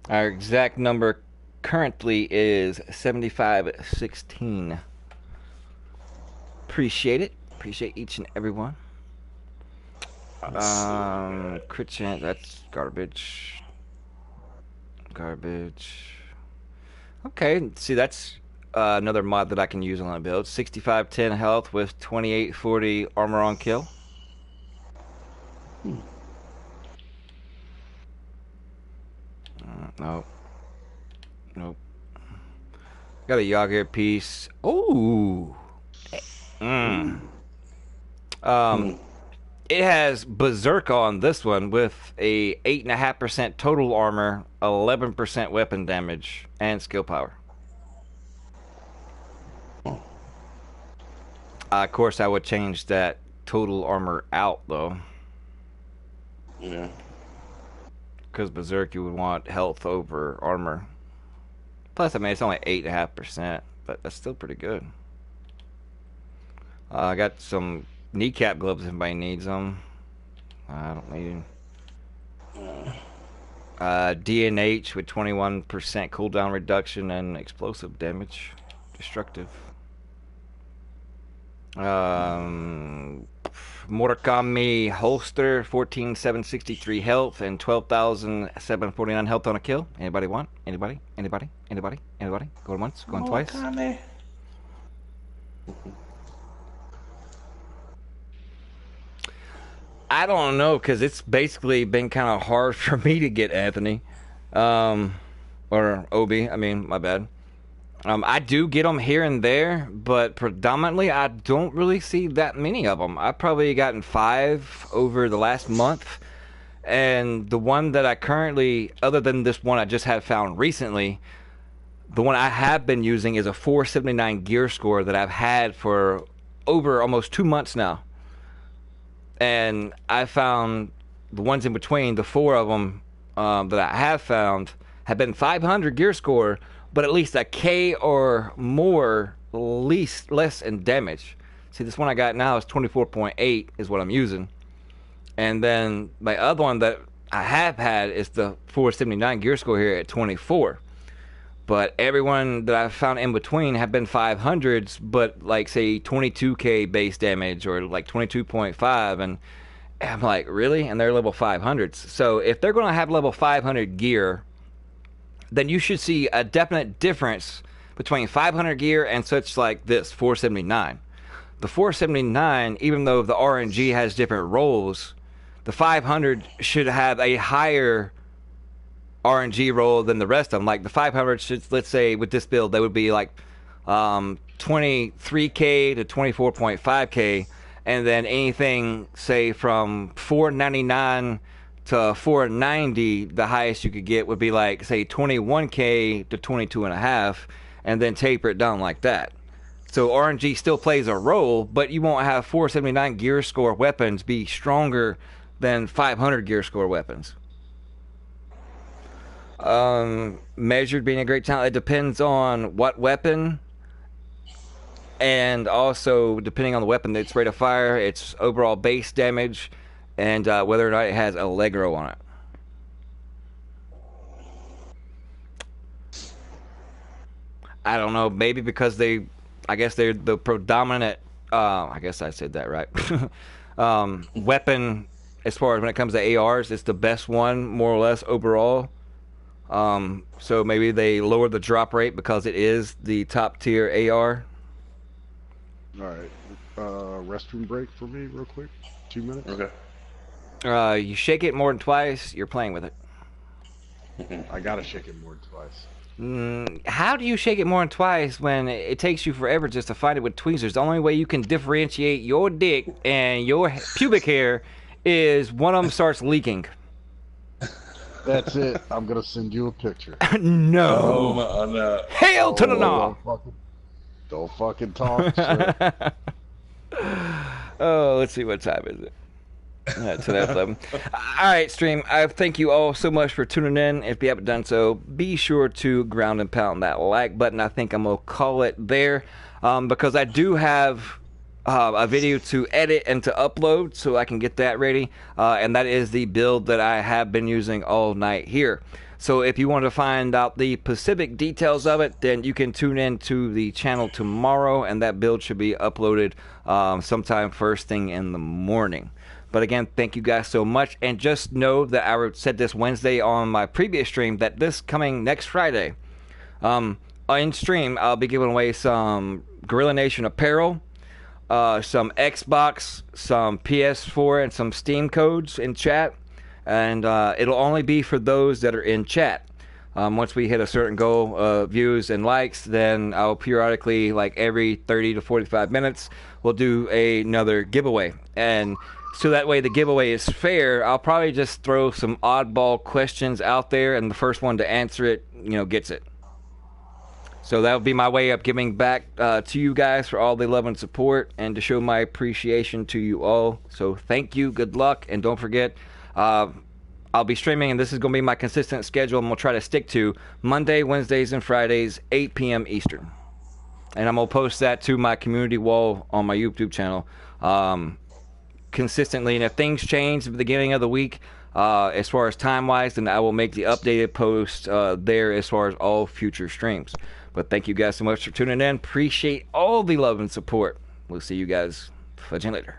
Our exact number currently is 7516. Appreciate it. Appreciate each and every one. Crit chance, that's garbage. Garbage. Okay, see that's another mod that I can use on that build. 6510 health with 2840 armor on kill. Nope. Nope. Got a Yager piece. Ooh. It has Berserk on this one with a 8.5% total armor, 11% weapon damage, and skill power. Of course, I would change that total armor out, though. Yeah. Because Berserk, you would want health over armor. Plus, I mean, it's only 8.5%, but that's still pretty good. I got some kneecap gloves if anybody needs them. I don't need them. DNH with 21% cooldown reduction and explosive damage. Destructive. Murakami holster, 14,763 health and 12,749 health on a kill. Anybody want? Anybody? Anybody? Anybody? Anybody? Going once? Going twice? I don't know, because it's basically been kind of hard for me to get Anthony. Or Obi, I mean, my bad. I do get them here and there, but predominantly I don't really see that many of them. I've probably gotten 5 over the last month. And the one that I currently, other than this one I just have found recently, the one I have been using is a 479 gear score that I've had for over almost 2 months now. And I found the ones in between, the 4 of them that I have found, have been 500 gear score, but at least a K or more less in damage. See, this one I got now is 24.8 is what I'm using. And then my other one that I have had is the 479 gear score here at 24. But everyone that I've found in between have been 500s, but like say 22k base damage or like 22.5, and I'm like, really? And they're level 500s. So if they're going to have level 500 gear, then you should see a definite difference between 500 gear and such like this 479. The 479, even though the RNG has different roles, the 500 should have a higher RNG roll than the rest of them. Like the 500 should, let's say with this build, they would be like 23k to 24.5k, and then anything say from 499 to 490, the highest you could get would be like say 21k to 22.5, and then taper it down like that. So RNG still plays a role, but you won't have 479 gear score weapons be stronger than 500 gear score weapons. Measured being a great talent, it depends on what weapon, and also depending on the weapon, its rate of fire, its overall base damage, and whether or not it has Allegro on it. I don't know, maybe because I guess they're the predominant I guess I said that right. Weapon, as far as when it comes to ARs, it's the best one, more or less, overall. So maybe they lowered the drop rate because it is the top tier AR. All right. Restroom break for me, real quick. 2 minutes. Okay. You shake it more than twice, you're playing with it. I gotta shake it more than twice. How do you shake it more than twice when it takes you forever just to find it with tweezers? The only way you can differentiate your dick and your pubic hair is one of them starts leaking. That's it. I'm gonna send you a picture. No. Oh, no. Hail to the no. Don't fucking talk, sir. Oh, let's see, what time is it? So that's 11. All right, stream. I thank you all so much for tuning in. If you haven't done so, be sure to ground and pound that like button. I think I'm going to call it there because I do have a video to edit and to upload so I can get that ready. And that is the build that I have been using all night here. So if you want to find out the specific details of it, then you can tune in to the channel tomorrow, and that build should be uploaded sometime first thing in the morning. But again, thank you guys so much, and just know that I said this Wednesday on my previous stream that this coming next Friday, in stream, I'll be giving away some Goriila Nation apparel, some Xbox, some PS4, and some Steam codes in chat. And it'll only be for those that are in chat. Once we hit a certain goal of views and likes, then I'll periodically, like every 30 to 45 minutes, we'll do another giveaway. And so that way the giveaway is fair, I'll probably just throw some oddball questions out there, and the first one to answer it, gets it. So that would be my way of giving back to you guys for all the love and support, and to show my appreciation to you all. So thank you, good luck, and don't forget, I'll be streaming, and this is going to be my consistent schedule. I'm going to try to stick to Monday, Wednesdays, and Fridays, 8 p.m. Eastern. And I'm going to post that to my community wall on my YouTube channel consistently. And if things change at the beginning of the week, as far as time-wise, then I will make the updated post there as far as all future streams. But thank you guys so much for tuning in. Appreciate all the love and support. We'll see you guys fudging later.